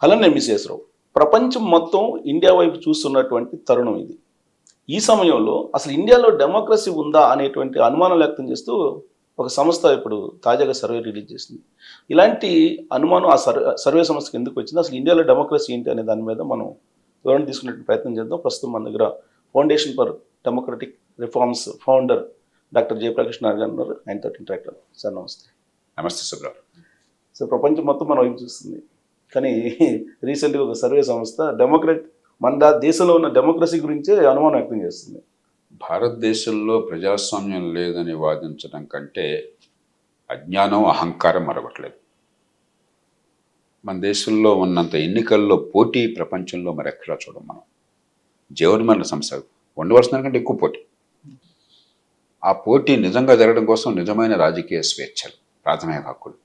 అలానే మిసేసరావు ప్రపంచం మొత్తం ఇండియా వైపు చూస్తున్నటువంటి తరుణం ఇది. ఈ సమయంలో అసలు ఇండియాలో డెమోక్రసీ ఉందా అనేటువంటి అనుమానం వ్యక్తం చేస్తూ ఒక సంస్థ ఇప్పుడు తాజాగా సర్వే రిలీజ్ చేసింది. ఇలాంటి అనుమానం ఆ సర్వే సంస్థకి ఎందుకు వచ్చింది, అసలు ఇండియాలో డెమోక్రసీ ఏంటి అనే దాని మీద మనం వివరణ తీసుకునే ప్రయత్నం చేద్దాం. ప్రస్తుతం మన దగ్గర foundation for democratic reforms founder doctor Jayaprakash Narayana గారు ఉన్నారు. ఆయనతో ఇంటరాక్ట్ అవుతాం. సార్ నమస్తే. నమస్తే సుబ్రావ్. సో ప్రపంచం మొత్తం మనం వైపు చూస్తుంది, కానీ రీసెంట్గా ఒక సర్వే సంస్థ మన దేశంలో ఉన్న డెమోక్రసీ గురించే అనుమానం వ్యక్తం చేస్తుంది. భారతదేశంలో ప్రజాస్వామ్యం లేదని వాదించడం కంటే అజ్ఞానం, అహంకారం మరొకట్లేదు. మన దేశంలో ఉన్నంత ఎన్నికల్లో పోటీ ప్రపంచంలో మరెక్కడా చూడం మనం. జీవనమరణ సమస్య ఉండవలసిన కంటే ఎక్కువ పోటీ. ఆ పోటీ నిజంగా జరగడం కోసం నిజమైన రాజకీయ స్వేచ్ఛలు, ప్రాథమిక హక్కులు,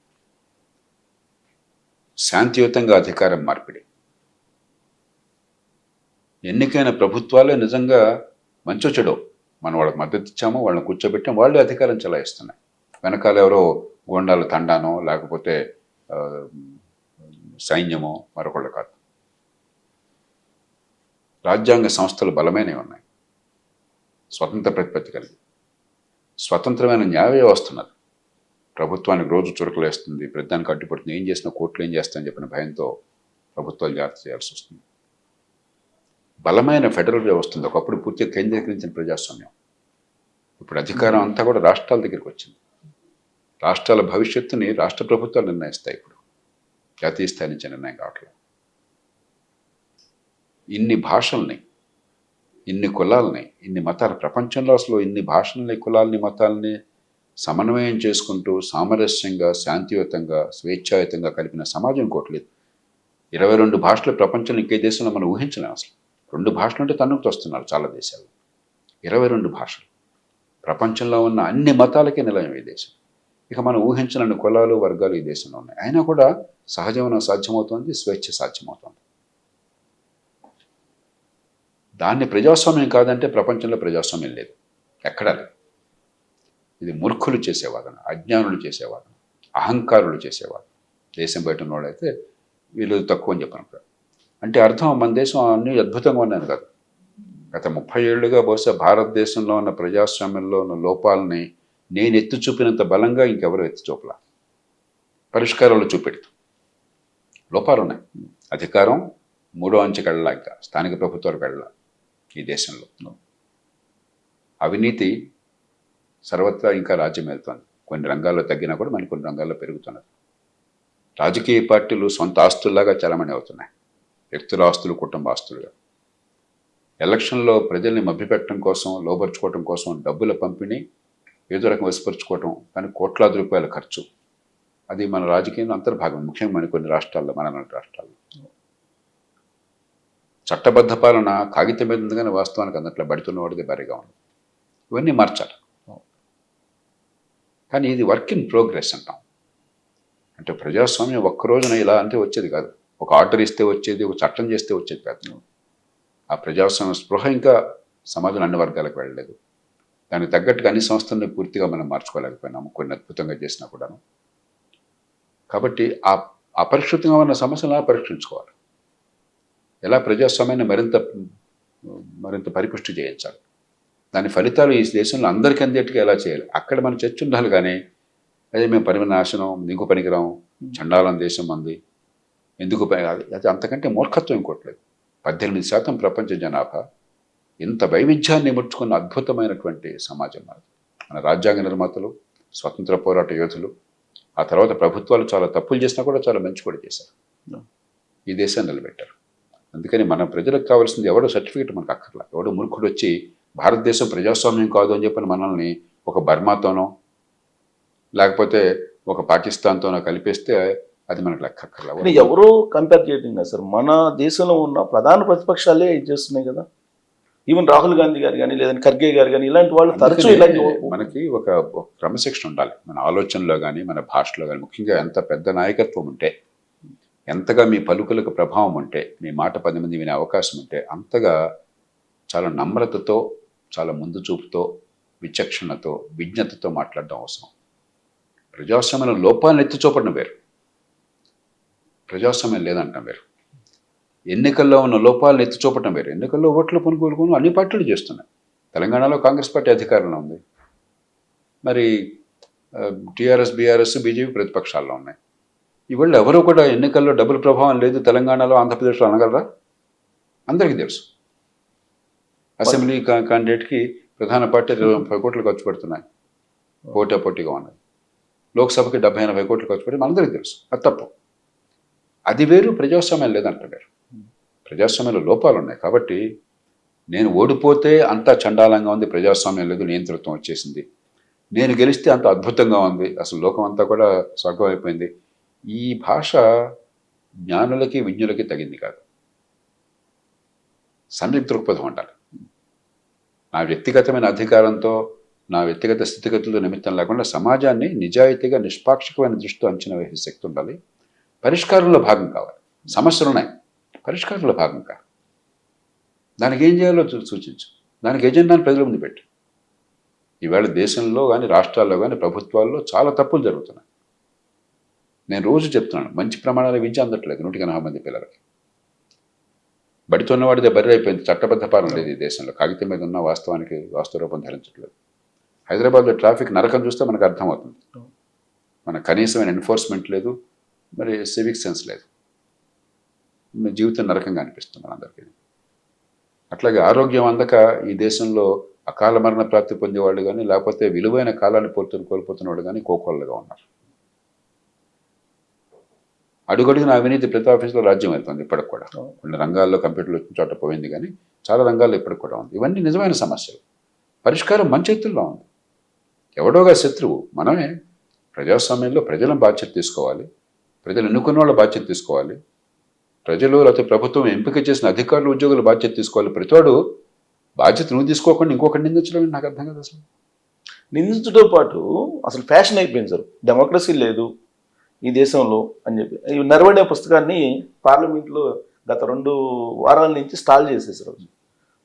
శాంతియుతంగా అధికారం మార్పిడి, ఎన్నికైన ప్రభుత్వాలే నిజంగా మంచో చెడో మనం వాళ్ళకి మద్దతు ఇచ్చామో, వాళ్ళని కూర్చోబెట్టాం, వాళ్ళే అధికారం చెలాయిస్తున్నాయి. వెనకాల ఎవరో గోండాలు తండానో లేకపోతే సైన్యమో మరొకళ్ళు కాదు. రాజ్యాంగ సంస్థలు బలమైనవి ఉన్నాయి, స్వతంత్ర ప్రతిపత్తి కలిగి, స్వతంత్రమైన న్యాయ వ్యవస్థ ఉన్నది. ప్రభుత్వానికి రోజు చురుకులేస్తుంది, ప్రతిదానికి అడ్డుపడుతుంది. ఏం చేసినా కోర్టులు ఏం చేస్తాయని చెప్పిన భయంతో ప్రభుత్వాలు జాగ్రత్త చేయాల్సి వస్తుంది. బలమైన ఫెడరల్ వ్యవస్థ ఉంది. ఒకప్పుడు పూర్తిగా కేంద్రీకరించిన ప్రజాస్వామ్యం. ఇప్పుడు అధికారం అంతా కూడా రాష్ట్రాల దగ్గరికి వచ్చింది. రాష్ట్రాల భవిష్యత్తుని రాష్ట్ర ప్రభుత్వాలు నిర్ణయిస్తాయి. ఇప్పుడు జాతీయ స్థాయి నుంచి నిర్ణయం కావట్లేదు. ఇన్ని భాషల్ని, ఇన్ని కులాలని, ఇన్ని మతాలు, ప్రపంచంలో అసలు ఇన్ని భాషల్ని, కులాలని, మతాలని సమన్వయం చేసుకుంటూ సామరస్యంగా, శాంతియుతంగా, స్వేచ్ఛాయుతంగా కలిపిన సమాజం ఇంకోట్లేదు. 22 భాషలు ప్రపంచంలో ఇంకే దేశంలో మనం ఊహించలేం. అసలు 2 భాషలు అంటే తన్నుకు వస్తున్నారు చాలా దేశాలు. 22 భాషలు, ప్రపంచంలో ఉన్న అన్ని మతాలకే నిలయం ఈ దేశం. ఇక మనం ఊహించలేని కులాలు, వర్గాలు ఈ దేశంలో ఉన్నాయి. అయినా కూడా సహజీవనం సాధ్యమవుతుంది, స్వేచ్ఛ సాధ్యమవుతుంది. దాన్ని ప్రజాస్వామ్యం కాదంటే ప్రపంచంలో ప్రజాస్వామ్యం లేదు, ఎక్కడా లేదు. ఇది మూర్ఖులు చేసేవాదన, అజ్ఞానులు చేసేవాదన, అహంకారులు చేసేవాదన. దేశం బయట ఉన్నవాడైతే వీళ్ళు తక్కువ అని చెప్పను. అంటే అర్థం మన దేశం అన్ని అద్భుతంగా ఉన్నాను కాదు. గత 30 ఏళ్లుగా బహుశా భారతదేశంలో ఉన్న ప్రజాస్వామ్యంలో ఉన్న లోపాలని నేను ఎత్తి చూపినంత బలంగా ఇంకెవరు ఎత్తి చూపలా. పరిష్కారాలు చూపెడుతూ లోపాలు ఉన్నాయి. అధికారం 3వ అంచెకి వెళ్ళాలి, ఇంకా స్థానిక ప్రభుత్వాలకు వెళ్ళాలి ఈ దేశంలో. అవినీతి సర్వత్రా ఇంకా రాజ్యం వెళ్తుంది. కొన్ని రంగాల్లో తగ్గినా కూడా మనకి కొన్ని రంగాల్లో పెరుగుతున్నది. రాజకీయ పార్టీలు సొంత ఆస్తుల్లాగా చలామణి అవుతున్నాయి, వ్యక్తుల ఆస్తులు, కుటుంబ ఆస్తులుగా. ఎలక్షన్లో ప్రజల్ని మభ్యపెట్టడం కోసం, లోపరుచుకోవడం కోసం డబ్బుల పంపిణీ, ఏదో రకం వసపరుచుకోవటం, కానీ కోట్లాది రూపాయల ఖర్చు. అది మన రాజకీయంలో అంతర్భాగం. ముఖ్యంగా మన కొన్ని రాష్ట్రాల్లో, మన రాష్ట్రాల్లో చట్టబద్ధ పాలన కాగితం మీద ఉంది, కానీ వాస్తవానికి అందట్లో బడుతున్నవాడిదే భారీగా ఉంది. ఇవన్నీ మార్చాలి. కానీ ఇది వర్క్ ఇన్ ప్రోగ్రెస్ అంటాం. అంటే ప్రజాస్వామ్యం ఒక్కరోజున ఇలా అంటే వచ్చేది కాదు. ఒక ఆర్డర్ ఇస్తే వచ్చేది, ఒక చట్టం చేస్తే వచ్చేది కాదు. ఆ ప్రజాస్వామ్య స్పృహ ఇంకా సమాజంలో అన్ని వర్గాలకు వెళ్ళలేదు. దానికి తగ్గట్టుగా అన్ని సంస్థలను పూర్తిగా మనం మార్చుకోలేకపోయినాము, కొన్ని అద్భుతంగా చేసినా కూడాను. కాబట్టి ఆ అపరిష్కృతంగా ఉన్న సమస్యలను పరీక్షించుకోవాలి. ఎలా ప్రజాస్వామ్యాన్ని మరింత పరిపుష్టి చేయించాలి, దాని ఫలితాలు ఈ దేశంలో అందరికీ అందేట్టుగా ఎలా చేయాలి, అక్కడ మన చర్చ ఉండాలి. కానీ అదే మేము పరినాశనం, నీకు పనికిరాం, చండాలం దేశం మంది, ఎందుకు అది అంతకంటే మూర్ఖత్వం ఇంకోట్లేదు. 18% ప్రపంచ జనాభా, ఇంత వైవిధ్యాన్ని ముట్టుకున్న అద్భుతమైనటువంటి సమాజం మనది. మన రాజ్యాంగ నిర్మాతలు, స్వతంత్ర పోరాట యోధులు, ఆ తర్వాత ప్రభుత్వాలు చాలా తప్పులు చేసినా కూడా చాలా మంచి కూడా చేశారు, ఈ దేశాన్ని నిలబెట్టారు. అందుకని మన ప్రజలకు కావాల్సింది ఎవడో సర్టిఫికేట్ మనకు అక్కర్లా. ఎవడో మూర్ఖుడు వచ్చి భారతదేశం ప్రజాస్వామ్యం కాదు అని చెప్పని మనల్ని ఒక బర్మాతోనో లేకపోతే ఒక పాకిస్తాన్తోనో కలిపేస్తే అది మనకు లెక్కర్లా. ఎవరో కంపేర్ చేయడం కదా సార్, మన దేశంలో ఉన్న ప్రధాన ప్రతిపక్షాలే ఇది చేస్తున్నాయి కదా. ఈవెన్ రాహుల్ గాంధీ గారు కానీ, లేదంటే ఖర్గే గారు కానీ, ఇలాంటి వాళ్ళు తరచూ ఇలాంటి. మనకి ఒక క్రమశిక్షణ ఉండాలి మన ఆలోచనలో కానీ, మన భాషలో కానీ. ముఖ్యంగా ఎంత పెద్ద నాయకత్వం ఉంటే, ఎంతగా మీ పలుకులకు ప్రభావం ఉంటే, మీ మాట 10 మంది వినే అవకాశం ఉంటే, అంతగా చాలా నమ్రతతో, చాలా ముందు చూపుతో, విచక్షణతో, విజ్ఞతతో మాట్లాడడం అవసరం. ప్రజాస్వామ్యంలో లోపాలను ఎత్తి చూపడం వేరు, ప్రజాస్వామ్యం లేదంటాం వేరు. ఎన్నికల్లో ఉన్న లోపాలను ఎత్తి చూపటం వేరు. ఎన్నికల్లో ఓట్లు కొనుగోలు అన్ని పార్టీలు చేస్తున్నాయి. తెలంగాణలో కాంగ్రెస్ పార్టీ అధికారంలో ఉంది. మరి టీఆర్ఎస్, బీఆర్ఎస్, బీజేపీ ప్రతిపక్షాల్లో ఉన్నాయి. ఇవాళ ఎవరు కూడా ఎన్నికల్లో డబుల్ ప్రభావం లేదు తెలంగాణలో, ఆంధ్రప్రదేశ్లో అనగలరా? అందరికీ తెలుసు. అసెంబ్లీ క్యాండిడేట్కి ప్రధాన పార్టీ 20-30 కోట్లు ఖర్చు పెడుతున్నాయి, పోటాపోటీగా ఉన్నాయి. లోక్సభకి 70-80 కోట్లు ఖర్చు పెట్టి మనందరికీ తెలుసు. అది తప్పు. అది వేరు, ప్రజాస్వామ్యం లేదంటారు. ప్రజాస్వామ్యంలో లోపాలు ఉన్నాయి. కాబట్టి నేను ఓడిపోతే అంతా చండాలంగా ఉంది, ప్రజాస్వామ్యం లేదు, నియంతృత్వం వచ్చేసింది, నేను గెలిస్తే అంత అద్భుతంగా ఉంది, అసలు లోకం అంతా కూడా స్వర్గం అయిపోయింది, ఈ భాష జ్ఞానులకి విజ్ఞులకి తగింది కాదు. సమ్యక్ దృక్పథం అంటారు. నా వ్యక్తిగతమైన అధికారంతో, నా వ్యక్తిగత స్థితిగతులతో నిమిత్తం లేకుండా సమాజాన్ని నిజాయితీగా, నిష్పాక్షికమైన దృష్టితో అంచనా వేసే శక్తి ఉండాలి. పరిష్కారంలో భాగం కావాలి. సమస్యలు ఉన్నాయి, పరిష్కారంలో భాగం కాదు. దానికి ఏం చేయాలో సూచించు, దానికి ఎజెండాను ప్రజల ముందు పెట్టు. ఈవేళ దేశంలో కానీ, రాష్ట్రాల్లో కానీ, ప్రభుత్వాల్లో చాలా తప్పులు జరుగుతున్నాయి. నేను రోజు చెప్తున్నాను, మంచి ప్రమాణాల విద్య అందట్లేదు 180 మంది పిల్లలకి. బడితో ఉన్నవాడిదే బర్రె అయిపోయింది. చట్టబద్ధ పాలన లేదు ఈ దేశంలో. కాగితం మీద ఉన్న వాస్తవానికి వాస్తవ రూపం ధరించట్లేదు. హైదరాబాద్లో ట్రాఫిక్ నరకం చూస్తే మనకు అర్థమవుతుంది. మన కనీసమైన ఎన్ఫోర్స్మెంట్ లేదు, మరి సివిక్ సెన్స్ లేదు. జీవితం నరకంగా అనిపిస్తుంది మనందరికీ. అట్లాగే ఆరోగ్యం అందక ఈ దేశంలో అకాల మరణ ప్రాప్తి పొందేవాళ్ళు కానీ, లేకపోతే విలువైన కాలాన్ని కోల్పోతున్న వాళ్ళు కానీ కోకొల్లగా ఉన్నారు. అడుగడుగున అవినీతి ప్రతి ఆఫీసులో రాజ్యం వెళ్తుంది ఇప్పటికి కూడా. కొన్ని రంగాల్లో కంప్యూటర్లు వచ్చిన చోట పోయింది కానీ చాలా రంగాల్లో ఇప్పటికి కూడా ఉంది. ఇవన్నీ నిజమైన సమస్యలు. పరిష్కారం మన చేతుల్లో ఉంది. ఎవడోగా శత్రువు మనమే. ప్రజాస్వామ్యంలో ప్రజలను బాధ్యత తీసుకోవాలి, ప్రజలు ఎన్నుకున్న వాళ్ళ బాధ్యత తీసుకోవాలి, ప్రజలు లేకపోతే ప్రభుత్వం ఎంపిక చేసిన అధికారులు, ఉద్యోగులు బాధ్యత తీసుకోవాలి. ప్రతివాడు బాధ్యత నువ్వు తీసుకోకుండా ఇంకొకటి నిందించడం నాకు అర్థం కదా. అసలు నిందించడంతో పాటు అసలు ఫ్యాషన్ అయిపోయింది సార్, డెమోక్రసీ లేదు ఈ దేశంలో అని చెప్పి. ఈ నరవడే పుస్తకాన్ని పార్లమెంట్లో గత 2 వారాల నుంచి స్టాల్ చేసేసారు.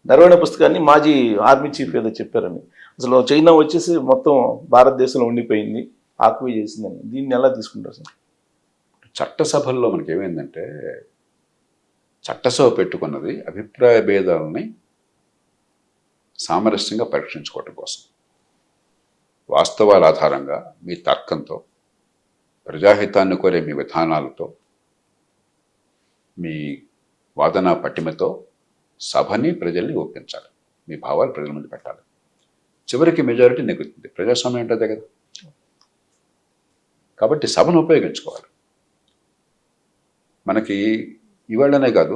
నరవడే పుస్తకాన్ని మాజీ ఆర్మీ చీఫ్ ఏదో చెప్పారని. అసలు చైనా వచ్చేసి మొత్తం భారతదేశంలో ఉండిపోయింది, ఆక్యుపై చేసిందని. దీన్ని ఎలా తీసుకుంటారు సార్? చట్టసభల్లో మనకి ఏమైందంటే, చట్టసభ పెట్టుకున్నది అభిప్రాయ భేదాలని సామరస్యంగా పరీక్షించుకోవటం కోసం, వాస్తవాల ఆధారంగా మీ తర్కంతో, ప్రజాహితాన్ని కోరే మీ విధానాలతో, మీ వాదన పట్టిమతో సభని, ప్రజల్ని ఒప్పించాలి. మీ భావాలు ప్రజల ముందు పెట్టాలి. చివరికి మెజారిటీ నెగ్గుతుంది. ప్రజాస్వామ్యం అంటే కదా. కాబట్టి సభను ఉపయోగించుకోవాలి. మనకి ఇవాళనే కాదు,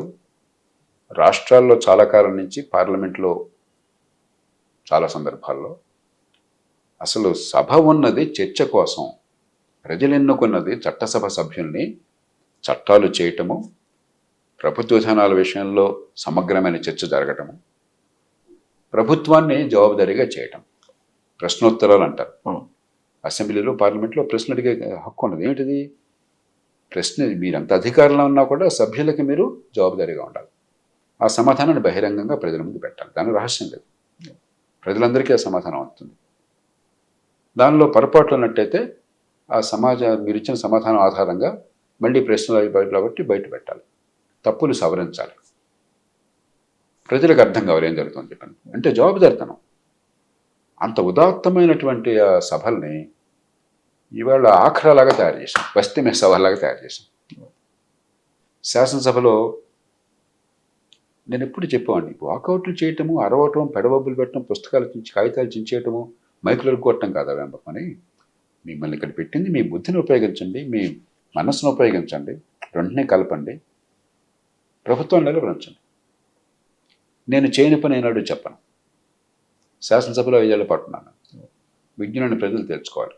రాష్ట్రాల్లో చాలా కాలం నుంచి, పార్లమెంట్లో చాలా సందర్భాల్లో అసలు సభ ఉన్నది చర్చ కోసం. ప్రజలు ఎన్నుకున్నది చట్టసభ సభ్యుల్ని చట్టాలు చేయటము, ప్రభుత్వ విధానాల విషయంలో సమగ్రమైన చర్చ జరగటము, ప్రభుత్వాన్ని జవాబుదారీగా చేయటం. ప్రశ్నోత్తరాలు అంటారు. అసెంబ్లీలో, పార్లమెంట్లో ప్రశ్న అడిగే హక్కు ఉన్నది. ఏమిటిది? ప్రశ్న. మీరంత అధికారంలో ఉన్నా కూడా సభ్యులకి మీరు జవాబుదారీగా ఉండాలి. ఆ సమాధానాన్ని బహిరంగంగా ప్రజల ముందు పెట్టాలి. దాని రహస్యం లేదు, ప్రజలందరికీ ఆ సమాధానం అవుతుంది. దానిలో పొరపాట్లు ఉన్నట్టయితే ఆ మీరు ఇచ్చిన సమాధానం ఆధారంగా మళ్ళీ ప్రశ్నలు కాబట్టి బయట పెట్టాలి. తప్పులు సవరించాలి. ప్రజలకు అర్థం కావాలి ఏం జరుగుతుందని చెప్పండి. అంటే జవాబుదారితనం. అంత ఉదాత్తమైనటువంటి ఆ సభల్ని ఇవాళ ఆఖరాలాగా తయారు చేశాం, బస్తీ మే సభలాగా తయారు చేశాం. శాసనసభలో నేను ఎప్పుడు చెప్పేవాడిని, వాకౌట్లు చేయటము, అరవటం, పెడబొబ్బులు పెట్టడం, పుస్తకాలు కాగితాలు చించేయటము, మైకులు కొట్టడం కాదా వెంబకని. మిమ్మల్ని ఇక్కడ పెట్టింది మీ బుద్ధిని ఉపయోగించండి, మీ మనస్సును ఉపయోగించండి, రెండునే కలపండి, ప్రభుత్వాన్ని నిలబడించండి. నేను చేయని పని ఏనాడు చెప్పను. శాసనసభలో 5 ఏళ్ల పాటు ఉన్నాను. విజ్ఞానాన్ని ప్రజలు తెలుసుకోవాలి.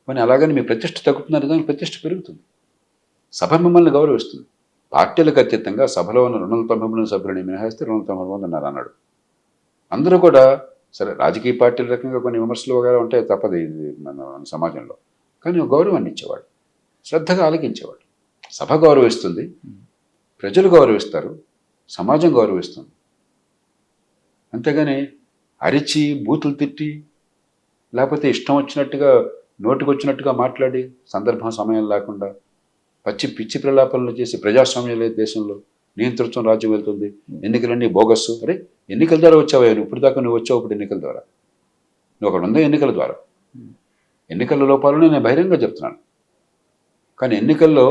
కానీ అలాగని మీ ప్రతిష్ట తగ్గుతున్నారు, దాని ప్రతిష్ట పెరుగుతుంది. సభ మిమ్మల్ని గౌరవిస్తుంది. పార్టీలకు అతీతంగా సభలో ఉన్న 293 సభ్యులని మినహాయిస్తే 290 మంది ఉన్నారు అన్నాడు. అందరూ కూడా సరే, రాజకీయ పార్టీల రకంగా కొన్ని విమర్శలు వగేరా ఉంటాయి, తప్పదు ఇది మన సమాజంలో. కానీ గౌరవాన్ని ఇచ్చేవాడు, శ్రద్ధగా ఆలకించేవాడు. సభ గౌరవిస్తుంది, ప్రజలు గౌరవిస్తారు, సమాజం గౌరవిస్తుంది. అంతేగాని అరిచి, బూతులు తిట్టి, లేకపోతే ఇష్టం వచ్చినట్టుగా, నోటికి వచ్చినట్టుగా మాట్లాడి, సందర్భం సమయం లేకుండా పిచ్చి ప్రలాపనలు చేసి ప్రజాస్వామ్యం లేదు దేశంలో, నియంతృత్వం రాజ్యం వెళ్తుంది, ఎన్నికలన్నీ బోగస్సు. అరే ఎన్నికల ద్వారా వచ్చావా నువ్వు? ఇప్పుడు దాకా నువ్వు వచ్చావు ఇప్పుడు ఎన్నికల ద్వారా, నువ్వు అక్కడ ఉందా ఎన్నికల ద్వారా. ఎన్నికల లోపాలను నేను బహిరంగంగా చెప్తున్నాను. కానీ ఎన్నికల్లో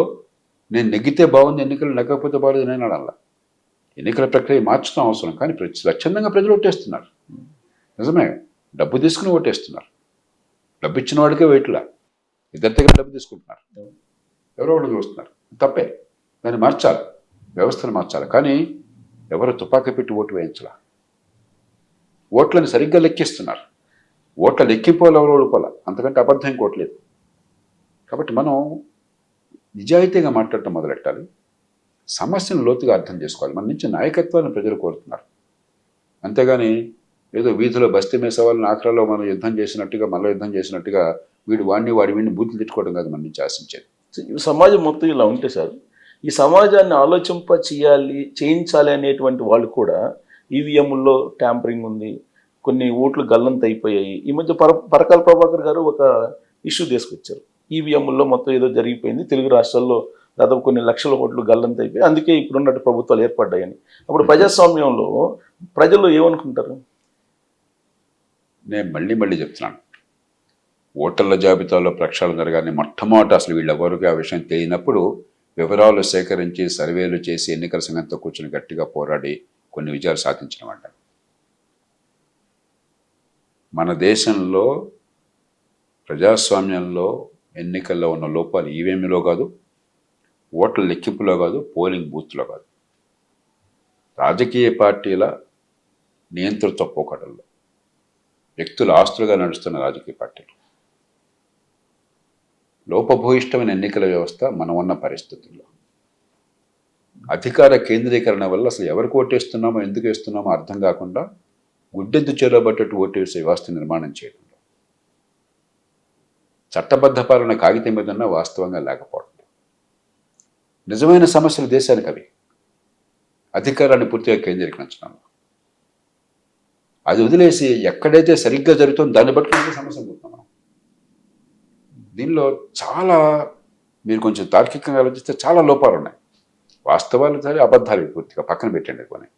నేను నెగ్గితే బాగుంది, ఎన్నికలు నెగ్గకపోతే బాగుంది నేను అనాల. ఎన్నికల ప్రక్రియ మార్చడం అవసరం, కానీ స్వచ్ఛందంగా ప్రజలు ఓటేస్తున్నారు. నిజమే, డబ్బు తీసుకుని ఓటేస్తున్నారు. డబ్బు ఇచ్చిన వాడికే వెయిట్లా, ఇద్దరి దగ్గర డబ్బు తీసుకుంటున్నారు, ఎవరో ఒకటి చూస్తున్నారు. తప్పే, దాన్ని మార్చాలి, వ్యవస్థను మార్చాలి. కానీ ఎవరు తుపాకీ పెట్టి ఓటు వేయించాల. ఓట్లను సరిగ్గా లెక్కిస్తున్నారు. ఓట్ల లెక్కింపోవాలి, ఎవరు ఓడిపోవాలి, అంతకంటే అబద్ధం ఇంకోట్లేదు. కాబట్టి మనం నిజాయితీగా మాట్లాడటం మొదలెట్టాలి, సమస్యను లోతుగా అర్థం చేసుకోవాలి. మన నుంచి నాయకత్వాన్ని ప్రజలు కోరుతున్నారు. అంతేగాని ఏదో వీధిలో బస్తీ మేసవాళ్ళని ఆఖరాలో మనం యుద్ధం చేసినట్టుగా, మళ్ళీ యుద్ధం చేసినట్టుగా వీడు వాడి వీడిని బూతులు తిట్టుకోవడం కాదు మన నుంచి ఆశించేది. సమాజం మొత్తం ఇలా ఉంటే సార్, ఈ సమాజాన్ని చేయించాలి అనేటువంటి వాళ్ళు కూడా ఈవీఎంల్లో ట్యాంపరింగ్ ఉంది, కొన్ని ఓట్లు గల్లంత అయిపోయాయి. ఈ మధ్య పరకాల ప్రభాకర్ గారు ఒక ఇష్యూ తీసుకొచ్చారు. ఈవీఎంల్లో మొత్తం ఏదో జరిగిపోయింది, తెలుగు రాష్ట్రాల్లో దాదాపు కొన్ని లక్షల ఓట్లు గల్లంత అయిపోయి, అందుకే ఇప్పుడున్నట్టు ప్రభుత్వాలు ఏర్పడ్డాయని. అప్పుడు ప్రజాస్వామ్యంలో ప్రజలు ఏమనుకుంటారు? నేను మళ్ళీ చెప్తున్నాను, ఓటర్ల జాబితాలో ప్రక్షాళన జరగాలని మొట్టమొదట అసలు వీళ్ళెవరికి ఆ విషయం తెలియనప్పుడు వివరాలు సేకరించి సర్వేలు చేసి ఎన్నికల సంఘంతో కూర్చొని గట్టిగా పోరాడి కొన్ని విజయాలు సాధించినమాట. మన దేశంలో ప్రజాస్వామ్యంలో ఎన్నికల్లో ఉన్న లోపాలు ఈవీఎంలో కాదు, ఓట్ల లెక్కింపులో కాదు, పోలింగ్ బూత్లో కాదు, రాజకీయ పార్టీల నియంతృత్వ పోకడల్లో, వ్యక్తుల ఆస్తులుగా నడుస్తున్న రాజకీయ పార్టీలు, లోపభూయిష్టమైన ఎన్నికల వ్యవస్థ మనం ఉన్న పరిస్థితుల్లో, అధికార కేంద్రీకరణ వల్ల అసలు ఎవరికి ఓటేస్తున్నామో ఎందుకు వేస్తున్నామో అర్థం కాకుండా గుడ్డెద్దు చేరబట్టట్టు ఓటేసే వ్యవస్థ నిర్మాణం చేయడంలో, చట్టబద్ధ పాలన కాగితం మీద ఉన్న వాస్తవంగా లేకపోవడం, నిజమైన సమస్యలు దేశానికి అవి అధికారాన్ని పూర్తిగా కేంద్రీకరించడం. అది వదిలేసి ఎక్కడైతే సరిగ్గా జరుగుతుందో దాన్ని బట్టి సమస్య పోతున్నాం. దీనిలో చాలా మీరు కొంచెం తార్కికంగా ఆలోచిస్తే చాలా లోపాలు ఉన్నాయి. వాస్తవాలు సరే, అబద్ధాలు పూర్తిగా పక్కన పెట్టండి కొని.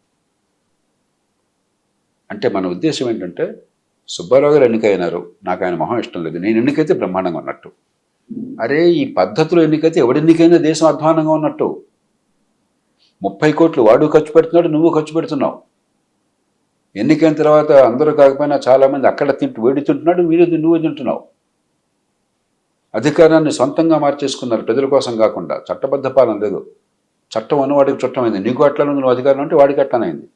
అంటే మన ఉద్దేశం ఏంటంటే, సుబ్బారావు గారు ఎన్నికైనారు, నాకు ఆయన మొహం ఇష్టం లేదు, నేను ఎన్నికైతే బ్రహ్మాండంగా ఉన్నట్టు. అరే ఈ పద్ధతిలో ఎన్నికైతే ఎవడెన్నికైనా దేశం అధ్వానంగా ఉన్నట్టు. 30 కోట్లు వాడు ఖర్చు పెడుతున్నాడు, నువ్వు ఖర్చు పెడుతున్నావు. ఎన్నికైన తర్వాత అందరూ కాకపోయినా చాలామంది అక్కడ వేడి తింటున్నాడు, నువ్వు తింటున్నావు. అధికారాన్ని సొంతంగా మార్చేసుకున్నారు ప్రజల కోసం కాకుండా. చట్టబద్ధ పాలన లేదు, చట్టం ఉన్నవాడికి చుట్టమైంది. నీకు అట్లా నువ్వు అధికారం అంటే వాడికి అట్లనైంది.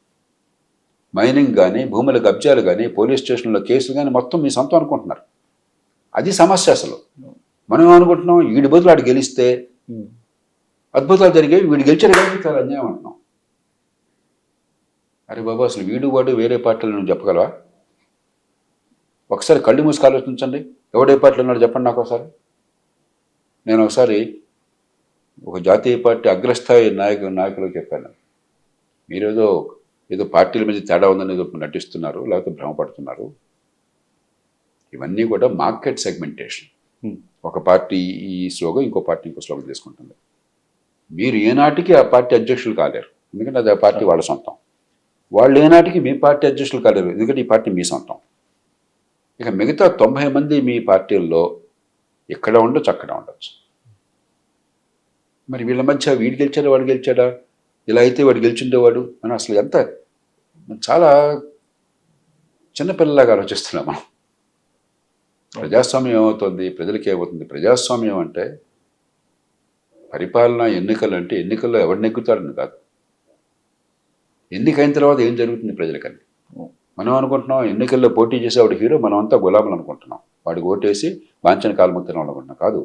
మైనింగ్ కానీ, భూముల కబ్జాలు కానీ, పోలీస్ స్టేషన్లో కేసులు కానీ మొత్తం మీ సొంతం అనుకుంటున్నారు. అది సమస్య. అసలు మనం అనుకుంటున్నాం వీడి బదులు వాడు గెలిస్తే అద్భుతాలు జరిగాయి, వీడు గెలిచాడు కానీ చాలా అన్యాయం అంటున్నాం. అరే బాబు, అసలు వీడు వాడు వేరే పార్టీలు నువ్వు చెప్పగలవా? ఒకసారి కళ్ళు మూసుకు ఆలోచించండి, ఎవడే పార్టీలో ఉన్నాడు చెప్పండి నాకు ఒకసారి. నేను ఒకసారి ఒక జాతీయ పార్టీ అగ్రస్థాయి నాయకులకు చెప్పాను, ఏదో పార్టీల మధ్య తేడా ఉందని ఏదో నటిస్తున్నారు, లేకపోతే భ్రమపడుతున్నారు. ఇవన్నీ కూడా మార్కెట్ సెగ్మెంటేషన్. ఒక పార్టీ ఈ స్లోగన్, ఇంకో పార్టీ ఇంకో స్లోగన్ తీసుకుంటుంది. మీరు ఏనాటికి ఆ పార్టీ అధ్యక్షులు కాలేరు, ఎందుకంటే అది ఆ పార్టీ వాళ్ళ సొంతం. వాళ్ళు ఏనాటికి మీ పార్టీ అధ్యక్షులు కాలేరు, ఎందుకంటే ఈ పార్టీ మీ సొంతం. ఇక మిగతా 90 మంది మీ పార్టీల్లో ఇక్కడ ఉండొచ్చు, అక్కడ ఉండొచ్చు. మరి వీళ్ళ మధ్య వీడు గెలిచాడా వాడు గెలిచాడా, ఇలా అయితే వాడు గెలిచిండేవాడు అని అసలు ఎంత చాలా చిన్నపిల్లలాగా ఆలోచిస్తున్నాం మనం. ప్రజాస్వామ్యం ఏమవుతుంది, ప్రజలకి ఏమవుతుంది? ప్రజాస్వామ్యం అంటే పరిపాలన, ఎన్నికలు అంటే ఎన్నికల్లో ఎవరు నెగ్గుతాడని కాదు, ఎన్నికైన తర్వాత ఏం జరుగుతుంది ప్రజలకని. మనం అనుకుంటున్నాం ఎన్నికల్లో పోటీ చేసేవాడు హీరో, మనం అంతా గులాములు అనుకుంటున్నాం, వాడికి ఓటేసి వాంఛన కాలముక్తనం అనుకుంటున్నాం. కాదు,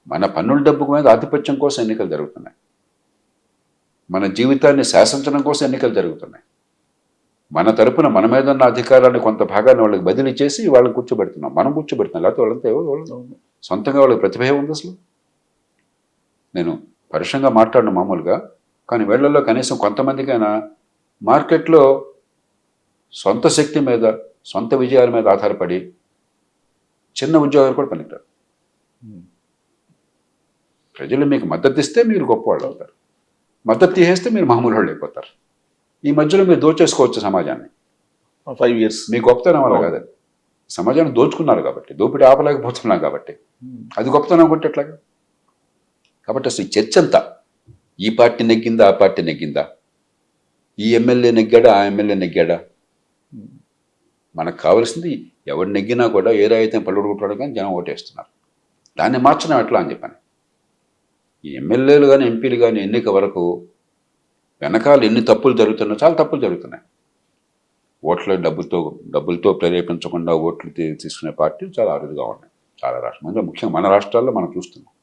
మన పన్నుల డబ్బు మీద ఆధిపత్యం కోసం ఎన్నికలు జరుగుతున్నాయి, మన జీవితాన్ని శాసించడం కోసం ఎన్నికలు జరుగుతున్నాయి. మన తరపున మన మీద ఉన్న అధికారాన్ని కొంత భాగాన్ని వాళ్ళకి బదిలీ చేసి వాళ్ళని కూర్చోబెడుతున్నాం, మనం కూర్చోబెడుతున్నాం. లేకపోతే వాళ్ళంతా వాళ్ళు సొంతంగా వాళ్ళకి ప్రతిభ ఉంది అసలు. నేను పరుషంగా మాట్లాడను మామూలుగా, కానీ వీళ్ళల్లో కనీసం కొంతమందికైనా మార్కెట్లో సొంత శక్తి మీద, సొంత విజయాల మీద ఆధారపడి చిన్న ఉద్యోగాలు కూడా పనికిరారు. ప్రజలు మీకు మద్దతు ఇస్తే మీరు గొప్పవాళ్ళు అవుతారు, మద్దతు తీసేస్తే మీరు మామూలు వాళ్ళు అయిపోతారు. ఈ మధ్యలో మీరు దోచేసుకోవచ్చు సమాజాన్ని. 5 years. మీ గొప్పతనం వల్ల కాదండి, సమాజాన్ని దోచుకున్నారు కాబట్టి, దోపిడీ ఆపలేకపోతున్నాం కాబట్టి, అది గొప్పతనం అనుకుంటే ఎట్లాగా? కాబట్టి అసలు ఈ చర్చ అంతా ఈ పార్టీ నెగ్గిందా ఆ పార్టీ నెగ్గిందా, ఈ ఎమ్మెల్యే నెగ్గాడా ఆ ఎమ్మెల్యే నెగ్గాడా, మనకు కావాల్సింది ఎవరు నెగ్గినా కూడా ఏ రాయితే పల్లెడు కొట్టడం కానీ జనం ఓటేస్తున్నారు. దాన్ని మార్చడం ఎట్లా అని చెప్పాను. ఈ ఎమ్మెల్యేలు కానీ ఎంపీలు కానీ ఎన్నిక వరకు వెనకాల ఎన్ని తప్పులు జరుగుతున్నాయో చాలా తప్పులు జరుగుతున్నాయి. ఓట్ల డబ్బులతో ప్రేరేపించకుండా ఓట్లు తీసుకునే పార్టీలు చాలా అరుదుగా ఉన్నాయి చాలా రాష్ట్రాలు, ముఖ్యంగా మన రాష్ట్రాల్లో మనం చూస్తున్నాం.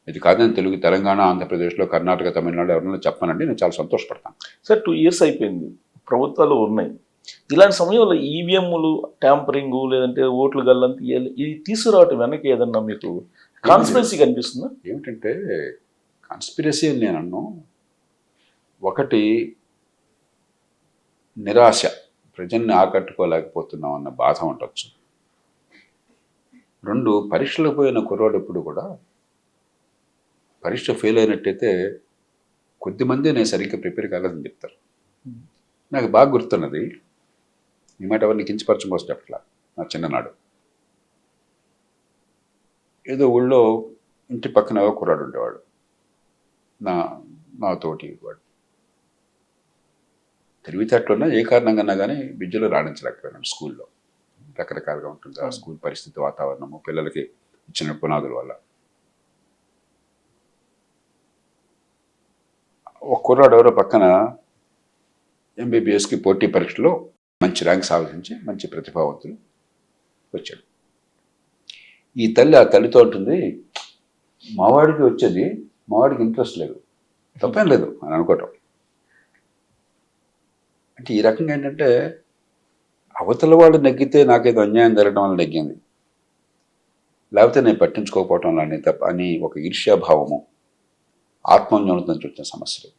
ఇది కాదని తెలుగు తెలంగాణ, ఆంధ్రప్రదేశ్లో, కర్ణాటక, తమిళనాడు ఎవరైనా చెప్పానండి, నేను చాలా సంతోషపడతాను. సార్ 2 years అయిపోయింది, ప్రభుత్వాలు ఉన్నాయి. ఇలాంటి సమయంలో ఈవీఎంలు ట్యాంపరింగ్ లేదంటే ఓట్లు గల్లంత ఇది తీసుకురావటం వెనక్కి ఏదన్నా మీకు కాన్స్పిరసీ కనిపిస్తుందా? ఏమిటంటే కాన్స్పిరసీ అని నేను అన్నాను. ఒకటి నిరాశ, ప్రజల్ని ఆకట్టుకోలేకపోతున్నాం అన్న బాధ ఉండొచ్చు. 2 పరీక్షలకు పోయిన కుర్రాడు ఎప్పుడు కూడా పరీక్ష ఫెయిల్ అయినట్టయితే కొద్దిమంది నేను సరిగ్గా ప్రిపేర్ కాలేదని చెప్తారు. నాకు బాగా గుర్తున్నది, ఈ మాట ఎవరిని కించపరచం కోసం చెప్పట్లా. నా చిన్ననాడు ఏదో ఊళ్ళో ఇంటి పక్కన కుర్రాడు ఉండేవాడు, నా తోటి వాడు. తెలివితేటలున్నా ఏ కారణంగా కానీ విద్యలో రాణించలేకపోయినాడు. స్కూల్లో రకరకాలుగా ఉంటుంది ఆ స్కూల్ పరిస్థితి, వాతావరణము, పిల్లలకి ఇచ్చిన పునాదుల వల్ల. ఒక కుర్రాడు ఎవరో పక్కన ఎంబీబీఎస్కి పోటీ పరీక్షలో మంచి ర్యాంక్ సాధించి మంచి ప్రతిభావంతులు వచ్చాడు. ఈ తల్లి ఆ తల్లితో ఉంటుంది, మావాడికి వచ్చేది, మావాడికి ఇంట్రెస్ట్ లేదు, తప్పేం లేదు అని అనుకోవటం. అంటే ఈ రకంగా ఏంటంటే అవతల వాళ్ళు నెగ్గితే నాకేదో అన్యాయం జరగడం వల్ల నెగ్గింది, లేకపోతే నేను పట్టించుకోకపోవటం వల్ల తప్ప అని ఒక ఈర్ష్యాభావము, ఆత్మన్యూనత నుంచి వచ్చిన సమస్యలు.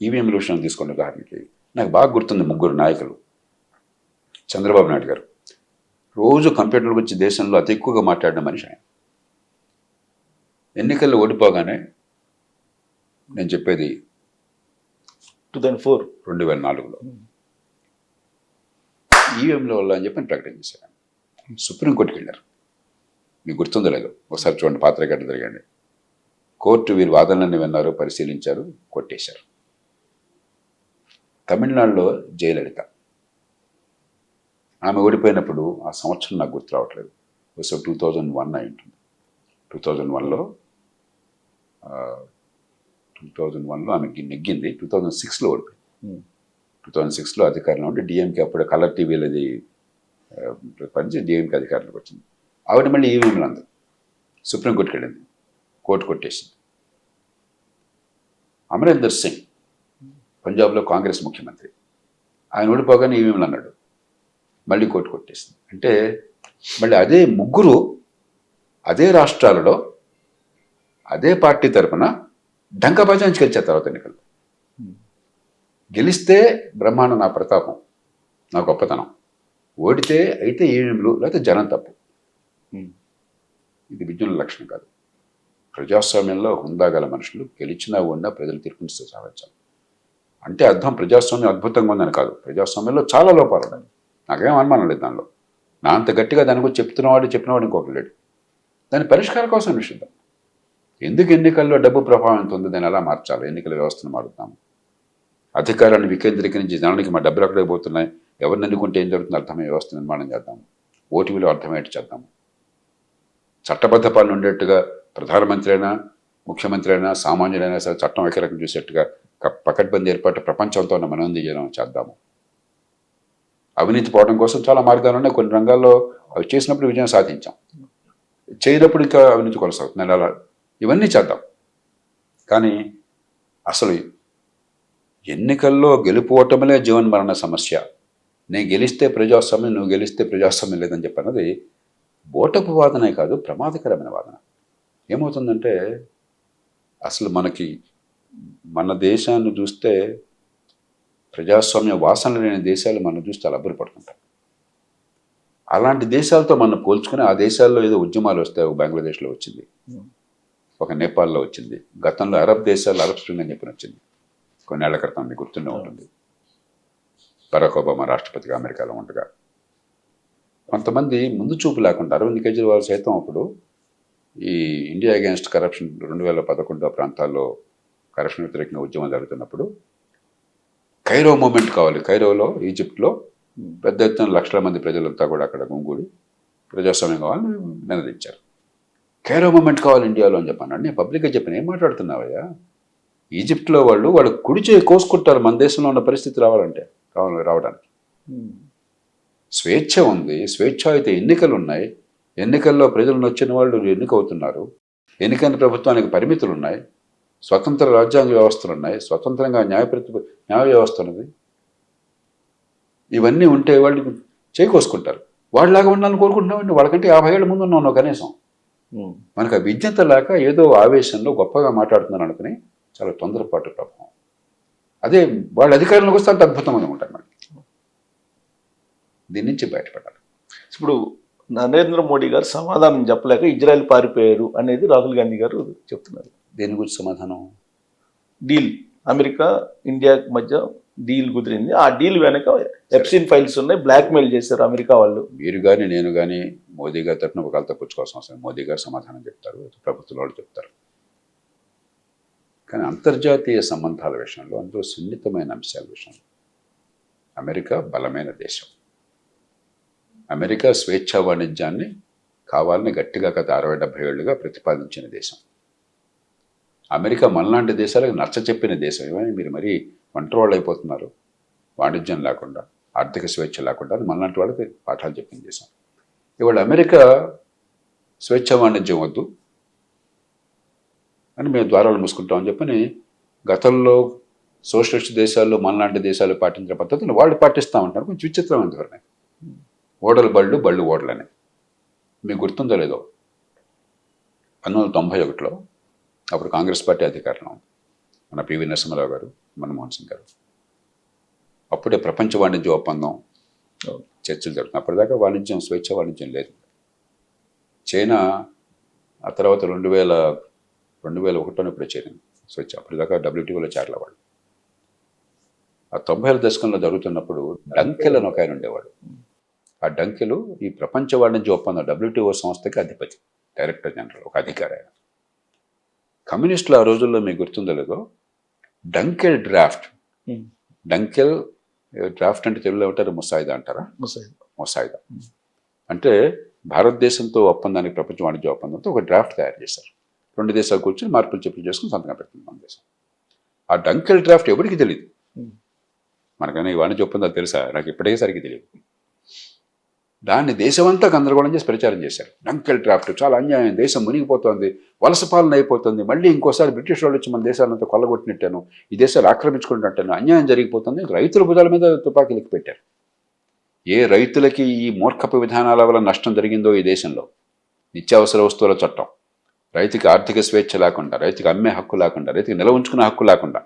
ఈవీఎం విషయం తీసుకోండి ఉదాహరణకి, నాకు బాగా గుర్తుంది 3 నాయకులు. చంద్రబాబు నాయుడు గారు రోజు కంప్యూటర్ గురించి దేశంలో అతి ఎక్కువగా మాట్లాడిన మనిషి ఆయన. ఎన్నికల్లో ఓడిపోగానే, నేను చెప్పేది 2004లో ఈవీఎంల వల్ల అని చెప్పి ప్రకటన చేశాను. సుప్రీంకోర్టుకి వెళ్ళారు, మీకు గుర్తుందో లేదో ఒకసారి చూడండి, పాత్రగడ్డ జరిగండి. కోర్టు వీరి వాదనలన్నీ విన్నారు, పరిశీలించారు, కొట్టేశారు. తమిళనాడులో జయలలిత, ఆమె ఓడిపోయినప్పుడు ఆ సంవత్సరం నాకు గుర్తు రావట్లేదు, సో 2001 అయి ఉంటుంది. 2001లో ఆమెకి నెగ్గింది, 2006లో ఓడిపోయింది. 2006లో అధికారంలో ఉంటే డిఎంకే అప్పుడు కలర్ టీవీలది పనిచేసి డిఎంకే అధికారంలోకి వచ్చింది. ఆవిడ మళ్ళీ ఈవీఎంలు అంది, సుప్రీంకోర్టుకి వెళ్ళింది, కోర్టు కొట్టేసింది. అమరేందర్ సింగ్ పంజాబ్లో కాంగ్రెస్ ముఖ్యమంత్రి, ఆయన ఓడిపోగానే ఈవీఎంలు అన్నాడు, మళ్ళీ కోర్టు కొట్టేసింది. అంటే మళ్ళీ అదే 3 అదే రాష్ట్రాలలో అదే పార్టీ తరఫున డంకా బజాయించి గెలిచారు తర్వాత ఎన్నికలు. గెలిస్తే బ్రహ్మాండం, నా ప్రతాపం, నా గొప్పతనం. ఓడితే అయితే ఈవీఎంలు లేకపోతే జనం తప్పు. ఇది విజ్ఞుల లక్షణం కాదు. ప్రజాస్వామ్యంలో హుందాగల మనుషులు గెలిచినా ఓడినా ప్రజలు తీర్పుని సాధించాలి. అంటే అర్థం ప్రజాస్వామ్యం అద్భుతంగా ఉందని కాదు, ప్రజాస్వామ్యంలో చాలా లోపాలు ఉన్నాయి, నాకేం అనుమానం లేదు దానిలో. నా అంత గట్టిగా దాని గురించి చెప్పినవాడు ఇంకొకరు లేడు. దాని పరిష్కారం కోసం విషయం, ఎందుకు ఎన్నికల్లో డబ్బు ప్రభావం ఎంత ఉంది, దాన్ని ఎలా మార్చాలి, ఎన్నికల వ్యవస్థను మారుతాము, అధికారాన్ని వికేంద్రీకరించి జనానికి మా డబ్బులు ఎక్కడికి పోతున్నాయి, ఎవరిని ఎన్నుకుంటే ఏం జరుగుతుంది అర్థమయ్యే వ్యవస్థ నిర్మాణం చేద్దాము, ఓటు విలువ అర్థమయ్యేట్టు చేద్దాము, చట్టబద్ధ పాలన ఉండేట్టుగా ప్రధానమంత్రి అయినా ముఖ్యమంత్రి అయినా సామాన్యులైనా సరే చట్టం ఒక రకం చూసేట్టుగా పకడ్బందీ ఏర్పాటు ప్రపంచంతో ఉన్న మనం చేద్దాము. అవినీతి పోవడం కోసం చాలా మార్గాలు ఉన్నాయి, కొన్ని రంగాల్లో అవి చేసినప్పుడు విజయం సాధించాం, చేయనప్పుడు ఇంకా అవినీతి కొనసాగుతుంది, అలా ఇవన్నీ చేద్దాం. కానీ అసలు ఎన్నికల్లో గెలుపోవటమే జీవన్మరణ సమస్య, నేను గెలిస్తే ప్రజాస్వామ్యం, నువ్వు గెలిస్తే ప్రజాస్వామ్యం లేదని చెప్పన్నది బోటపు వాదనే కాదు, ప్రమాదకరమైన వాదన. ఏమవుతుందంటే అసలు మన దేశాన్ని చూస్తే ప్రజాస్వామ్య వాసన లేని దేశాలు మనం చూస్తే అలా అబ్బురపడుతుంటాం. అలాంటి దేశాలతో మనం పోల్చుకుని ఆ దేశాల్లో ఏదో ఉద్యమాలు వస్తాయి. ఒక బంగ్లాదేశ్లో వచ్చింది, ఒక నేపాల్లో వచ్చింది, గతంలో అరబ్ దేశాల్లో అరబ్ స్ప్రింగ్ అని చెప్పి వచ్చింది కొన్నేళ్ల క్రితం, మీకు గుర్తుండే ఉంటుంది. బరాక్ ఒబామా రాష్ట్రపతిగా అమెరికాలో ఉండగా కొంతమంది ముందు చూపు లేకుండా అరవింద్ కేజ్రీవాల్ సైతం అప్పుడు ఈ ఇండియా అగేన్స్ట్ కరప్షన్ 2011 ప్రాంతాల్లో కరప్షన్ వ్యతిరేకంగా ఉద్యమం జరుగుతున్నప్పుడు కైరో మూమెంట్ కావాలి, కైరోలో ఈజిప్ట్లో పెద్ద ఎత్తున లక్షల మంది ప్రజలంతా కూడా అక్కడ గుంగూడి ప్రజాస్వామ్యం కావాలని నినదించారు. కైరో మూమెంట్ కావాలి ఇండియాలో అని చెప్పాను. నేను పబ్లిక్గా చెప్పిన, ఏం మాట్లాడుతున్నావయ్యా, ఈజిప్ట్లో వాళ్ళు కుడి చేయి కోసుకుంటారు మన దేశంలో ఉన్న పరిస్థితి రావడానికి. స్వేచ్ఛ ఉంది, స్వేచ్ఛాయుత ఎన్నికలు ఉన్నాయి, ఎన్నికల్లో ప్రజలు నచ్చిన వాళ్ళు ఎన్నికవుతున్నారు, ఎన్నికైన ప్రభుత్వానికి పరిమితులు ఉన్నాయి, స్వతంత్ర రాజ్యాంగ వ్యవస్థలు ఉన్నాయి, స్వతంత్రంగా న్యాయ వ్యవస్థ ఉన్నది. ఇవన్నీ ఉంటే వాళ్ళు చేకూసుకుంటారు. వాళ్ళలాగా ఉండాలని కోరుకుంటున్నామండి. వాళ్ళకంటే 50 ఏళ్ళ ముందు ఉన్నాను కనీసం. మనకు ఆ విజ్ఞత లేక ఏదో ఆవేశంలో గొప్పగా మాట్లాడుతున్నాను అనుకుని చాలా తొందరపాటు ప్రభావం. అదే వాళ్ళ అధికారంలోకి వస్తే అంత అద్భుతంగా ఉంటారు. మనకి దీని నుంచి బయటపడాలి. ఇప్పుడు నరేంద్ర మోడీ గారు సమాధానం చెప్పలేక ఇజ్రాయెల్ పారిపోయారు అనేది రాహుల్ గాంధీ గారు చెప్తున్నారు. దేని గురించి సమాధానం? డీల్, అమెరికా ఇండియా మధ్య డీల్ కుదిరింది. ఆ డీల్ వెనక ఎప్సిన్ ఫైల్స్ ఉన్నాయి, బ్లాక్మెయిల్ చేశారు అమెరికా వాళ్ళు. మీరు కానీ నేను కానీ మోదీ గారి తరఫున ఒకళ్ళతో పుచ్చుకోవాల్సిన అవసరం. మోదీ గారు సమాధానం చెప్తారు, ప్రభుత్వం వాళ్ళు చెప్తారు. కానీ అంతర్జాతీయ సంబంధాల విషయంలో, అందులో సున్నితమైన అంశాల విషయంలో అమెరికా బలమైన దేశం. అమెరికా స్వేచ్ఛా వాణిజ్యాన్ని కావాలని గట్టిగా గత 60-70 ఏళ్లుగా ప్రతిపాదించిన దేశం. అమెరికా మనలాంటి దేశాలకు నచ్చ చెప్పిన దేశం. ఏమైనా మీరు మరీ వంటరోళ్ళు అయిపోతున్నారు, వాణిజ్యం లేకుండా, ఆర్థిక స్వేచ్ఛ లేకుండా, అది మనలాంటి వాళ్ళకి పాఠాలు చెప్పిన దేశం. ఇవాళ అమెరికా స్వేచ్ఛ వాణిజ్యం వద్దు అని మేము ద్వారాలు మూసుకుంటామని చెప్పని గతంలో సోషలిస్ట్ దేశాల్లో మనలాంటి దేశాలు పాటించిన పద్ధతిని వాళ్ళు పాటిస్తామంటారు. కొంచెం విచిత్రమైన ధోరణి. ఓడలు బళ్ళు, బళ్ళు ఓడలని. మీకు గుర్తుందో లేదో, 1991లో అప్పుడు కాంగ్రెస్ పార్టీ అధికారంలో ఉంది. మన పివి నరసింహారావు గారు, మన్మోహన్ సింగ్ గారు. అప్పుడే ప్రపంచ వాణిజ్య ఒప్పందం చర్చలు జరుగుతున్నాయి. అప్పటిదాకా వాణిజ్యం, స్వేచ్ఛ వాణిజ్యం లేదు. చైనా ఆ తర్వాత 2001 ఇప్పుడు చేరింది స్వేచ్ఛ. అప్పటిదాకా WTOలో చేరల వాళ్ళు. ఆ 90ల దశకంలో జరుగుతున్నప్పుడు డంకెల్ అని ఒక ఆయన ఉండేవాడు. ఆ డంకెలు ఈ ప్రపంచ వాణిజ్య ఒప్పందం WTO సంస్థకి అధిపతి, డైరెక్టర్ జనరల్, ఒక అధికారి ఆయన. కమ్యూనిస్టులు ఆ రోజుల్లో మీకు గుర్తుందో లేదో డంకెల్ డ్రాఫ్ట్ అంటే తెలుగులో ఉంటారు, ముసాయిదా అంటారా? ముసాయిదా అంటే భారతదేశంతో ఒప్పందానికి, ప్రపంచ వాణిజ్య ఒప్పందంతో ఒక డ్రాఫ్ట్ తయారు చేశారు. 2 దేశాలు కూర్చొని మార్పులు చెప్పులు చేసుకుని సంతకం పెట్టింది మన దేశం. ఆ డంకెల్ డ్రాఫ్ట్ ఎవరికి తెలియదు. మనకైనా ఈ వాణిజ్య ఒప్పందాలు తెలుసా? నాకు ఇప్పటికేసరికి తెలియదు. దాన్ని దేశమంతా గందరగోళం చేసి ప్రచారం చేశారు. డంకెల్ డ్రాఫ్ట్ చాలా అన్యాయం, దేశం మునిగిపోతుంది, వలస పాలన అయిపోతుంది, మళ్ళీ ఇంకోసారి బ్రిటిష్ వాళ్ళు వచ్చి మన దేశాలంతా కొల్లగొట్టినట్టాను, ఈ దేశాలు ఆక్రమించుకున్నట్టాను, అన్యాయం జరిగిపోతుంది. రైతుల భుజాల మీద తుపాకీలకు పెట్టారు. ఏ రైతులకి ఈ మూర్ఖపు విధానాల వల్ల నష్టం జరిగిందో ఈ దేశంలో, నిత్యావసర వస్తువుల చట్టం, రైతుకి ఆర్థిక స్వేచ్ఛ లేకుండా, రైతుకి అమ్మే హక్కు లేకుండా, రైతుకి నిల్వ ఉంచుకునే హక్కు లేకుండా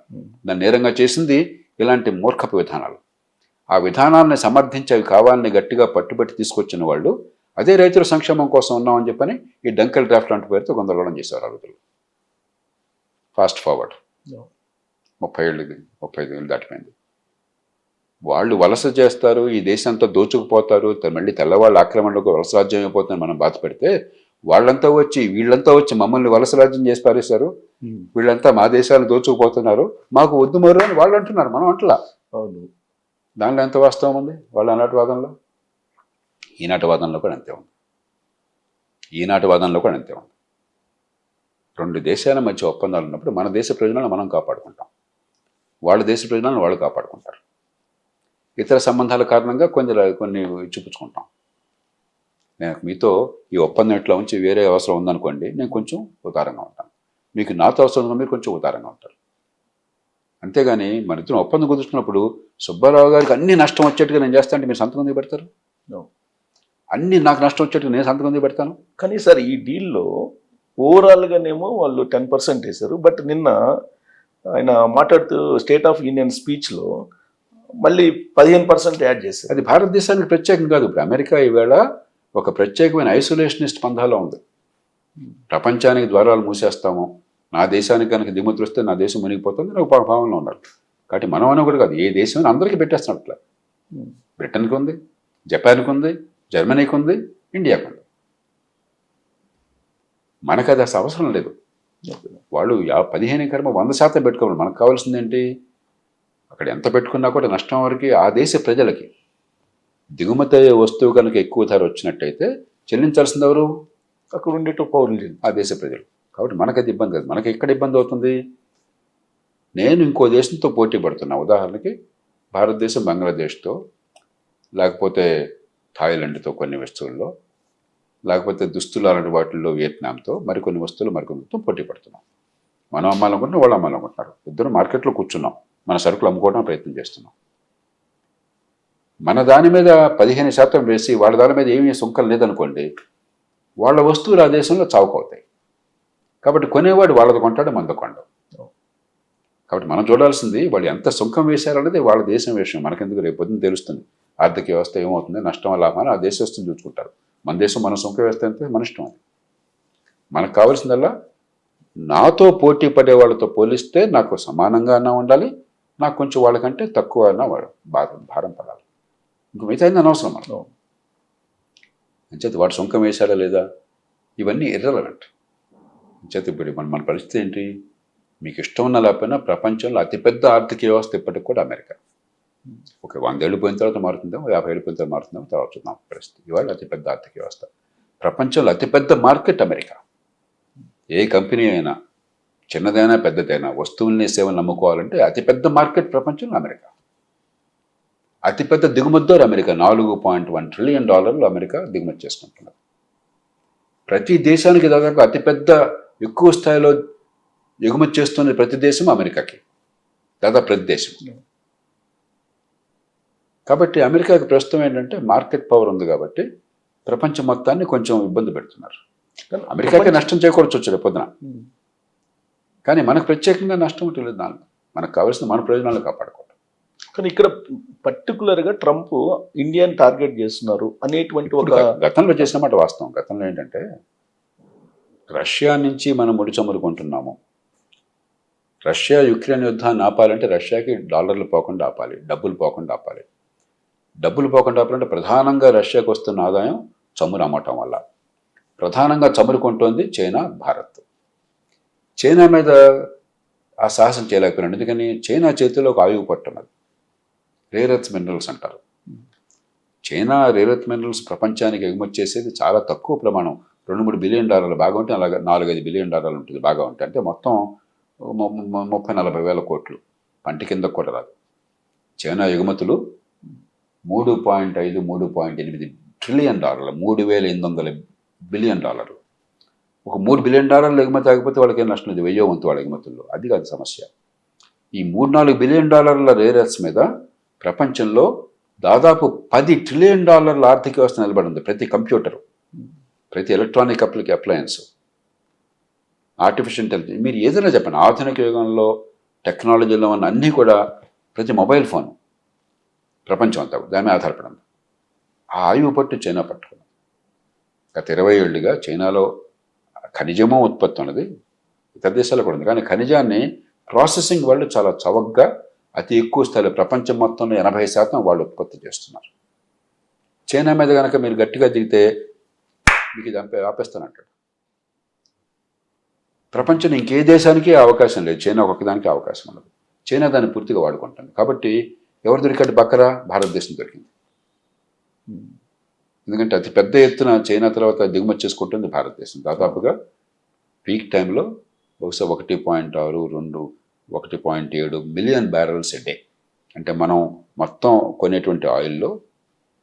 దాన్ని నేరంగా చేసింది ఇలాంటి మూర్ఖపు విధానాలు. ఆ విధానాన్ని సమర్థించి అవి కావాలని గట్టిగా పట్టుబట్టి తీసుకొచ్చిన వాళ్ళు అదే రైతుల సంక్షేమం కోసం ఉన్నామని చెప్పని ఈ డంకెల్ డ్రాఫ్ట్ లాంటి పేరుతో గందరగోళం చేశారు ఆ రోజులు. ఫాస్ట్ ఫార్వర్డ్ 35 ఏళ్ళు దాటిపోయింది. వాళ్ళు వలస చేస్తారు, ఈ దేశంతో దోచుకుపోతారు, మళ్ళీ తెల్లవాళ్ళ ఆక్రమణలకు వలస రాజ్యం అయిపోతుందని మనం బాధపడితే వీళ్ళంతా వచ్చి మమ్మల్ని వలస రాజ్యం చేసి పారేశారు, వీళ్ళంతా మా దేశాన్ని దోచుకుపోతున్నారు, మాకు వద్దు మరు అని వాళ్ళు అంటున్నారు, మనం అంటలా. దానిలో ఎంత వాస్తవం ఉంది వాళ్ళ ఆనాటి వాదనలో? ఈనాటి వాదనలో కూడా అంతే ఉంది. 2 దేశాల మధ్య ఒప్పందాలు ఉన్నప్పుడు మన దేశ ప్రయోజనాలను మనం కాపాడుకుంటాం, వాళ్ళ దేశ ప్రయోజనాలను వాళ్ళు కాపాడుకుంటారు. ఇతర సంబంధాల కారణంగా కొన్ని చూపించుకుంటాం. నేను మీతో ఈ ఒప్పందం ఇట్లా ఉంచి వేరే అవసరం ఉందనుకోండి, నేను కొంచెం ఉదారంగా ఉంటాను, మీకు నాతో అవసరం ఉందో మీరు కొంచెం ఉదారంగా ఉంటారు. అంతేగాని మన ఇద్దరు ఒప్పందం కుదుర్చుకున్నప్పుడు సుబ్బారావు గారికి అన్ని నష్టం వచ్చేట్టుగా నేను చేస్తా అంటే మీరు సంతకం ఎందుకు పెడతారు? అన్ని నాకు నష్టం వచ్చేట్టుగా నేను సంతకం ఎందుకు పెడతాను? కానీ సార్ ఈ డీల్లో ఓవరాల్గానేమో వాళ్ళు 10% వేశారు. బట్ నిన్న ఆయన మాట్లాడుతూ స్టేట్ ఆఫ్ యూనియన్ స్పీచ్లో మళ్ళీ 15% యాడ్ చేశారు. అది భారతదేశానికి ప్రత్యేకం కాదు. ఇప్పుడు అమెరికా ఈవేళ ఒక ప్రత్యేకమైన ఐసోలేషనిస్ట్ పంథాలో ఉంది. ప్రపంచానికి ద్వారాలు మూసేస్తాము, నా దేశానికి కనుక దిగుమతులు వస్తే నా దేశం మునిగిపోతుంది అని ఒక భావనలో ఉన్నారు. కాబట్టి మనం అని కూడా కాదు, ఏ దేశం అందరికీ పెట్టేస్తున్నాడు అట్లా. బ్రిటన్కి ఉంది, జపాన్కి ఉంది, జర్మనీకి ఉంది, ఇండియాకి ఉంది. మనకు అది అసలు అవసరం లేదు. వాళ్ళు 15 కర్మ 100% పెట్టుకోవాలి. మనకు కావాల్సింది ఏంటి? అక్కడ ఎంత పెట్టుకున్నా కూడా నష్టం వరకు ఆ దేశ ప్రజలకి. దిగుమతి అయ్యే వస్తువు కనుక ఎక్కువ ధర వచ్చినట్టయితే చెల్లించాల్సింది ఎవరు? అక్కడ ఉండేట పౌరులు, ఆ దేశ ప్రజలు. కాబట్టి మనకది ఇబ్బంది కాదు. మనకి ఎక్కడ ఇబ్బంది అవుతుంది? నేను ఇంకో దేశంతో పోటీ పడుతున్నా, ఉదాహరణకి భారతదేశం బంగ్లాదేశ్తో, లేకపోతే థాయిలాండ్తో కొన్ని వస్తువుల్లో, లేకపోతే దుస్తులు అలాంటి వాటిల్లో వియత్నాంతో, మరికొన్ని వస్తువులు మరికొన్నితో పోటీ పడుతున్నాం. మనం అమ్మాలనుకుంటున్నాం, వాళ్ళు అమ్మాలనుకుంటున్నారు. ఇద్దరు మార్కెట్లో కూర్చున్నాం, మన సరుకులు అమ్ముకోవడానికి ప్రయత్నం చేస్తున్నాం. మన దాని మీద 15% వేసి వాళ్ళ దాని మీద ఏమీ సుంకం లేదనుకోండి, వాళ్ళ వస్తువులు ఆ దేశంలో చౌకవుతాయి. కాబట్టి కొనేవాడు వాళ్ళది కొంటాడు, మనది కొంటాడు. కాబట్టి మనం చూడాల్సింది వాళ్ళు ఎంత సుంకం వేశారనేది వాళ్ళ దేశం విషయం. మనకెందుకు? రేపు పొద్దున్న తెలుస్తుంది ఆర్థిక వ్యవస్థ ఏమవుతుంది, నష్టం లాభం ఆ దేశస్తుని చూసుకుంటారు. మన దేశం మనం సుంకం వేస్తే అంతే మన ఇష్టం. అది మనకు కావాల్సిందల్లా నాతో పోటీ పడే వాళ్ళతో పోలిస్తే నాకు సమానంగా అన్నా ఉండాలి, నాకు కొంచెం వాళ్ళకంటే తక్కువ అన్నా వాడు భారం పడాలి. ఇంక మిగతా అనవసరం మనం. అంచేత వాడు సుంకం వేశాడా లేదా ఇవన్నీ ఇర్రెలవెంట్. అంచేత ఇప్పుడు మన పరిస్థితి ఏంటి? మీకు ఇష్టం ఉన్న లేకపోయినా ప్రపంచంలో అతిపెద్ద ఆర్థిక వ్యవస్థ ఇప్పటికి కూడా అమెరికా. ఒక 100 ఏళ్ళు పోయిన తర్వాత మారుతుందేమో, 50 ఏళ్ళు పోయిన తర్వాత మారుతుందేమో, తర్వాత చూద్దాం పరిస్థితి. ఇవాళ అతిపెద్ద ఆర్థిక వ్యవస్థ ప్రపంచంలో, అతిపెద్ద మార్కెట్ అమెరికా. ఏ కంపెనీ అయినా, చిన్నదైనా పెద్దదైనా, వస్తువుల్ని సేవలు నమ్ముకోవాలంటే అతిపెద్ద మార్కెట్ ప్రపంచంలో అమెరికా. అతిపెద్ద దిగుమతిదారు అమెరికా. $4.1 ట్రిలియన్ అమెరికా దిగుమతి చేసుకుంటున్నారు. ప్రతి దేశానికి దాదాపు అతిపెద్ద ఎక్కువ స్థాయిలో ఎగుమతి చేస్తున్న ప్రతి దేశం అమెరికాకి, దాదాపు ప్రతి దేశం. కాబట్టి అమెరికాకి ప్రస్తుతం ఏంటంటే మార్కెట్ పవర్ ఉంది కాబట్టి ప్రపంచం మొత్తాన్ని కొంచెం ఇబ్బంది పెడుతున్నారు. అమెరికాకి నష్టం చేకూరచ్చు వచ్చాడు పొద్దున, కానీ మనకు ప్రత్యేకంగా నష్టం లేదు. దానిలో మనకు కావాల్సిన మన ప్రయోజనాలు కాపాడుకోవడం. కానీ ఇక్కడ పర్టికులర్గా ట్రంప్ ఇండియాని టార్గెట్ చేస్తున్నారు అనేటువంటి ఒక గతంలో చేసిన మాట వాస్తవం. గతంలో ఏంటంటే రష్యా నుంచి మనం ముడి చమురు కొంటున్నాము. రష్యా యుక్రెయిన్ యుద్ధాన్ని ఆపాలంటే రష్యాకి డాలర్లు పోకుండా ఆపాలి, డబ్బులు పోకుండా ఆపాలి. డబ్బులు పోకుండా ఆపాలంటే ప్రధానంగా రష్యాకి వస్తున్న ఆదాయం చమురు అమ్మటం వల్ల. ప్రధానంగా చమురు కొంటోంది చైనా, భారత్. చైనా మీద ఆ సాహసం చేయలేకపోయినాడు. ఎందుకని? చైనా చేతిలో ఒక ఆయువు పట్టున్నది, రేర్ ఎర్త్ మినరల్స్ అంటారు. చైనా రేర్ ఎర్త్ మినరల్స్ ప్రపంచానికి ఎగుమతి చేసేది చాలా తక్కువ ప్రమాణం. $2-3 బిలియన్ బాగా ఉంటే, అలాగే $4-5 బిలియన్ ఉంటుంది బాగా ఉంటే. అంటే మొత్తం 30-40 వేల కోట్లు, పంటి కింద కూడా రాదు. చైనా ఎగుమతులు $3.8 ట్రిలియన్, $3,800 బిలియన్. ఒక $3 బిలియన్ ఎగుమతి ఆగిపోతే వాళ్ళకి ఏం నష్టం లేదు, 1000 వంతు వాళ్ళ ఎగుమతుల్లో. అది కాదు సమస్య. ఈ $3-4 బిలియన్ రేర్ ఎర్త్స్ మీద ప్రపంచంలో దాదాపు $10 ట్రిలియన్ ఆర్థిక వ్యవస్థ నిలబడి ఉంది. ప్రతి కంప్యూటరు, ప్రతి ఎలక్ట్రానిక్ అప్లయన్స్, ఆర్టిఫిషియల్ ఇంటెలిజెన్స్, మీరు ఏదైనా చెప్పండి, ఆధునిక యుగంలో టెక్నాలజీలో ఉన్న అన్నీ కూడా, ప్రతి మొబైల్ ఫోన్ ప్రపంచం అంతా దాని మీద ఆధారపడింది. ఆ ఆయువు పట్టు చైనా పట్టుకున్నది. గత 20 ఏళ్ళుగా చైనాలో ఖనిజమో ఉత్పత్తి ఉన్నది, ఇతర దేశాల్లో కూడా ఉంది. కానీ ఖనిజాన్ని ప్రాసెసింగ్ వాళ్ళు చాలా చవకగా, అతి ఎక్కువ స్థాయిలో, ప్రపంచం మొత్తంలో 80% వాళ్ళు ఉత్పత్తి చేస్తున్నారు. చైనా మీద కనుక మీరు గట్టిగా దిగితే మీకు ఇది ఆపేస్తానంటాడు. ప్రపంచంలో ఇంకే దేశానికి అవకాశం లేదు, చైనా ఒక్కదానికి అవకాశం ఉండదు. చైనా దాన్ని పూర్తిగా వాడుకుంటుంది. కాబట్టి ఎవరు దొరికాడు? బక్కరా భారతదేశం దొరికింది. ఎందుకంటే అతి పెద్ద ఎత్తున చైనా తర్వాత దిగుమతి చేసుకుంటుంది భారతదేశం. దాదాపుగా పీక్ టైంలో బహుశా 1.6, 1.7 మిలియన్ బ్యారెల్స్ ఎ డే. అంటే మనం మొత్తం కొనేటువంటి ఆయిల్లో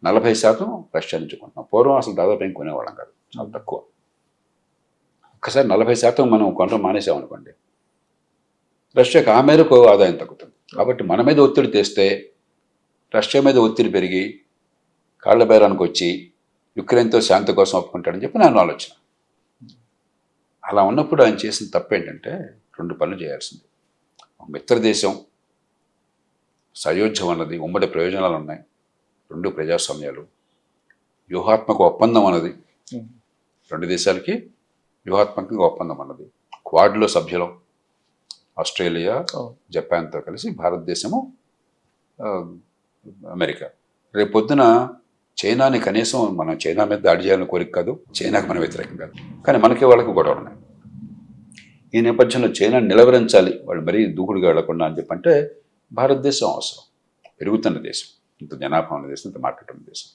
40% రష్యా నుంచి కొంటున్నాం. పూర్వం అసలు దాదాపు ఏం కొనేవాళ్ళం కాదు, చాలా తక్కువ. ఒక్కసారి 40% మనం కొనడం మానేసామనుకోండి, రష్యాకి ఆ మేరకు ఆదాయం తగ్గుతుంది. కాబట్టి మన మీద ఒత్తిడి తెస్తే రష్యా మీద ఒత్తిడి పెరిగి కాళ్ల బేరానికి వచ్చి యుక్రెయిన్తో శాంతి కోసం ఒప్పుకుంటాడని చెప్పి నా ఆలోచన. అలా ఉన్నప్పుడు ఆయన చేసిన తప్పు ఏంటంటే 2 పనులు చేయాల్సింది. ఒక మిత్ర దేశం సయోధ్యం అన్నది, ఉమ్మడి ప్రయోజనాలు ఉన్నాయి, రెండు ప్రజాస్వామ్యాలు, వ్యూహాత్మక ఒప్పందం అన్నది, రెండు దేశాలకి వ్యూహాత్మకంగా ఒప్పందం అన్నది, క్వాడ్లో సభ్యులం, ఆస్ట్రేలియా జపాన్తో కలిసి భారతదేశము, అమెరికా. రేపు పొద్దున చైనాని కనీసం మనం చైనా మీద దాడి చేయాలని కోరిక కాదు, చైనాకి మనం వ్యతిరేకం కాదు, కానీ మనకి వాళ్ళకి గొడవ ఉన్నాయి. ఈ నేపథ్యంలో చైనా నిలవరించాలి, వాళ్ళు మరీ దూకుడుగా వెళ్లకుండా అని చెప్పంటే భారతదేశం అవసరం, పెరుగుతున్న దేశం, ఇంత జనాభా ఉన్న దేశం, ఇంత మార్కెట్ ఉన్న దేశం.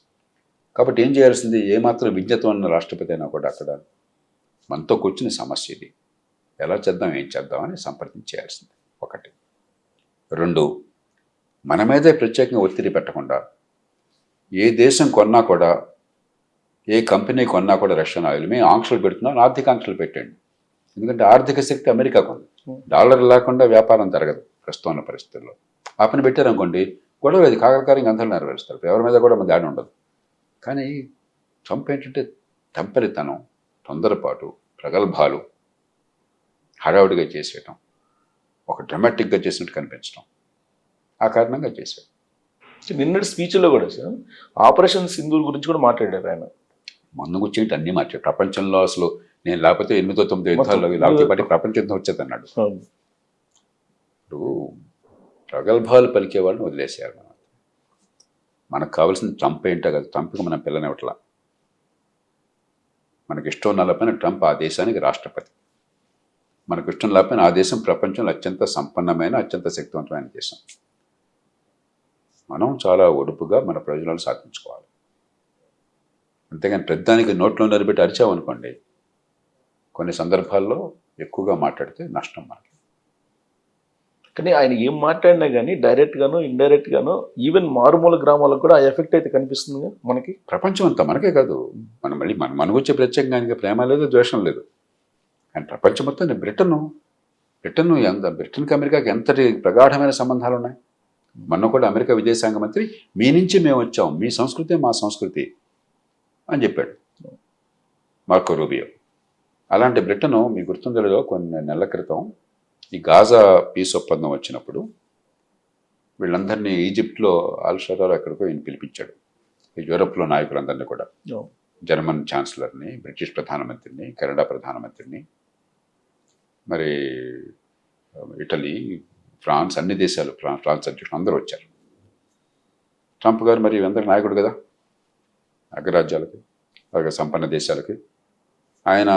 కాబట్టి ఏం చేయాల్సింది, ఏమాత్రం విజ్ఞత ఉన్న రాష్ట్రపతి అయినా కూడా అక్కడ మనతో కూర్చుని సమస్య ఇది, ఎలా చేద్దాం, ఏం చేద్దాం అని సంప్రదించేయాల్సింది ఒకటి. రెండు, మన మీదే ప్రత్యేకంగా ఒత్తిడి పెట్టకుండా ఏ దేశం కొన్నా కూడా, ఏ కంపెనీ కొన్నా కూడా రష్యన్ ఆయిల్ మేము ఆంక్షలు పెడుతున్నాం, ఆర్థిక ఆంక్షలు పెట్టండి. ఎందుకంటే ఆర్థిక శక్తి అమెరికాకు ఉంది, డాలర్ లేకుండా వ్యాపారం జరగదు ప్రస్తుతం ఉన్న పరిస్థితుల్లో. ఆ పని పెట్టారనుకోండి గొడవ, అది కాకరకారంగా అందరూ నెరవేరుస్తారు, ఎవరి మీద కూడా మన దాడి ఉండదు. కానీ ట్రంప్ ఏంటంటే తెంపరితనం, తొందరపాటు, ప్రగల్భాలు, హడావుడిగా చేసేయటం, ఒక డ్రమాటిక్గా చేసినట్టు కనిపించడం, ఆ కారణంగా చేశాడు. నిన్నటి స్పీచ్లో కూడా సార్ ఆపరేషన్ సింధూర్ గురించి కూడా మాట్లాడారు ఆయన. మొన్న గురించి అన్నీ మార్చాడు. ప్రపంచంలో అసలు నేను లేకపోతే 8-9 యుద్ధాలు లేకపోతే పాటి ప్రపంచ యుద్ధం వచ్చేది అన్నాడు. ఇప్పుడు ప్రగల్భాలు పలికే వాళ్ళని వదిలేసేయాలి. మనకు కావాల్సిన ట్రంప్ ఏంటో కదా, ట్రంప్కి మనం పిల్లనివ్వట్లా. మనకి ఇష్టం ఉన్న లేకపోయినా ట్రంప్ ఆ దేశానికి రాష్ట్రపతి, మనకు ఇష్టం లేకపోయినా ఆ దేశం ప్రపంచంలో అత్యంత సంపన్నమైన, అత్యంత శక్తివంతమైన దేశం. మనం చాలా ఒడుపుగా మన ప్రయోజనాలు సాధించుకోవాలి. అంతేగాని ప్రతిదానికి నోట్లో నిలబెట్టి అరిచామనుకోండి, కొన్ని సందర్భాల్లో ఎక్కువగా మాట్లాడితే నష్టం మనకి. కానీ ఆయన ఏం మాట్లాడినా కానీ డైరెక్ట్గానో ఇండైరెక్ట్గానో ఈవెన్ మారుమూల గ్రామాలకు కూడా ఆ ఎఫెక్ట్ అయితే కనిపిస్తుంది మనకి. ప్రపంచం అంతా మనకే కాదు, మనం మళ్ళీ మన గురించి ప్రత్యేకంగా ఆయనకి ప్రేమ లేదు, ద్వేషం లేదు. కానీ ప్రపంచం మొత్తం బ్రిటన్కి అమెరికాకి ఎంతటి ప్రగాఢమైన సంబంధాలు ఉన్నాయి. మొన్న కూడా అమెరికా విదేశాంగ మంత్రి మీ నుంచి మేము వచ్చాం, మీ సంస్కృతి మా సంస్కృతి అని చెప్పాడు మార్కో రూబియో. అలాంటి బ్రిటన్, మీ గుర్తుందో కొన్ని నెలల క్రితం ఈ గాజా పీస్ ఒప్పందం వచ్చినప్పుడు వీళ్ళందరినీ ఈజిప్ట్లో ఆల్షరాలో ఎక్కడికో ఈయన పిలిపించాడు. ఈ యూరప్లో నాయకులందరినీ కూడా, జర్మన్ ఛాన్సలర్ని, బ్రిటిష్ ప్రధానమంత్రిని, కెనడా ప్రధానమంత్రిని, మరి ఇటలీ, ఫ్రాన్స్, అన్ని దేశాలు, ఫ్రాన్స్ అధ్యక్షులు అందరూ వచ్చారు. ట్రంప్ గారు మరి అందరి నాయకుడు కదా, అగ్రరాజ్యాలకి, అలాగే సంపన్న దేశాలకి ఆయన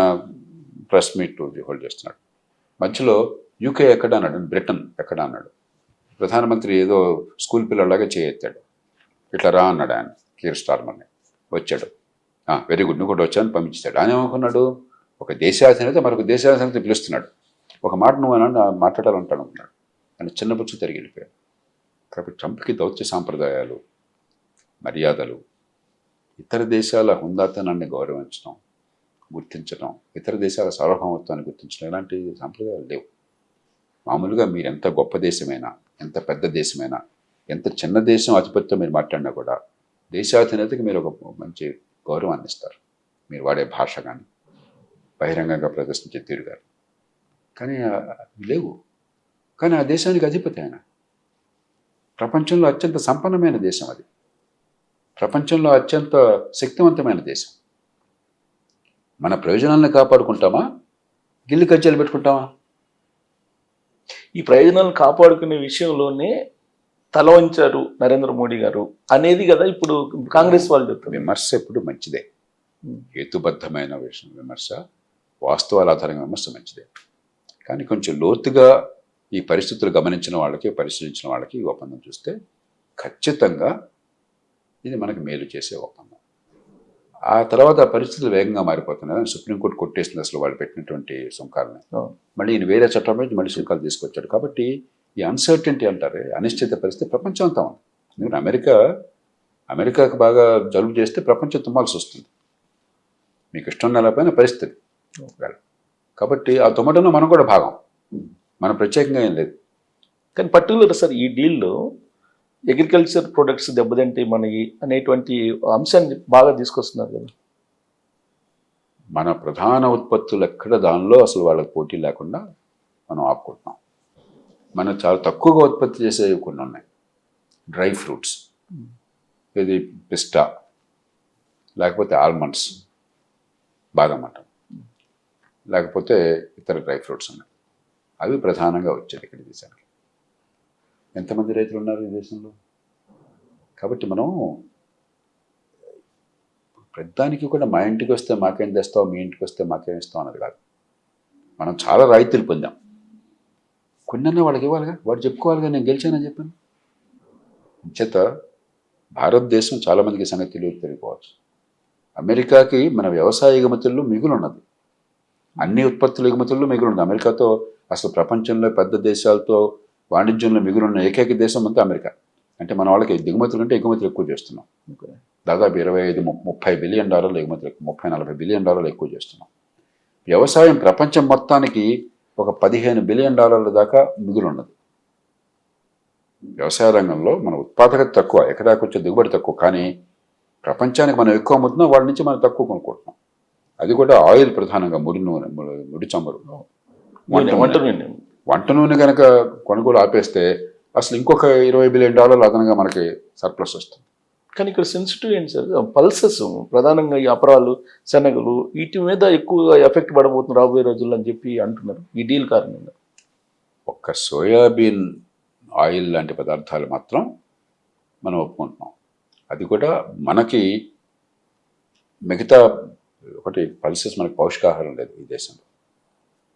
ప్రెస్ మీట్ హోల్డ్ చేస్తున్నాడు. మధ్యలో యూకే ఎక్కడ అన్నాడు, బ్రిటన్ ఎక్కడ అన్నాడు. ప్రధానమంత్రి ఏదో స్కూల్ పిల్లలాగా చేయెత్తాడు, ఇట్లా రా అన్నాడు ఆయన, కీర్ స్టార్మర్ని. వచ్చాడు, వెరీ గుడ్, నువ్వు కూడా వచ్చాను పంపించాడు. ఆయన ఏమనుకున్నాడు, ఒక దేశాధినేత మరొక దేశాధినేత పిలుస్తున్నాడు, ఒక మాట నువ్వు అని మాట్లాడాలంటాడు అనుకున్నాడు. ఆయన చిన్నపుచ్చు తిరిగి వెళ్ళిపోయాడు. కాబట్టి ట్రంప్కి దౌత్య సాంప్రదాయాలు, మర్యాదలు, ఇతర దేశాల హుందాతనాన్ని గౌరవించడం, గుర్తించడం, ఇతర దేశాల సార్వభౌమత్వాన్ని గుర్తించడం, ఇలాంటి సాంప్రదాయాలు లేవు. మామూలుగా మీరు ఎంత గొప్ప దేశమైనా, ఎంత పెద్ద దేశమైనా, ఎంత చిన్న దేశం ఆధిపత్యం మీరు మాట్లాడినా కూడా దేశాధినేతకి మీరు ఒక మంచి గౌరవాన్ని ఇస్తారు, మీరు వాడే భాష కానీ, బహిరంగంగా ప్రదర్శించే తీరు కానీ. కానీ లేవు. కానీ ఆ దేశానికి అధిపతి ఆయన. ప్రపంచంలో అత్యంత సంపన్నమైన దేశం అది, ప్రపంచంలో అత్యంత శక్తివంతమైన దేశం. మన ప్రయోజనాలను కాపాడుకుంటామా, గిల్లి కజ్జాలు పెట్టుకుంటామా? ఈ ప్రయోజనాలను కాపాడుకునే విషయంలోనే తల వంచారు నరేంద్ర మోడీ గారు అనేది కదా ఇప్పుడు కాంగ్రెస్ వాళ్ళు చెప్తారు. విమర్శ ఎప్పుడు మంచిదే, హేతుబద్ధమైన విమర్శ, వాస్తవాల ఆధారంగా విమర్శ మంచిదే. కానీ కొంచెం లోతుగా ఈ పరిస్థితులు గమనించిన వాళ్ళకి, పరిశీలించిన వాళ్ళకి ఈ ఒప్పందం చూస్తే ఖచ్చితంగా ఇది మనకు మేలు చేసే ఒప్పందం. ఆ తర్వాత ఆ పరిస్థితులు వేగంగా మారిపోతున్నాయి. సుప్రీంకోర్టు కొట్టేసింది అసలు వాళ్ళు పెట్టినటువంటి సుంకాలని. మళ్ళీ ఈయన వేరే చట్టం మీద మళ్ళీ సుంకాలు తీసుకొచ్చాడు. కాబట్టి ఈ అన్సర్టెంటీ అంటారు, అనిశ్చిత పరిస్థితి ప్రపంచం అంతా ఉంది. ఎందుకంటే అమెరికాకు బాగా జలుబు చేస్తే ప్రపంచం తుమ్మాల్సి వస్తుంది, మీకు ఇష్టం లేకపోయినా పరిస్థితి. కాబట్టి ఆ తుమ్మటంలో మనం కూడా భాగం, మనం ప్రత్యేకంగా ఏం లేదు. కానీ పర్టికులర్ సార్ ఈ డీల్లో అగ్రికల్చర్ ప్రొడక్ట్స్ దెబ్బతింటే మనకి అనేటువంటి అంశాన్ని బాగా తీసుకొస్తున్నారు కదా. మన ప్రధాన ఉత్పత్తులు ఎక్కడ దానిలో అసలు వాళ్ళకి పోటీ లేకుండా మనం ఆపుకుంటున్నాం. మనం చాలా తక్కువగా ఉత్పత్తి చేసేవి కొన్ని ఉన్నాయి, డ్రై ఫ్రూట్స్, ఇది పిస్టా, లేకపోతే ఆల్మండ్స్, బాదం అంటాం, లేకపోతే ఇతర డ్రై ఫ్రూట్స్ ఉన్నాయి. అవి ప్రధానంగా వచ్చేది ఇక్కడ దేశానికి. ఎంతమంది రైతులు ఉన్నారు ఈ దేశంలో? కాబట్టి మనం ప్రతిదానికి కూడా మా ఇంటికి వస్తే మాకేం తెస్తావు, మీ ఇంటికి వస్తే మాకేం ఇస్తావు అన్నది కాదు. మనం చాలా రాయితీలు పొందాం, కొన్నన్నా వాళ్ళకి ఇవ్వాలిగా, వాడు చెప్పుకోవాలిగా నేను గెలిచానని చెప్పాను. చేత భారతదేశం చాలామందికి సంగతి తెలియకపోవచ్చు. అమెరికాకి మన వ్యవసాయ ఎగుమతుల్లో మిగులు ఉన్నది, అన్ని ఉత్పత్తుల ఎగుమతుల్లో మిగులు ఉన్నది. అమెరికాతో అసలు ప్రపంచంలో పెద్ద దేశాలతో వాణిజ్యంలో మిగులున్న ఏకైక దేశం అంతా అమెరికా. అంటే మన వాళ్ళకి దిగుమతులు కంటే ఎగుమతులు ఎక్కువ చేస్తున్నాం. దాదాపు 25-30 బిలియన్ డాలర్లు ఎగుమతులు, 30-40 బిలియన్ డాలర్లు ఎక్కువ చేస్తున్నాం. వ్యవసాయం ప్రపంచం మొత్తానికి ఒక 15 బిలియన్ డాలర్ల దాకా మిగులు ఉన్నది. వ్యవసాయ రంగంలో మన ఉత్పాదకత తక్కువ, ఎకరాకు వచ్చే దిగుబడి తక్కువ, కానీ ప్రపంచానికి మనం ఎక్కువ అమ్ముతున్నాం, వాళ్ళ నుంచి మనం తక్కువ కొనుక్కుంటున్నాం. అది కూడా ఆయిల్ ప్రధానంగా, ముడి నూనె, ముడి చమురు, వంట నూనె కనుక కొనుగోలు ఆపేస్తే అసలు ఇంకొక 20 బిలియన్ డాలర్లు అదనంగా మనకి సర్ప్లస్ వస్తుంది. కానీ ఇక్కడ సెన్సిటివ్ ఏంటి సార్, పల్సెస్ ప్రధానంగా ఈ అపరాలు, శనగలు, వీటి మీద ఎక్కువగా ఎఫెక్ట్ పడబోతుంది రాబోయే రోజుల్లో అని చెప్పి అంటున్నారు ఈ డీల్ కారణంగా. ఒక్క సోయాబీన్ ఆయిల్ లాంటి పదార్థాలు మాత్రం మనం ఒప్పుకుంటున్నాం. అది కూడా మనకి మిగతా ఒకటి పల్సెస్, మనకి పౌష్టికాహారం లేదు ఈ దేశంలో.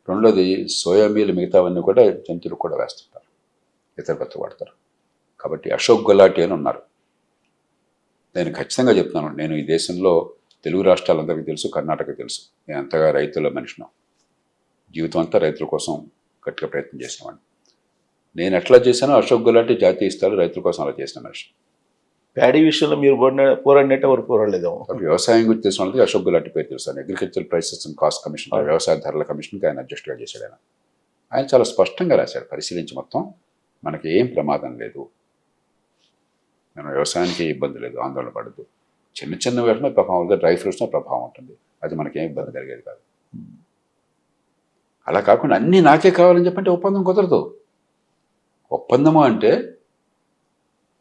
రెండోది సోయాబీన్లు, మిగతావన్నీ కూడా జంతువులు కూడా వేస్తుంటారు, ఇతర కొత్త వాడతారు. కాబట్టి అశోక్ గెహ్లాట్ అని ఉన్నారు. నేను ఖచ్చితంగా చెప్తున్నాను, నేను ఈ దేశంలో తెలుగు రాష్ట్రాలందరికీ తెలుసు, కర్ణాటక తెలుసు, నేను అంతగా రైతుల మనిషిను, జీవితం అంతా రైతుల కోసం గట్టిగా ప్రయత్నం చేసినవాడిని. నేను ఎట్లా చేశానో అశోక్ గెహ్లాట్ జాతీయ స్థాయిలో రైతుల కోసం అలా చేసిన మనిషి. ప్యాడీ విషయంలో మీరు పోరాడినట్టు ఎవరు పోరాడలేదేమో. వ్యవసాయం గురించి తెలిసిన వాళ్ళకి అశోక్ గెహ్లాట్ పేరు తెలుసు. Agriculture prices and cost commission, వ్యవసాయ ధరల కమిషన్కి ఆయన అడ్జస్ట్గా చేశాడు. ఆయన చాలా స్పష్టంగా రాశాడు, పరిశీలించి మొత్తం మనకి ఏం ప్రమాదం లేదు, మనం వ్యవసాయానికి ఇబ్బంది లేదు, ఆందోళన పడద్దు. చిన్న చిన్న వాటిలో ప్రభావం ఉంటుంది, డ్రై ఫ్రూట్స్లో ప్రభావం ఉంటుంది, అది మనకేం ఇబ్బంది కలిగేది కాదు. అలా కాకుండా అన్నీ నాకే కావాలని చెప్పంటే ఒప్పందం కుదరదు. ఒప్పందము అంటే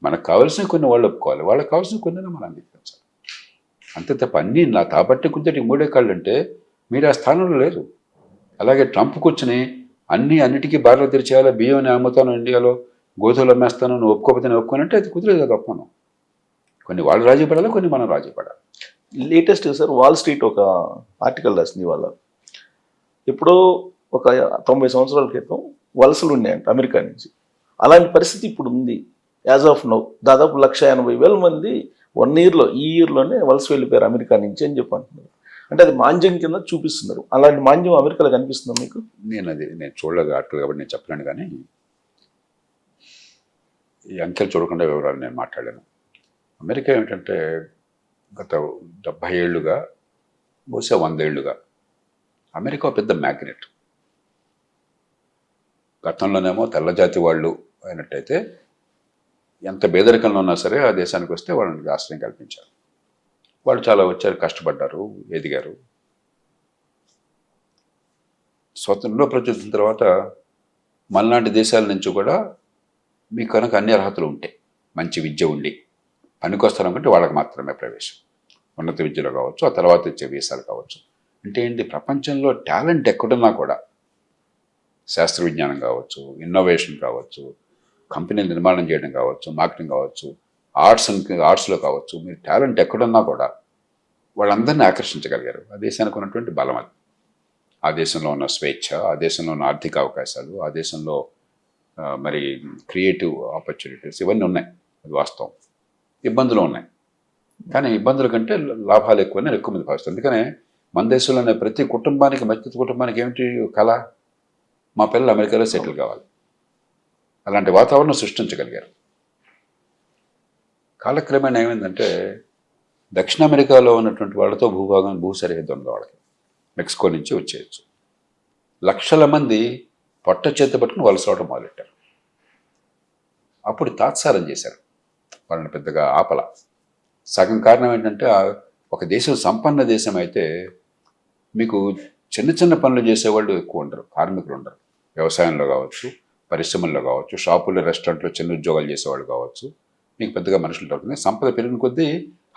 మనకు కావాల్సిన కొన్ని వాళ్ళు ఒప్పుకోవాలి, వాళ్ళకి కావాల్సిన కొన్ని మనం అంగీకరించాలి, అంతే తప్ప అన్నీ నా తాపట్టి కుందటి 3 కాళ్ళు అంటే మీరు ఆ స్థానంలో లేరు. అలాగే ట్రంప్ కూర్చుని అన్నిటికీ బార్లు తెరిచేయాలి, బియ్యం అమ్ముతాను ఇండియాలో, గోధుమలు అమ్మేస్తాను, నువ్వు ఒప్పుకోకపోతే నేను ఒప్పుకోనంటే అది కుదిరేది కదా ఒప్పందం. కొన్ని వాళ్ళు రాజీ పడాలి, కొన్ని మనం రాజీ పడాలి. లేటెస్ట్ సార్ వాల్ స్ట్రీట్ ఒక ఆర్టికల్ రాసింది వాళ్ళ, ఎప్పుడో ఒక 90 సంవత్సరాల క్రితం వలసలు ఉన్నాయంట అమెరికా నుంచి. అలాంటి పరిస్థితి ఇప్పుడు ఉంది. యాజ్ ఆఫ్ నౌ దాదాపు 180,000 మంది 1 ఇయర్లో, ఈ ఇయర్లోనే వలస వెళ్ళిపోయారు అమెరికా నుంచి అని చెప్పి అంటున్నారు. అంటే అది మాంద్యం కింద చూపిస్తున్నారు. అలాంటి మాంద్యం అమెరికాలో కనిపిస్తుందా మీకు? నేను చూడలేదు ఆర్టికల్ కాబట్టి నేను చెప్పలేను, కానీ ఈ అంకెలు చూడకుండా వివరాలు నేను మాట్లాడాను. అమెరికా ఏమిటంటే గత 70 ఏళ్ళుగా, బహుశా 100 ఏళ్ళుగా అమెరికా పెద్ద మ్యాగ్నెట్. గతంలోనేమో తెల్లజాతి వాళ్ళు అయినట్టయితే ఎంత పేదరికంలో ఉన్నా సరే ఆ దేశానికి వస్తే వాళ్ళకి ఆశ్రయం కల్పించారు. వాళ్ళు చాలా వచ్చారు, కష్టపడ్డారు, ఎదిగారు. స్వతంత్రంలో ప్రచురించిన తర్వాత మనలాంటి దేశాల నుంచి కూడా మీకు కనుక అన్ని అర్హతలు ఉంటాయి, మంచి విద్య ఉండి పనికొస్తారనుకుంటే వాళ్ళకి మాత్రమే ప్రవేశం, ఉన్నత విద్యలో కావచ్చు, ఆ తర్వాత ఇచ్చే వీసాలు కావచ్చు. అంటే ఏంటి, ప్రపంచంలో టాలెంట్ ఎక్కడున్నా కూడా, శాస్త్ర విజ్ఞానం కావచ్చు, ఇన్నోవేషన్ కావచ్చు, కంపెనీలు నిర్మాణం చేయడం కావచ్చు, మార్కెటింగ్ కావచ్చు, ఆర్ట్స్లో కావచ్చు, మీరు టాలెంట్ ఎక్కడున్నా కూడా వాళ్ళందరినీ ఆకర్షించగలిగారు. ఆ దేశానికి ఉన్నటువంటి బలం అది. ఆ దేశంలో ఉన్న స్వేచ్ఛ, ఆ దేశంలో ఉన్న ఆర్థిక అవకాశాలు, ఆ దేశంలో మరి క్రియేటివ్ ఆపర్చునిటీస్ ఇవన్నీ ఉన్నాయి, అది వాస్తవం. ఇబ్బందులు ఉన్నాయి, కానీ ఇబ్బందుల కంటే లాభాలు ఎక్కువని ఎక్కువ మంది భావిస్తారు. అందుకనే మన దేశంలోనే ప్రతి కుటుంబానికి, మధ్యతరగతి కుటుంబానికి ఏమిటి కళ, మా పిల్లలు అమెరికాలో సెటిల్ కావాలి. అలాంటి వాతావరణం సృష్టించగలిగారు. కాలక్రమేణా ఏమైందంటే దక్షిణ అమెరికాలో ఉన్నటువంటి వాళ్ళతో భూ సరిహద్దు ఉంది వాళ్ళకి, మెక్సికో నుంచి వచ్చేయచ్చు. లక్షల మంది పొట్ట చేతి పట్టుకుని వలస రావడం మొదలెట్టారు. అప్పుడు తాత్సారం చేశారు వాళ్ళని, పెద్దగా ఆపల. సగం కారణం ఏంటంటే ఒక దేశం సంపన్న దేశం అయితే మీకు చిన్న చిన్న పనులు చేసేవాళ్ళు ఎక్కువ ఉండరు, కార్మికులు ఉండరు. వ్యవసాయంలో కావచ్చు, పరిశ్రమల్లో కావచ్చు, షాపుల్లో, రెస్టారెంట్లో చిన్న ఉద్యోగాలు చేసేవాళ్ళు కావచ్చు, మీకు పెద్దగా మనుషులు దొరుకుతుంది. సంపద పెరిగిన కొద్దీ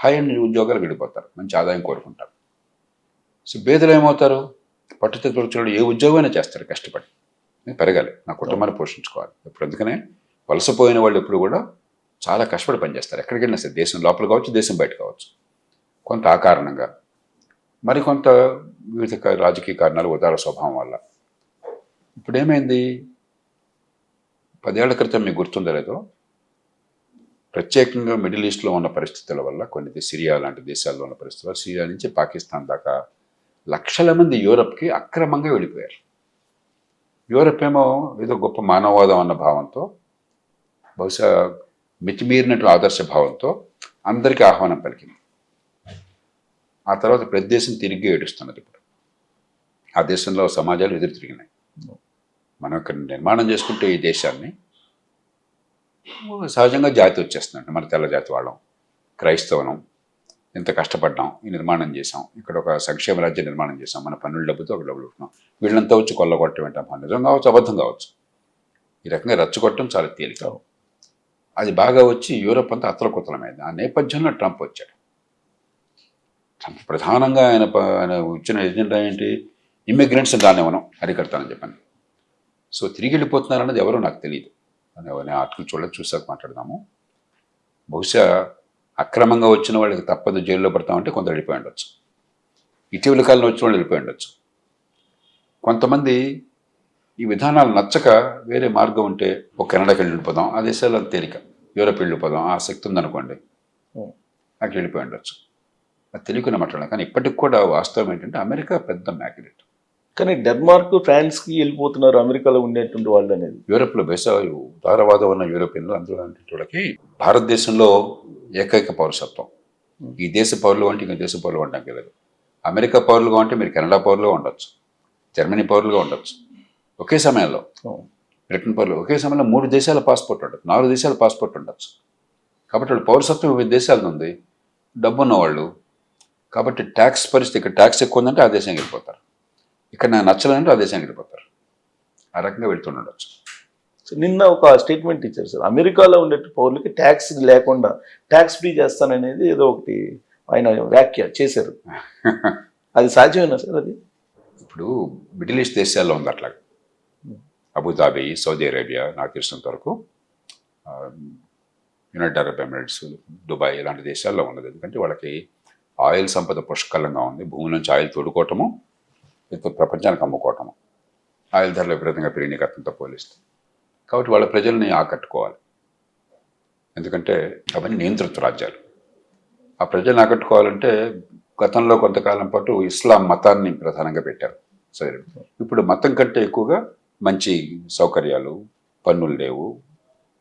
హై అండ్ ఉద్యోగాలు వెళ్ళిపోతారు, మంచి ఆదాయం కోరుకుంటారు. సో పేదలు ఏమవుతారు? పట్టుదల వచ్చేవాళ్ళు ఏ ఉద్యోగమైనా చేస్తారు కష్టపడి. నేను పెరగాలి, నా కుటుంబాన్ని పోషించుకోవాలి. ఇప్పుడు అందుకనే వలసపోయిన వాళ్ళు ఎప్పుడు కూడా చాలా కష్టపడి పనిచేస్తారు. ఎక్కడికి వెళ్ళినా సరే, దేశం లోపల కావచ్చు, దేశం బయట కావచ్చు. కొంత ఆ కారణంగా, మరికొంత వివిధ రాజకీయ కారణాలు, ఉదార స్వభావం వల్ల. ఇప్పుడు ఏమైంది? 10 ఏళ్ల క్రితం మీకు గుర్తుందో లేదో, ప్రత్యేకంగా మిడిల్ ఈస్ట్లో ఉన్న పరిస్థితుల వల్ల, కొన్ని సిరియా లాంటి దేశాల్లో ఉన్న పరిస్థితులు, సిరియా నుంచి పాకిస్తాన్ దాకా లక్షల మంది యూరప్కి అక్రమంగా వెళ్ళిపోయారు. యూరప్ ఏమో ఏదో గొప్ప మానవవాదం అన్న భావంతో, బహుశా మితిమీరినట్టు ఆదర్శ భావంతో అందరికీ ఆహ్వానం పలికింది. ఆ తర్వాత ప్రతి దేశం తిరిగి ఏడుస్తున్నది. ఇప్పుడు ఆ దేశంలో సమాజాలు ఎదురు తిరిగినాయి. మనం ఇక్కడ నిర్మాణం చేసుకుంటే ఈ దేశాన్ని, సహజంగా జాతి వచ్చేస్తుందండి. మన తెల్ల జాతి వాళ్ళం, క్రైస్తవనం, ఎంత కష్టపడ్డాం, ఈ నిర్మాణం చేసాం, ఇక్కడ ఒక సంక్షేమ రాజ్యం నిర్మాణం చేసాం, మన పన్నుల డబ్బుతో ఒక డబ్బులు ఉంటున్నాం, వీళ్ళంతా వచ్చి కొల్లగొట్టం ఏంటమ్మా, నిజం కావచ్చు, అబద్ధం కావచ్చు. ఈ రకంగా రెచ్చగొట్టడం చాలా తేలిక. అది బాగా వచ్చి యూరప్ అంతా అతలకుతలమైంది. ఆ నేపథ్యంలో ట్రంప్ వచ్చాడు. ట్రంప్ ప్రధానంగా ఆయన ఇచ్చిన ఎజెండా ఏంటి? ఇమ్మిగ్రెంట్స్ దానివ్వను, అరికడతానని చెప్పాను. సో తిరిగి వెళ్ళిపోతున్నారన్నది ఎవరో నాకు తెలియదు. నేను ఆర్టికల్ చూసాక మాట్లాడదాము. బహుశా అక్రమంగా వచ్చిన వాళ్ళకి తప్పదు, జైల్లో పడతామంటే కొంత వెళ్ళిపోయి ఉండొచ్చు. ఇటీవల కాలంలో వచ్చిన వాళ్ళు వెళ్ళిపోయి ఉండొచ్చు. కొంతమంది ఈ విధానాలు నచ్చక వేరే మార్గం ఉంటే ఒక కెనడాకి వెళ్ళిపోదాం, ఆ దేశాల్లో తేలిక, యూరప్ వెళ్ళిపోదాం, ఆ శక్తి ఉందనుకోండి, అక్కడ వెళ్ళిపోయి ఉండొచ్చు. అది తెలియకుండా మాట్లాడాలి. కానీ ఇప్పటికి కూడా వాస్తవం ఏంటంటే అమెరికా పెద్ద మ్యాగ్నెట్. కానీ డెన్మార్క్, ఫ్రాన్స్కి వెళ్ళిపోతున్నారు అమెరికాలో ఉండేటువంటి వాళ్ళు అనేది. యూరప్లో ఉదారవాదం ఉన్న యూరోపియన్లు, అందులో వాళ్ళకి భారతదేశంలో ఏకైక పౌరసత్వం. ఈ దేశ పౌరులు అంటే ఇంక దేశ పౌరులు ఉండడానికి లేదు. అమెరికా పౌరులుగా ఉంటే మీరు కెనడా పౌరులుగా ఉండొచ్చు, జర్మనీ పౌరులుగా ఉండొచ్చు. ఒకే సమయంలో బ్రిటన్ పౌరులు ఒకే సమయంలో 3 దేశాల పాస్పోర్ట్ ఉండొచ్చు, 4 దేశాల పాస్పోర్ట్ ఉండొచ్చు. కాబట్టి వాళ్ళు పౌరసత్వం వివిధ దేశాల ఉంది, డబ్బు ఉన్నవాళ్ళు. కాబట్టి ట్యాక్స్ పరిస్థితి, ఇక్కడ ట్యాక్స్ ఎక్కువ ఉందంటే ఆ దేశానికి వెళ్ళిపోతారు, ఇక్కడ నాకు నచ్చలేదంటే ఆ దేశానికి వెళ్ళిపోతారు. ఆ రకంగా వెళ్తుండొచ్చు. నిన్న ఒక స్టేట్మెంట్ ఇచ్చారు సార్, అమెరికాలో ఉండే పౌరులకి ట్యాక్స్ లేకుండా ట్యాక్స్ ఫ్రీ చేస్తాననేది ఏదో ఒకటి ఆయన వ్యాఖ్య చేశారు. అది సాధ్యమేనా సార్? అది ఇప్పుడు మిడిల్ ఈస్ట్ దేశాల్లో ఉంది అట్లా. అబుదాబి, సౌదీ అరేబియా, నాకు తెలిసినంత వరకు, యునైటెడ్ అరబ్ ఎమిరేట్స్, దుబాయ్ ఇలాంటి దేశాల్లో ఉన్నది. ఎందుకంటే వాళ్ళకి ఆయిల్ సంపద పుష్కలంగా ఉంది. భూమి నుంచి ఆయిల్ తోడుకోవటము, ప్రపంచానికి అమ్ముకోవటము, ఆయిల్ ధరలు విపరీతంగా పెరిగిన గతంతో పోలిస్తే. కాబట్టి వాళ్ళ ప్రజల్ని ఆకట్టుకోవాలి. ఎందుకంటే అవన్నీ నియంతృత్వ రాజ్యాలు. ఆ ప్రజల్ని ఆకట్టుకోవాలంటే గతంలో కొంతకాలం పాటు ఇస్లాం మతాన్ని ప్రధానంగా పెట్టారు. సరే, ఇప్పుడు మతం కంటే ఎక్కువగా మంచి సౌకర్యాలు, పన్నులు లేవు,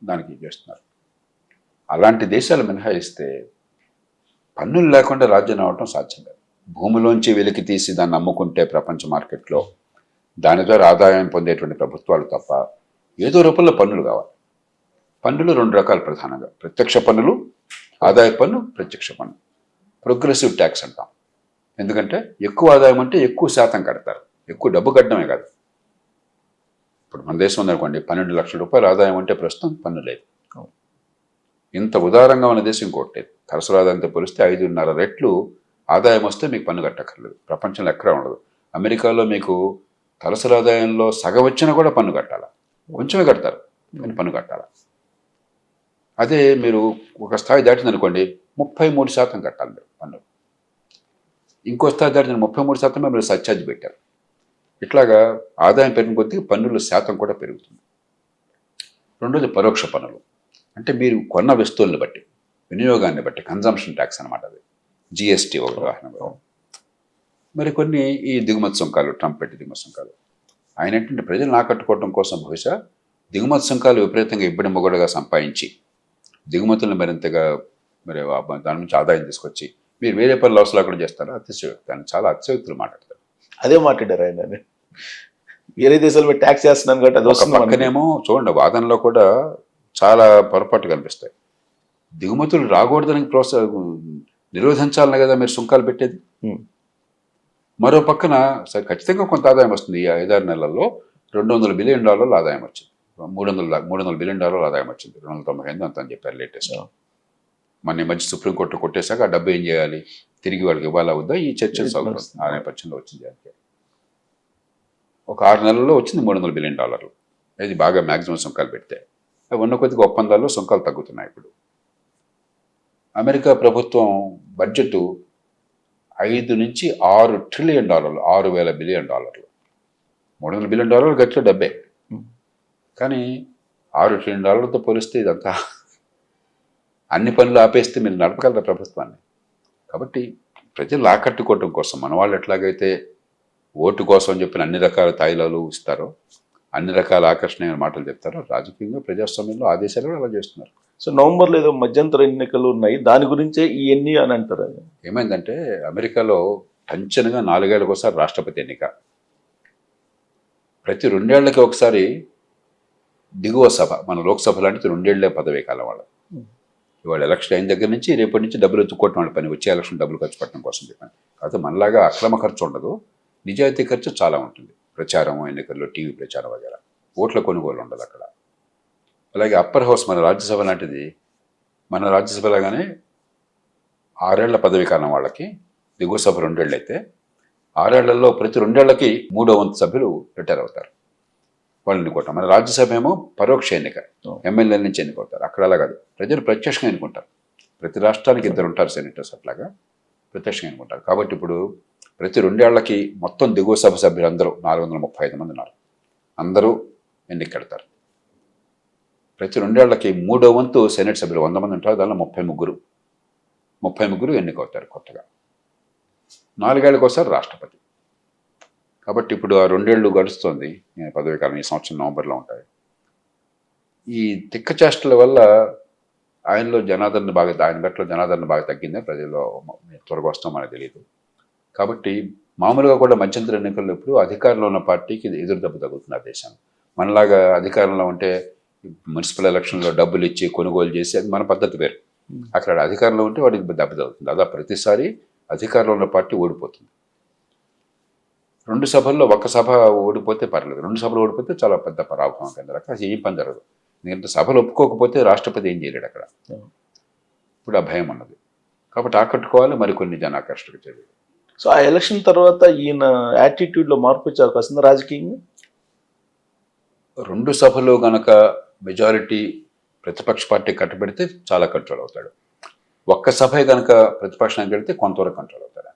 దానికి చేస్తున్నారు. అలాంటి దేశాలు మినహాయిస్తే పన్నులు లేకుండా రాజ్యం అవటం సాధ్యం కాదు. భూమిలోంచి వెలికి తీసి దాన్ని అమ్ముకుంటే ప్రపంచ మార్కెట్లో దాని ద్వారా ఆదాయం పొందేటువంటి ప్రభుత్వాలు తప్ప ఏదో రూపంలో పన్నులు కావాలి. పన్నులు 2 రకాలు ప్రధానంగా: ప్రత్యక్ష పన్నులు, ఆదాయ పన్ను, ప్రత్యక్ష పన్ను. ప్రోగ్రెసివ్ ట్యాక్స్ అంటాం. ఎందుకంటే ఎక్కువ ఆదాయం అంటే ఎక్కువ శాతం కడతారు, ఎక్కువ డబ్బు కట్టడమే కాదు. ఇప్పుడు మన దేశం ఉందనుకోండి, 12 లక్షల రూపాయలు ఆదాయం అంటే ప్రస్తుతం పన్ను లేదు. ఇంత ఉదారంగా ఉన్న దేశం ఇంకోటి లేదు. తలసరి ఆదాయంతో పోలిస్తే 5.5 రెట్లు ఆదాయం వస్తే మీకు పన్ను కట్టక్కర్లేదు. ప్రపంచంలో ఎక్కడా ఉండదు. అమెరికాలో మీకు తలసరి ఆదాయంలో సగం వచ్చినా కూడా పన్ను కట్టాలా, కొంచెమే కడతారు కానీ పన్ను కట్టాలా. అదే మీరు ఒక స్థాయి దాటిందనుకోండి, 33% కట్టాలి మీరు పన్ను. ఇంకో స్థాయి దాటిన 33% మీరు సర్ఛార్జ్ పెట్టారు. ఇట్లాగా ఆదాయం పెరిగిన కొద్దీ పన్నుల శాతం కూడా పెరుగుతుంది. రెండోది పరోక్ష పన్నులు. అంటే మీరు కొన్న వస్తువులను బట్టి, వినియోగాన్ని బట్టి, కన్జంప్షన్ ట్యాక్స్ అనమాట. అది జిఎస్టీ ఒక ఉదాహరణగా. మరికొన్ని ఈ దిగుమతి సుంకాలు, ట్రంప్ పెట్టి దిగుమతి సుంకాలు. ఆయన ఏంటంటే ప్రజలను ఆకట్టుకోవడం కోసం బహుశా దిగుమతి సుంకాలు విపరీతంగా ఇబ్బడి మొగడుగా సంపాదించి దిగుమతులను మరింతగా మరి దాని నుంచి ఆదాయం తీసుకొచ్చి మీరు వేరే పనులు అవసరం లేకుండా చేస్తారా? అతిశయోక్తి. ఆయన చాలా అతిశయోక్తులు మాట్లాడతారు. అదే మాట్లాడారు ఆయన. వేరే దేశాలు ట్యాక్స్ చేస్తున్నాను కాబట్టి అది వస్తుంది. పక్కనేమో చూడండి, వాదనలో కూడా చాలా పొరపాటు కనిపిస్తాయి. దిగుమతులు రాకూడదని నిరోధించాలనే కదా మీరు సుంకాలు పెట్టేది. మరో పక్కన సరే ఖచ్చితంగా కొంత ఆదాయం వస్తుంది. ఈ 5-6 నెలల్లో $200 బిలియన్ ఆదాయం వచ్చింది. $300 బిలియన్ ఆదాయం వచ్చింది. 298 అంత అని చెప్పారు లేటెస్ట్. మన ఈ మధ్య సుప్రీంకోర్టు కొట్టేశాక ఆ డబ్బు ఏం చేయాలి, తిరిగి వాళ్ళకి ఇవ్వాలా వద్దా, ఈ చర్చలు సాగుతుంది. ఆ నేపథ్యంలో వచ్చింది దానికి ఒక 6 నెలల్లో వచ్చింది $300 బిలియన్. ఇది బాగా మ్యాక్సిమం సుంకాలు పెడితే అవి ఉన్న కొద్దిగా ఒప్పందాల్లో సుంకాలు తగ్గుతున్నాయి. ఇప్పుడు అమెరికా ప్రభుత్వం బడ్జెట్ $5 నుంచి $6 ట్రిలియన్, $6,000 బిలియన్. $300 బిలియన్ గట్టిలో డబ్బే, కానీ $6 ట్రిలియన్తో పోలిస్తే ఇదంతా అన్ని పనులు ఆపేస్తే మీరు నడపగలరా ప్రభుత్వాన్ని? కాబట్టి ప్రజలు ఆకట్టుకోవటం కోసం మన వాళ్ళు ఎట్లాగైతే ఓటు కోసం అని చెప్పిన అన్ని రకాల తాయిలాలు ఇస్తారో, అన్ని రకాల ఆకర్షణీయమైన మాటలు చెప్తారో, రాజకీయంగా ప్రజాస్వామ్యంలో ఆదేశాలు కూడా అలా చేస్తున్నారు. సో నవంబర్లో ఏదో మధ్యంతర ఎన్నికలు ఉన్నాయి, దాని గురించే ఇవన్నీ అని అంటారు. ఏమైందంటే అమెరికాలో టంచనగా 4 ఏళ్ళకి ఒకసారి రాష్ట్రపతి ఎన్నిక, ప్రతి 2 ఏళ్లకి ఒకసారి దిగువ సభ. మన లోక్సభ లాంటిది 2 ఏళ్లే పదవీ కాలం వాళ్ళు. ఇవాళ ఎలక్షన్ అయిన దగ్గర నుంచి రేపటి నుంచి డబ్బులు ఎత్తుక్కోవటం వాళ్ళ పని, వచ్చే ఎలక్షన్ డబ్బులు ఖర్చు పెట్టడం కోసం చెప్పాను. కాకపోతే మనలాగా అక్రమ ఖర్చు ఉండదు, నిజాయితీ ఖర్చు చాలా ఉంటుంది. ప్రచారం, ఎన్నికల్లో టీవీ ప్రచారం వగేరా, ఓట్ల కొనుగోలు ఉండదు అక్కడ. అలాగే అప్పర్ హౌస్ మన రాజ్యసభ లాంటిది, మన రాజ్యసభ లాగానే 6 ఏళ్ల పదవీ కాలం వాళ్ళకి, దిగువ సభ 2 ఏళ్ళు అయితే 6 ఏళ్లలో ప్రతి 2 ఏళ్లకి 3వ వంతు సభ్యులు రిటైర్ అవుతారు, వాళ్ళు ఎన్నుకోవటం. మన రాజ్యసభ ఏమో పరోక్ష ఎన్నిక, ఎమ్మెల్యేల నుంచి ఎన్నుకోతారు. అక్కడ అలా కాదు, ప్రజలు ప్రత్యక్షంగా ఎన్నుకుంటారు. ప్రతి రాష్ట్రానికి 2 ఉంటారు సెనేటర్స్, అట్లాగా ప్రత్యక్షంగా ఎన్నుకుంటారు. కాబట్టి ఇప్పుడు ప్రతి 2 ఏళ్లకి మొత్తం దిగువ సభ సభ్యులందరూ 435 మంది ఉన్నారు, అందరూ ఎన్నికెడతారు. ప్రతి 2 ఏళ్లకి 3వ వంతు సెనేట్ సభ్యులు 100 మంది ఉంటారు, దానిలో 33 ఎన్నికవుతారు కొత్తగా. 4 ఏళ్ళకి ఒకసారి రాష్ట్రపతి. కాబట్టి ఇప్పుడు ఆ 2 ఏళ్ళు గడుస్తుంది పదవీ కాలం, ఈ సంవత్సరం నవంబర్లో ఉంటాయి. ఈ తిక్క చేష్టల వల్ల ఆయన బెట్టలో జనాదరణ బాగా తగ్గింది. ప్రజల్లో త్వరగా వస్తాం మనకు తెలియదు. కాబట్టి మామూలుగా కూడా మధ్యంతర ఎన్నికల్లో ఇప్పుడు అధికారంలో ఉన్న పార్టీకి ఎదురు దెబ్బ తగ్గుతుంది ఆ దేశం. మనలాగా అధికారంలో ఉంటే మున్సిపల్ ఎలక్షన్లో డబ్బులు ఇచ్చి కొనుగోలు చేసి, అది మన పద్ధతి వేరు. అక్కడ అధికారంలో ఉంటే వాడికి దెబ్బ తగ్గుతుంది. అలా ప్రతిసారి అధికారంలో ఉన్న పార్టీ ఓడిపోతుంది. 2 సభల్లో 1 సభ ఓడిపోతే పర్లేదు, 2 సభలు ఓడిపోతే చాలా పెద్ద పరాభవం కింద రకం. అసలు ఏం పని జరగదు. ఎందుకంటే సభలు ఒప్పుకోకపోతే రాష్ట్రపతి ఏం చేయలేడు అక్కడ. ఇప్పుడు ఆ భయం ఉన్నది. కాబట్టి ఆకట్టుకోవాలి మరికొన్ని జనాకర్షక చర్యలు. సో ఆ ఎలక్షన్ తర్వాత ఈయన యాటిట్యూడ్లో మార్పు వచ్చే అవకాశం ఉంది రాజకీయంగా. 2 సభలు గనక మెజారిటీ ప్రతిపక్ష పార్టీ కట్టబెడితే చాలా కంట్రోల్ అవుతాడు. 1 సభే కనుక ప్రతిపక్షానికి వెళితే కొంతవరకు కంట్రోల్ అవుతాడు.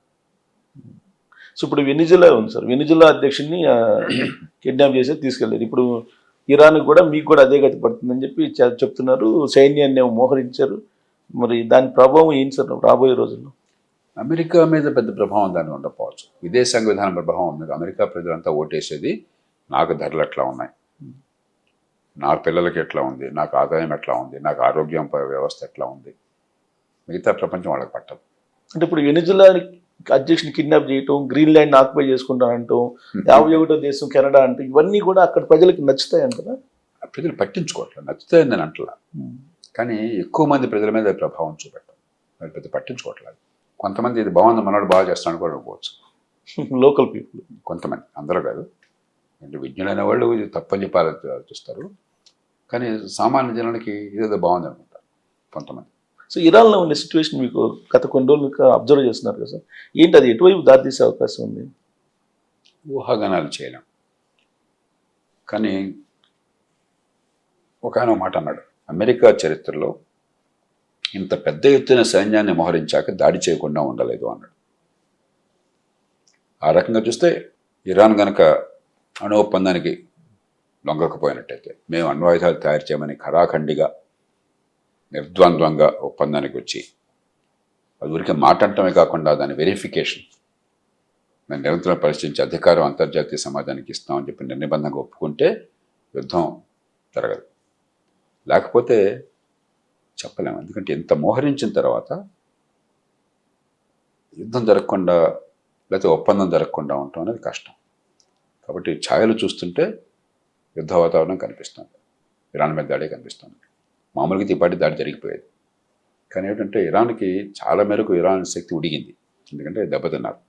సో ఇప్పుడు వెనిజులా ఉంది సార్, వెనిజులా అధ్యక్షుడిని కిడ్నాప్ చేసి తీసుకెళ్ళారు. ఇప్పుడు ఇరాన్కి కూడా మీకు కూడా అదే గతి పడుతుందని చెప్పి చెప్తున్నారు. సైన్యాన్ని మోహరించారు. మరి దాని ప్రభావం ఏంటి సార్ రాబోయే రోజుల్లో? అమెరికా మీద పెద్ద ప్రభావం దాన్ని ఉండకపోవచ్చు. విదేశాంగ విధానం ప్రభావం ఉంది. అమెరికా ప్రజలంతా ఓటేసేది నాకు ధరలు ఎట్లా ఉన్నాయి, నా పిల్లలకి ఎట్లా ఉంది, నాకు ఆదాయం ఎట్లా ఉంది, నాకు ఆరోగ్యం వ్యవస్థ ఎట్లా ఉంది, మిగతా ప్రపంచం వాళ్ళకి పట్టదు. అంటే ఇప్పుడు వెనిజులా అధ్యక్షుని కిడ్నాప్ చేయటం, గ్రీన్లాండ్ ఆక్యుపై చేసుకుంటానంటాం, 51వ దేశం కెనడా అంటే ఇవన్నీ కూడా అక్కడ ప్రజలకు నచ్చుతాయి అంటారా? ప్రజలు పట్టించుకోవట్లేదు. నచ్చుతాయని నేను అంటలా, కానీ ఎక్కువ మంది ప్రజల మీద ప్రభావం చూపెట్టారు. వాళ్ళు పెద్ద పట్టించుకోవట్లేదు. కొంతమంది ఇది బాగుంది, మనవాడు బాగా చేస్తాను కూడా అనుకోవచ్చు, లోకల్ పీపుల్ కొంతమంది, అందరూ కాదు. అంటే విజ్ఞులైన వాళ్ళు ఇది తప్పని చెప్పి ఆలోచిస్తారు, కానీ సామాన్య జనాలకి ఇదేదో బాగుంది అనుకుంటారు కొంతమంది. సో ఇరాన్లో ఉన్న సిచ్యువేషన్ మీకు గత కొన్ని రోజులు అబ్జర్వ్ చేస్తున్నారు కదా సార్, ఏంటి అది ఎటువైపు దారితీసే అవకాశం ఉంది? ఊహాగానాలు చేయలేం. కానీ ఒక ఆయన మాట అన్నాడు, అమెరికా చరిత్రలో ఇంత పెద్ద ఎత్తున సైన్యాన్ని మోహరించాక దాడి చేయకుండా ఉండలేదు అన్నాడు. ఆ రకంగా చూస్తే ఇరాన్ గనక అణు ఒప్పందానికి లొంగకపోయినట్టయితే, మేము అణ్వాయుధాలు తయారు చేయమని ఖరాఖండిగా నిర్ద్వంద్వంగా ఒప్పందానికి వచ్చి, అది ఊరికే మాట్లాడటమే కాకుండా దాని వెరిఫికేషన్, దాన్ని నిరంతరం పరిశీలించే అధికారం అంతర్జాతీయ సమాజానికి ఇస్తామని చెప్పి నిర్నిబంధంగా ఒప్పుకుంటే యుద్ధం జరగదు. లేకపోతే చెప్పలేము. ఎందుకంటే ఎంత మోహరించిన తర్వాత యుద్ధం జరగకుండా లేకపోతే ఒప్పందం జరగకుండా ఉండటం అనేది కష్టం. కాబట్టి ఛాయలు చూస్తుంటే యుద్ధ వాతావరణం కనిపిస్తుంది, ఇరాన్ మీద దాడి కనిపిస్తుంది. మామూలుగా ఇప్పటి దాడి జరిగిపోయేది, కానీ ఏంటంటే ఇరాన్కి చాలా మేరకు ఇరాన్ శక్తి ఉడిగింది. ఎందుకంటే దెబ్బతిన్నారు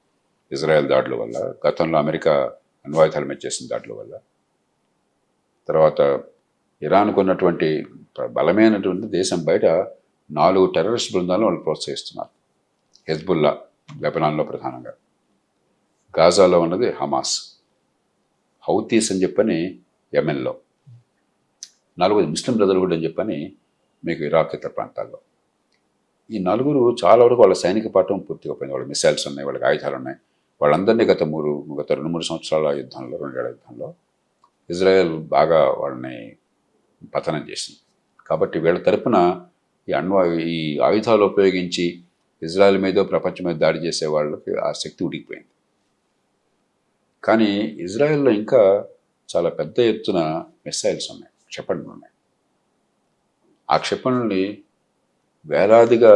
ఇజ్రాయెల్ దాడుల వల్ల, గతంలో అమెరికా అణ్వాయుధాల మీద చేసిన దాడుల వల్ల. తర్వాత ఇరాన్కు ఉన్నటువంటి బలమైనటువంటి దేశం బయట 4 టెర్రరిస్ట్ బృందాలను వాళ్ళు ప్రోత్సహిస్తున్నారు. హెజ్బుల్లా లెబనాన్లో ప్రధానంగా, గాజాలో ఉన్నది హమాస్, హౌతీస్ అని చెప్పని యెమెన్లో, 4 ముస్లిం బ్రదర్హుడ్ అని చెప్పని మీకు ఇరాక్ ఇతర ప్రాంతాల్లో. ఈ 4 చాలా వరకు వాళ్ళ సైనిక పాఠం పూర్తిగా పోయింది. వాళ్ళ మిసైల్స్ ఉన్నాయి, వాళ్ళకి ఆయుధాలు ఉన్నాయి. వాళ్ళందరినీ గత 2-3 సంవత్సరాల యుద్ధంలో, 2 ఏళ్ల యుద్ధంలో ఇజ్రాయెల్ బాగా వాళ్ళని పతనం చేసింది. కాబట్టి వీళ్ళ తరపున ఈ ఆయుధాలు ఉపయోగించి ఇజ్రాయెల్ మీద ప్రపంచం మీద దాడి చేసే వాళ్ళకి ఆ శక్తి ఉడికిపోయింది. కానీ ఇజ్రాయెల్లో ఇంకా చాలా పెద్ద ఎత్తున మిసైల్స్ ఉన్నాయి, క్షిపణులు ఉన్నాయి. ఆ క్షిపణుల్ని వేలాదిగా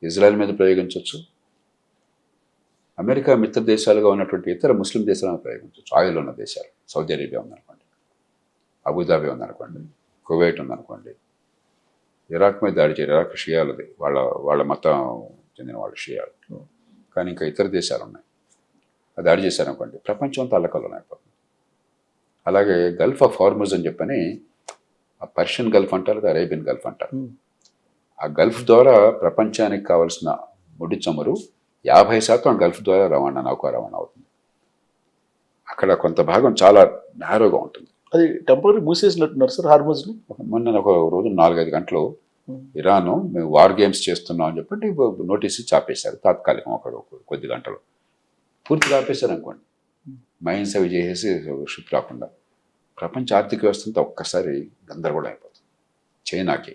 ఇజ్రాయెల్ మీద ప్రయోగించవచ్చు, అమెరికా మిత్ర దేశాలుగా ఉన్నటువంటి ఇతర ముస్లిం దేశాలను ప్రయోగించవచ్చు. ఆయిల్ ఉన్న దేశాలు, సౌదీ అరేబియా ఉందనుకోండి, అబుదాబి ఉందనుకోండి, కువైట్ ఉందనుకోండి, ఇరాక్ మీద దాడి చేయరు. ఇరాక్ షియాలది, వాళ్ళ మతం చెందిన వాళ్ళు షియాలు. కానీ ఇంకా ఇతర దేశాలు ఉన్నాయి, అది దాడి చేశారనుకోండి ప్రపంచం అంతా అల్లకల్లోనే అయిపోతుంది. అలాగే గల్ఫ్ ఆఫ్ హార్ముజ్ అని చెప్పని, ఆ పర్షియన్ గల్ఫ్ అంటారు, అరేబియన్ గల్ఫ్ అంటారు. ఆ గల్ఫ్ ద్వారా ప్రపంచానికి కావలసిన ముడి చమురు 50% గల్ఫ్ ద్వారా నౌకా రవాణా అవుతుంది. అక్కడ కొంత భాగం చాలా నేరోగా ఉంటుంది. అది టెంపరీ మూసేసినట్టున్నారు సార్ హార్మోజ్ని. మొన్న ఒక రోజు 4-5 గంటలు ఇరాను మేము వార్ గేమ్స్ చేస్తున్నాం అని చెప్పి నోటీస్ ఇచ్చి ఆపేశారు తాత్కాలికం. కొద్ది గంటలు పూర్తిగా ఆపేశారు అనుకోండి, మైన్స్ అవి చేసేసి షిప్ రాకుండా. ప్రపంచ ఆర్థిక వ్యవస్థ ఒక్కసారి గందరగోళం అయిపోతుంది. చైనాకి,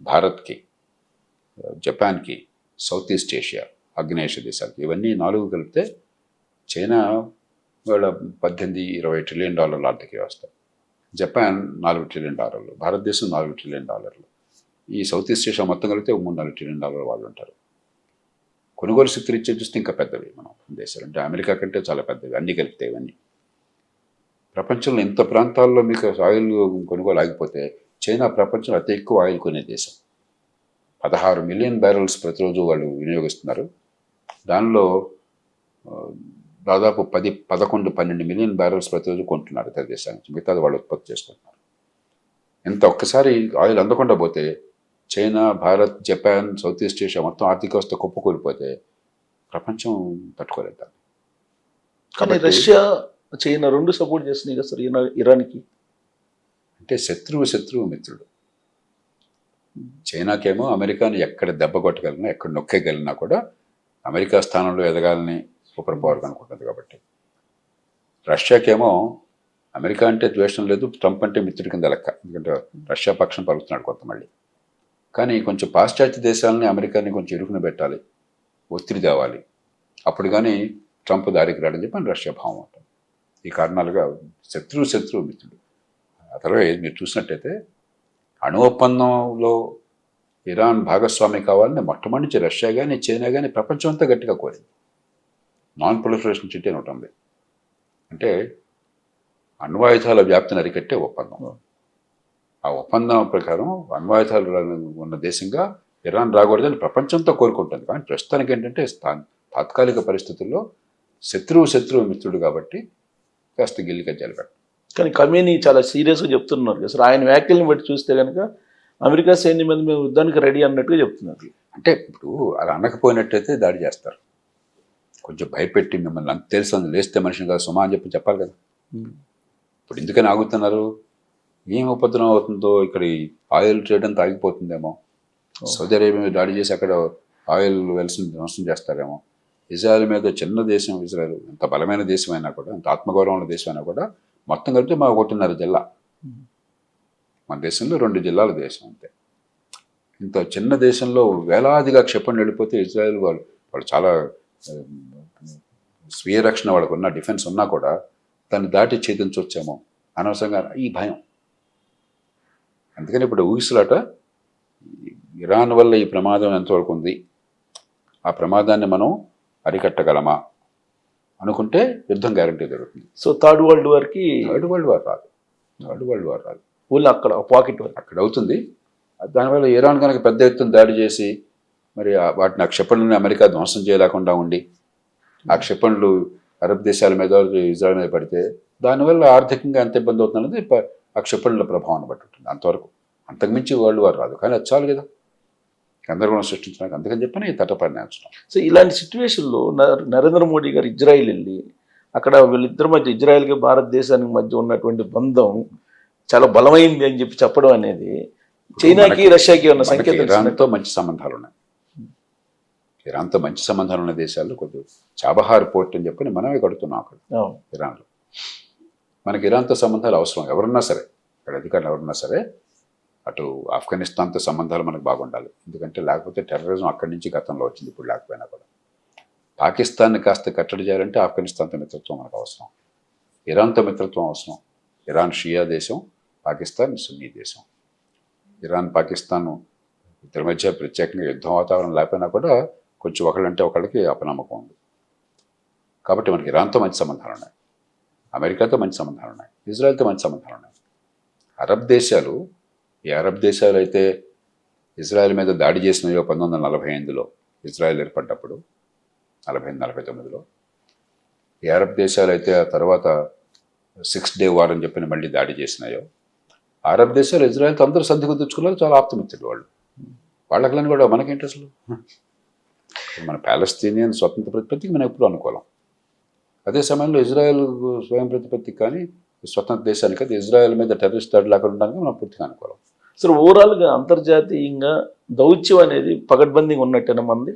భారత్కి, జపాన్కి, సౌత్ ఈస్ట్ ఏషియా, ఆగ్నేయేషియా దేశాలకి, ఇవన్నీ 4 కలిపితే చైనా వాళ్ళ $18-20 ట్రిలియన్ ఆర్థిక వ్యవస్థ, జపాన్ $4 ట్రిలియన్, భారతదేశం $4 ట్రిలియన్, ఈ సౌత్ ఈస్ట్ ఏషియా మొత్తం కలిపితే $3-4 ట్రిలియన్ వాళ్ళు ఉంటారు. కొనుగోలు శక్తి రీత్యా చూస్తే ఇంకా పెద్దవి మనం దేశాలు, అంటే అమెరికా కంటే చాలా పెద్దవి అన్నీ కలిపితే. ఇవన్నీ ప్రపంచంలో ఇంత ప్రాంతాల్లో మీకు ఆయిల్ కొనుగోలు ఆగిపోతే, చైనా ప్రపంచంలో అతి ఎక్కువ ఆయిల్ కొనే దేశం. 16 మిలియన్ బ్యారెల్స్ ప్రతిరోజు వాళ్ళు వినియోగిస్తున్నారు. దానిలో దాదాపు 11-12 మిలియన్ బ్యారెల్స్ ప్రతిరోజు కొంటున్నారు ఇతర దేశాల నుంచి, మిగతాది వాళ్ళు ఉత్పత్తి చేసుకుంటున్నారు. ఇంత ఒక్కసారి ఆయిల్ అందకుండా పోతే China, Bharat, Japan, south east Asia మొత్తం ఆర్థిక వ్యవస్థ కుప్పకూలిపోతే ప్రపంచం తట్టుకోలేదు. కానీ రష్యా, చైనా 2 సపోర్ట్ చేస్తున్నాయి కదా సార్ ఇరాన్కి. అంటే శత్రువు మిత్రుడు. చైనాకేమో అమెరికాని ఎక్కడ దెబ్బ కొట్టగలిగినా, ఎక్కడ నొక్కేయగలిగినా కూడా అమెరికా స్థానంలో ఎదగాలని సూపర్ పవర్ అనుకుంటుంది. కాబట్టి రష్యాకేమో అమెరికా అంటే ద్వేషం లేదు, ట్రంప్ అంటే మిత్రుడి కింద లెక్క. ఎందుకంటే రష్యా పక్షం పలుకుతున్నాడు కొంత మళ్ళీ. కానీ కొంచెం పాశ్చాత్య దేశాలని, అమెరికాని కొంచెం ఇరుకున పెట్టాలి, ఒత్తిడి తేవాలి, అప్పుడు కానీ ట్రంప్ దారికి రాడని చెప్పి రష్యా భావం ఉంటుంది. ఈ కారణాలుగా శత్రువు మిత్రుడు. ఆ తర్వాత మీరు చూసినట్టయితే అణు ఒప్పందంలో ఇరాన్ భాగస్వామి కావాలని మొట్టమొదటి నుంచి రష్యా కానీ, చైనా కానీ ప్రపంచం అంతా గట్టిగా కోరింది. నాన్ ప్రొలిఫరేషన్ ట్రీటీ అని ఉంటుంది, అంటే అణ్వాయుధాల వ్యాప్తిని అరికట్టే ఒప్పందం. ఆ ఒప్పందం ప్రకారం అణ్వాయుధాలు ఉన్న దేశంగా ఇరాన్ రాకూడదని ప్రపంచంతో కోరుకుంటుంది. కానీ ప్రస్తుతానికి ఏంటంటే తాత్కాలిక పరిస్థితుల్లో శత్రువు మిత్రుడు కాబట్టి కాస్త గిల్లికజ్జాలు పెట్టారు. కానీ ఖమేనీ చాలా సీరియస్గా చెప్తున్నారు కదా సార్. ఆయన వ్యాఖ్యలను బట్టి చూస్తే కనుక అమెరికా సైన్యం మీద మేము యుద్ధానికి రెడీ అన్నట్టుగా చెప్తున్నారు. అంటే ఇప్పుడు అలా అనకపోయినట్టయితే దాడి చేస్తారు. కొంచెం భయపెట్టి మిమ్మల్ని అంత తెలుసు లేస్తే మనిషిని కాదు సుమా అని చెప్పాలి కదా. ఇప్పుడు ఎందుకని ఆగుతున్నారు? ఏం ఉపద్రవం అవుతుందో, ఇక్కడ ఆయిల్ ట్రేడ్ అంతా ఆగిపోతుందేమో, సౌదీ అరేబియా మీద దాడి చేసి అక్కడ ఆయిల్ వెల్స్ని ధ్వంసం చేస్తారేమో. ఇజ్రాయెల్ మీద చిన్న దేశం ఇజ్రాయెల్, ఎంత బలమైన దేశమైనా కూడా, ఎంత ఆత్మగౌరవం ఉన్న దేశమైనా కూడా మొత్తం కలిపితే మా 1.5 జిల్లా. మన దేశంలో 2 జిల్లాల దేశం అంతే. ఇంత చిన్న దేశంలో వేలాదిగా క్షిపణులు వెళ్ళిపోతే ఇజ్రాయెల్ వాళ్ళు చాలా స్వీయ రక్షణ వాళ్ళకు ఉన్న డిఫెన్స్ ఉన్నా కూడా దాన్ని దాటి ఛేదించవచ్చేమో అనవసరంగా ఈ భయం. అందుకని ఇప్పుడు ఊగిసలాట, ఇరాన్ వల్ల ఈ ప్రమాదం ఎంతవరకు ఉంది, ఆ ప్రమాదాన్ని మనం అరికట్టగలమా అనుకుంటే యుద్ధం గ్యారంటీ జరుగుతుంది. సో థర్డ్ వరల్డ్ వార్కి థర్డ్ వరల్డ్ వార్ రాదు. ఊళ్ళో అక్కడ పాకెట్ వార్ అక్కడ అవుతుంది. దానివల్ల ఇరాన్ కనుక పెద్ద ఎత్తున దాడి చేసి మరి వాటిని ఆ క్షిపణులను అమెరికా ధ్వంసం చేయలేకుండా ఉండి ఆ క్షిపణులు అరబ్ దేశాల మీద, ఇజ్రాయెల్ మీద పడితే దానివల్ల ఆర్థికంగా ఎంత ఇబ్బంది అవుతుందన్నది ఆ క్షిపణుల ప్రభావాన్ని బట్టి ఉంటుంది. అంతవరకు, అంతకుమించి వరల్డ్ వార్ రాదు. కానీ అది చాలు కదా. గందరగోళం సృష్టించడానికి అందుకని చెప్పని ఈ తటపడినాల్సిన. సో ఇలాంటి సిచ్యువేషన్లో నరేంద్ర మోడీ గారు ఇజ్రాయిల్ వెళ్ళి అక్కడ వీళ్ళిద్దరి మధ్య ఇజ్రాయెల్కి భారతదేశానికి మధ్య ఉన్నటువంటి బంధం చాలా బలమైంది అని చెప్పి చెప్పడం అనేది చైనాకి రష్యాకి ఉన్న సంకేతం. ఇరాన్తో మంచి సంబంధాలు ఉన్నాయి. ఇరాన్తో మంచి సంబంధాలు ఉన్న దేశాల్లో కొద్దిగా చాబహార్ పోర్ట్ అని చెప్పని మనమే కడుతున్నాం అక్కడ ఇరాన్లో. మనకి ఇరాన్తో సంబంధాలు అవసరం. ఎవరున్నా సరే అక్కడ అధికారులు ఎవరున్నా సరే అటు ఆఫ్ఘనిస్తాన్తో సంబంధాలు మనకు బాగుండాలి. ఎందుకంటే లేకపోతే టెర్రరిజం అక్కడి నుంచి గతంలో వచ్చింది, ఇప్పుడు లేకపోయినా కూడా. పాకిస్తాన్ని కాస్త కట్టడి చేయాలంటే ఆఫ్ఘనిస్తాన్తో మిత్రత్వం మనకు అవసరం, ఇరాన్తో మిత్రత్వం అవసరం. ఇరాన్ షియా దేశం, పాకిస్తాన్ సున్నీ దేశం. ఇరాన్ పాకిస్తాన్ ఇద్దరి మధ్య ప్రత్యేకంగా యుద్ధం వాతావరణం లేకపోయినా కూడా కొంచెం ఒకళ్ళంటే ఒకళ్ళకి అపనమ్మకం ఉంది. కాబట్టి మనకి ఇరాన్తో మంచి సంబంధాలు ఉన్నాయి, అమెరికాతో మంచి సంబంధాలు ఉన్నాయి, ఇజ్రాయెల్తో మంచి సంబంధాలు ఉన్నాయి. అరబ్ దేశాలు, ఈ అరబ్ దేశాలు అయితే ఇజ్రాయెల్ మీద దాడి చేసినాయో 1948లో ఇజ్రాయెల్ ఏర్పడ్డప్పుడు, 48-49లో. ఈ అరబ్ దేశాలు అయితే ఆ తర్వాత 6 డే వార్ అని చెప్పిన మళ్ళీ దాడి చేసినాయో, అరబ్ దేశాలు ఇజ్రాయెల్తో అందరూ సంధి కుదుర్చుకున్నారు, చాలా ఆప్తమిత్రులు వాళ్ళు. వాళ్ళకలని కూడా మనకేంటి అసలు? మన ప్యాలెస్తీనియన్ స్వతంత్ర ప్రతిపత్తికి మనం ఎప్పుడు అనుకోలేం. అదే సమయంలో ఇజ్రాయెల్ స్వయం ప్రతిపత్తికి కానీ స్వతంత్ర దేశానికి అది ఇజ్రాయెల్ మీద టెర్రరిస్ట్ దాడి లేకుండా ఉండడానికి మనం పూర్తిగా అనుకోలేం. అసలు ఓవరాల్గా అంతర్జాతీయంగా దౌత్యం అనేది పగడ్బందీగా ఉన్నట్టేనా మంది?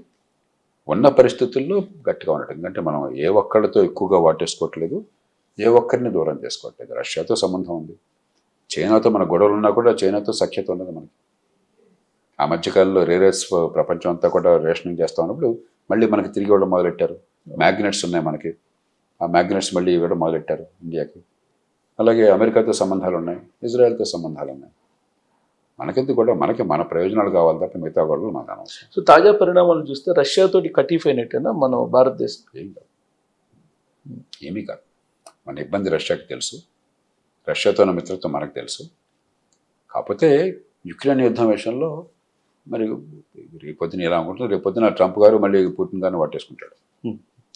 ఉన్న పరిస్థితుల్లో గట్టిగా ఉండటం. ఎందుకంటే మనం ఏ ఒక్కళ్ళతో ఎక్కువగా వాటేసుకోవట్లేదు, ఏ ఒక్కరిని దూరం చేసుకోవట్లేదు. రష్యాతో సంబంధం ఉంది, చైనాతో మన గొడవలు ఉన్నా కూడా చైనాతో సఖ్యత ఉన్నది మనకి. ఆ మధ్యకాలంలో రేరెస్ ప్రపంచం అంతా కూడా రేషనింగ్ చేస్తూ ఉన్నప్పుడు మళ్ళీ మనకి తిరిగి ఇవ్వడం మొదలెట్టారు. మ్యాగ్నెట్స్ ఉన్నాయి మనకి, ఆ మ్యాగ్నెట్స్ మళ్ళీ ఇవ్వడం మొదలెట్టారు ఇండియాకి. అలాగే అమెరికాతో సంబంధాలు ఉన్నాయి, ఇజ్రాయెల్తో సంబంధాలు ఉన్నాయి. మనకెందుకు కూడా మనకి మన ప్రయోజనాలు కావాలి తప్ప మిగతా గొడవలు మనకు అనవసరం. సో తాజా పరిణామాలు చూస్తే రష్యాతోటి కటీఫ్ అయినట్టేనా మన భారతదేశం? ఏం కాదు, ఏమీ కాదు. మన ఇబ్బంది రష్యాకి తెలుసు, రష్యాతో ఉన్న మిత్రత్వం మనకు తెలుసు. కాకపోతే యుక్రెయిన్ యుద్ధం విషయంలో మరి రేపొద్దున ఎలా అనుకుంటున్నారు, రేపొద్దున ట్రంప్ గారు మళ్ళీ పుటిన్ గారిని పట్టేసుకుంటాడు.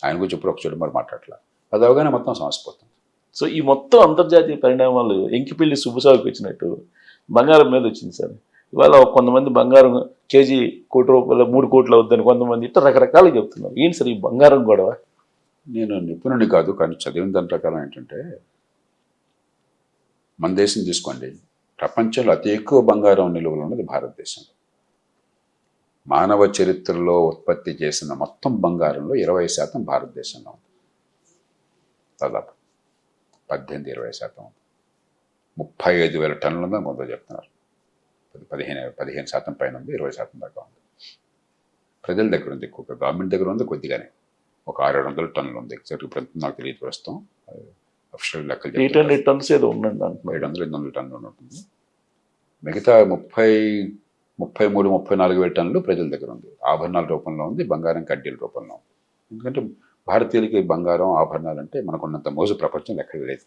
ఆయన గురించి ఇప్పుడు ఒక చెడు మరి మాట్లాడలే, అది అవగానే మొత్తం సమసిపోతుంది. సో ఈ మొత్తం అంతర్జాతీయ పరిణామాలు ఎంకిపిల్లి సుబ్బుసాగుకి వచ్చినట్టు బంగారం మీద వచ్చింది సార్. ఇవాళ కొంతమంది బంగారం కేజీ ₹1 కోటి 3 కోట్లు అవుద్దని కొంతమంది ఇట్లా రకరకాలుగా చెప్తున్నారు. ఏంటి సార్ ఈ బంగారం గొడవ? నేను నిపుణుని కాదు, కానీ చదివిన దాని ప్రకారం ఏంటంటే, మన దేశం తీసుకోండి, ప్రపంచంలో అతి ఎక్కువ బంగారం నిలువలు ఉన్నది భారతదేశంలో. మానవ చరిత్రలో ఉత్పత్తి చేసిన మొత్తం బంగారంలో 20% భారతదేశంలో ఉంది. దాదాపు 18-20% ఉంది. 35,000 టన్నులు ఉందని కొంత చెప్తున్నారు. 15% పైన ఉంది, 20% దాకా ఉంది. ప్రజల దగ్గర ఉంది ఎక్కువగా, గవర్నమెంట్ దగ్గర ఉంది కొద్దిగానే, ఒక 600 టన్నులు ఉంది. ఎగ్జాక్ట్ ఇప్పుడు నాకు తెలియదు ప్రస్తుతం, అఫిషియల్ లెక్కలు 800 టన్స్ ఏదో ఉండండి, 700-800 టన్నులు ఉంటుంది. మిగతా 33-34,000 టన్నులు ప్రజల దగ్గర ఉంది. ఆభరణాల రూపంలో ఉంది, బంగారం కడ్డీల రూపంలో ఉంది. ఎందుకంటే భారతీయులకి బంగారం ఆభరణాలు అంటే మనకున్నంత మోజు ప్రపంచంలో ఎక్కడ లేదు.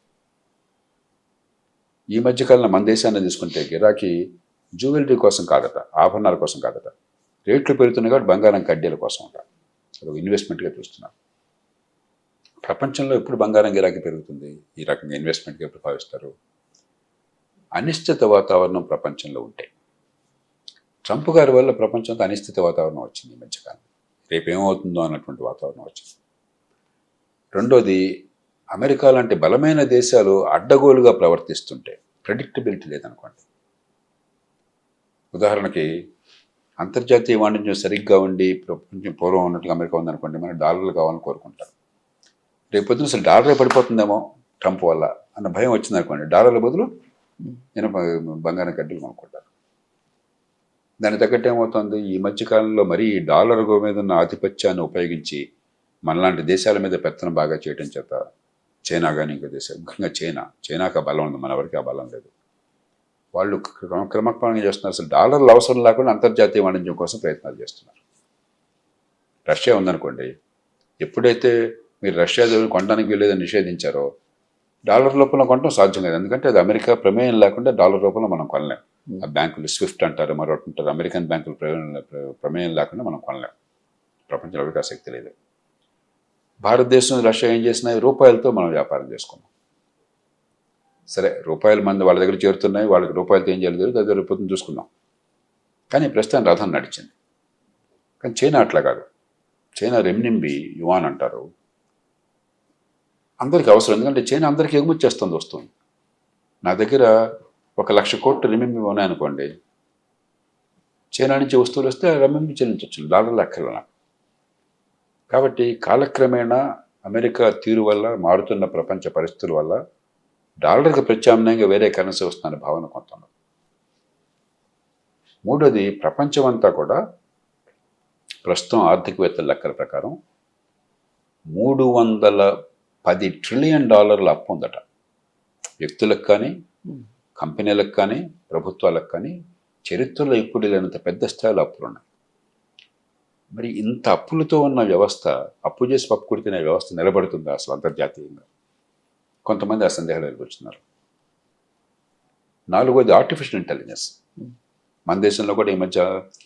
ఈ మధ్యకాలంలో మన దేశాన్ని తీసుకుంటే గిరాకీ జ్యువెలరీ కోసం కాదట, ఆభరణాల కోసం కాదట, రేట్లు పెరుగుతున్నాయి కాబట్టి బంగారం కడ్డీల కోసం ఉంటారు. అది ఇన్వెస్ట్మెంట్గా చూస్తున్నారు. ప్రపంచంలో ఎప్పుడు బంగారం గిరాకీ పెరుగుతుంది, ఈ రకంగా ఇన్వెస్ట్మెంట్గా ఎప్పుడు భావిస్తారు? అనిశ్చిత వాతావరణం ప్రపంచంలో ఉంటే, ట్రంప్ గారి వల్ల ప్రపంచంతో అనిశ్చిత వాతావరణం వచ్చింది ఈ మధ్యకాలం. రేపు ఏమవుతుందో అన్నటువంటి వాతావరణం వచ్చింది. రెండోది, అమెరికా లాంటి బలమైన దేశాలు అడ్డగోలుగా ప్రవర్తిస్తుంటే ప్రెడిక్టబిలిటీ లేదనుకోండి. ఉదాహరణకి అంతర్జాతీయ వాణిజ్యం సరిగ్గా ఉండి ప్రపంచం పూర్వం ఉన్నట్టుగా అమెరికా ఉందనుకోండి, మనకి డాలర్లు కావాలని కోరుకుంటారు. రేపొద్దున అసలు డాలరే పడిపోతుందేమో ట్రంప్ వల్ల అన్న భయం వచ్చిందనుకోండి, డాలర్ల బదులు నేను బంగారం కడ్డీలు కొనుక్కుంటారు. దానికి తగ్గట్టు ఏమవుతుంది, ఈ మధ్యకాలంలో మరీ డాలర్ మీద ఉన్న ఆధిపత్యాన్ని ఉపయోగించి మనలాంటి దేశాల మీద పెత్తనం బాగా చేయడం చేత చైనా కానీ ఇంకో దేశం, ముఖ్యంగా చైనాకి ఆ బలం ఉంది, మన వరకు ఆ బలం లేదు. వాళ్ళు క్రమక్రమంగా చేస్తున్నారు. అసలు డాలర్లు అవసరం లేకుండా అంతర్జాతీయ వాణిజ్యం కోసం ప్రయత్నాలు చేస్తున్నారు. రష్యా ఉందనుకోండి, ఎప్పుడైతే మీరు రష్యా దేవుని కొనడానికి వీలేదని నిషేధించారో డాలర్ రూపంలో కొనడం సాధ్యం కాదు. ఎందుకంటే అది అమెరికా ప్రమేయం లేకుండా డాలర్ రూపంలో మనం కొనలేం. ఆ బ్యాంకులు స్విఫ్ట్ అంటారు, మరొకటి అంటారు, అమెరికన్ బ్యాంకులు ప్రమేయం లేకుండా మనం కొనలేం. ప్రపంచంలో ఎవరికి ఆసక్తి లేదు. భారతదేశం రష్యా ఏం చేసినాయి, రూపాయలతో మనం వ్యాపారం చేసుకున్నాం. సరే, రూపాయలు మంది వాళ్ళ దగ్గర చేరుతున్నాయి, వాళ్ళకి రూపాయలతో ఏం చేయలేదు, అది రేపు చూసుకుందాం. కానీ ప్రస్తుతం రథం నడిచింది. కానీ చైనా అట్లా కాదు. చైనా రెమ్నింబి యువాన్ అంటారు. అందరికీ అవసరం, ఎందుకంటే చైనా అందరికీ ఎగుమతి చేస్తుంది వస్తుంది. నా దగ్గర 1,00,000 కోట్లు రెమ్నింబి ఉన్నాయనుకోండి, చైనా నుంచి వస్తువులు వస్తే రెమ్నింబి చెల్లించవచ్చు, డాలర్లు అక్కర్ల. కాబట్టి కాలక్రమేణా అమెరికా తీరు వల్ల, మారుతున్న ప్రపంచ పరిస్థితుల వల్ల డాలర్కి ప్రత్యామ్నాయంగా వేరే కరెన్సీ వస్తుందనే భావన కొంత ఉంది. మూడోది, ప్రపంచం అంతా కూడా ప్రస్తుతం ఆర్థికవేత్తల లెక్కల ప్రకారం $310 ట్రిలియన్ అప్పు ఉందట. వ్యక్తులకు కానీ, కంపెనీలకు కానీ, ప్రభుత్వాలకు కానీ చరిత్రలో ఎప్పుడు లేనంత పెద్ద స్థాయిలో అప్పులు ఉన్నాయి. మరి ఇంత అప్పులతో ఉన్న వ్యవస్థ, అప్పు చేసి పప్పు కొడుతున్న వ్యవస్థ నిలబడుతుందా అసలు అంతర్జాతీయంగా? కొంతమంది ఆ సందేహాలు ఎదుర్కొస్తున్నారు. నాలుగోది, ఆర్టిఫిషియల్ ఇంటెలిజెన్స్. మన దేశంలో కూడా ఈ మధ్య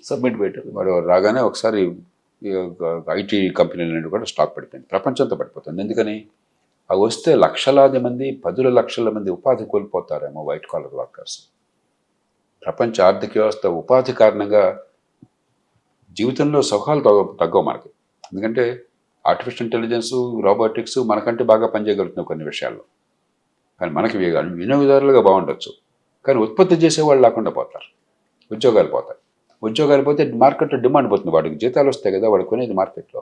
సబ్మిట్ పెట్టారు. వాడు రాగానే ఒకసారి ఐటీ కంపెనీల నుండి కూడా స్టాక్ పడిపోయింది, ప్రపంచంతో పడిపోతుంది. ఎందుకని? అవి వస్తే లక్షలాది మంది, 10 లక్షల మంది ఉపాధి కోల్పోతారేమో, వైట్ కాలర్ వర్కర్స్. ప్రపంచ ఆర్థిక వ్యవస్థ ఉపాధి కారణంగా జీవితంలో సుఖాలు తగ్గవు మనకి. ఎందుకంటే ఆర్టిఫిషియల్ ఇంటెలిజెన్స్, రోబోటిక్స్ మనకంటే బాగా పనిచేయగలుగుతున్నాయి కొన్ని విషయాల్లో. కానీ మనకి వినియోగదారులుగా బాగుండొచ్చు, కానీ ఉత్పత్తి చేసేవాళ్ళు లేకుండా పోతారు, ఉద్యోగాలు పోతాయి. ఉద్యోగాలు పోతే మార్కెట్లో డిమాండ్ పోతుంది. వాడికి జీతాలు వస్తాయి కదా, వాడు కొనేది మార్కెట్లో.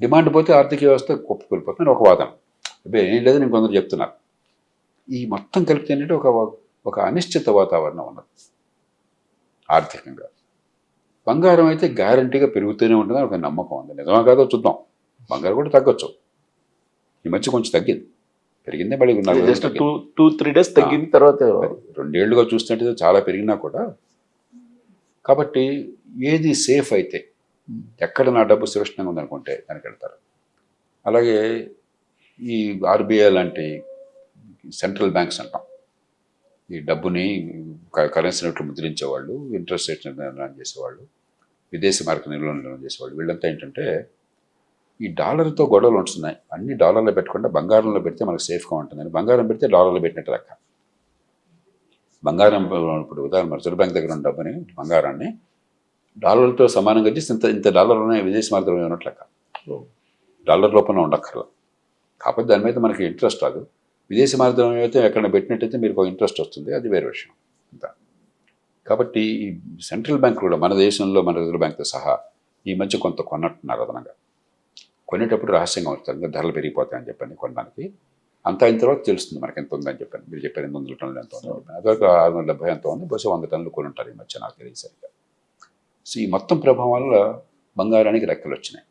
డిమాండ్ పోతే ఆర్థిక వ్యవస్థ కుప్పకూలిపోతుంది ఒక వాదన. ఏం లేదు, నేను కొందరు చెప్తున్నారు. ఈ మొత్తం కలిపితే ఏంటంటే ఒక అనిశ్చిత వాతావరణం ఉన్నది ఆర్థికంగా. బంగారం అయితే గ్యారంటీగా పెరుగుతూనే ఉంటుందని ఒక నమ్మకం ఉంది. నిజమా కాదో చూద్దాం. బంగారం కూడా తగ్గొచ్చు. ఈ మధ్య కొంచెం తగ్గింది, పెరిగిందే. మళ్ళీ జస్ట్ 2-3 డేస్ తగ్గింది. తర్వాత 2 ఏళ్లుగా చూసినట్టయితే చాలా పెరిగినా కూడా. కాబట్టి ఏది సేఫ్ అయితే, ఎక్కడ నా డబ్బు సురక్షితంగా ఉందనుకుంటే దానికి వెళ్తారు. అలాగే ఈ ఆర్బీఐ లాంటి సెంట్రల్ బ్యాంక్స్ అంటాం, ఈ డబ్బుని కరెన్సీ నోట్లు ముద్రించేవాళ్ళు, ఇంట్రెస్ట్ రేట్ నిర్ణయం చేసేవాళ్ళు, విదేశీ మార్కెట్ నిర్ణయం చేసేవాళ్ళు, వీళ్ళంతా ఏంటంటే ఈ డాలర్తో గొడవలు ఉంటున్నాయి. అన్ని డాలర్లో పెట్టకుండా బంగారంలో పెడితే మనకు సేఫ్గా ఉంటుందని, బంగారం పెడితే డాలర్లో పెట్టినట్టు లెక్క. బంగారం ఇప్పుడు ఉదాహరణ రిజర్వ్ బ్యాంక్ దగ్గర ఉన్న డబ్బుని, బంగారాన్ని డాలర్లతో సమానంగా చేసి ఇంత డాలర్లోనే విదేశీ మార్కెట్లో ఉన్నట్లు లెక్క. డాలర్ లోపల ఉండక్కర్లా. కాకపోతే దాని మీద మనకి ఇంట్రెస్ట్ రాదు. విదేశీ మార్గం అయితే ఎక్కడ పెట్టినట్టయితే మీరు ఒక ఇంట్రెస్ట్ వస్తుంది, అది వేరే విషయం అంతా. కాబట్టి ఈ సెంట్రల్ బ్యాంక్ కూడా మన దేశంలో, మన రిజర్వ్ బ్యాంక్తో సహా ఈ మధ్య కొంత కొన్నట్టున్నారు అదనంగా. కొనేటప్పుడు రహస్యంగా వస్తారు, ఇంకా ధరలు పెరిగిపోతాయని చెప్పండి కొనడానికి. అంత అయిన తర్వాత తెలుస్తుంది మనకి ఎంత ఉందని చెప్పాను. మీరు చెప్పారు 800 టన్నులు ఎంత ఉంది, అదొక 670 ఎంత ఉంది, బహుశా 100 టన్నులు కొని ఉంటారు ఈ మధ్య, నాకు తెలియదు సరిగ్గా. సో ఈ మొత్తం ప్రభావం వల్ల బంగారానికి రెక్కలు వచ్చినాయి.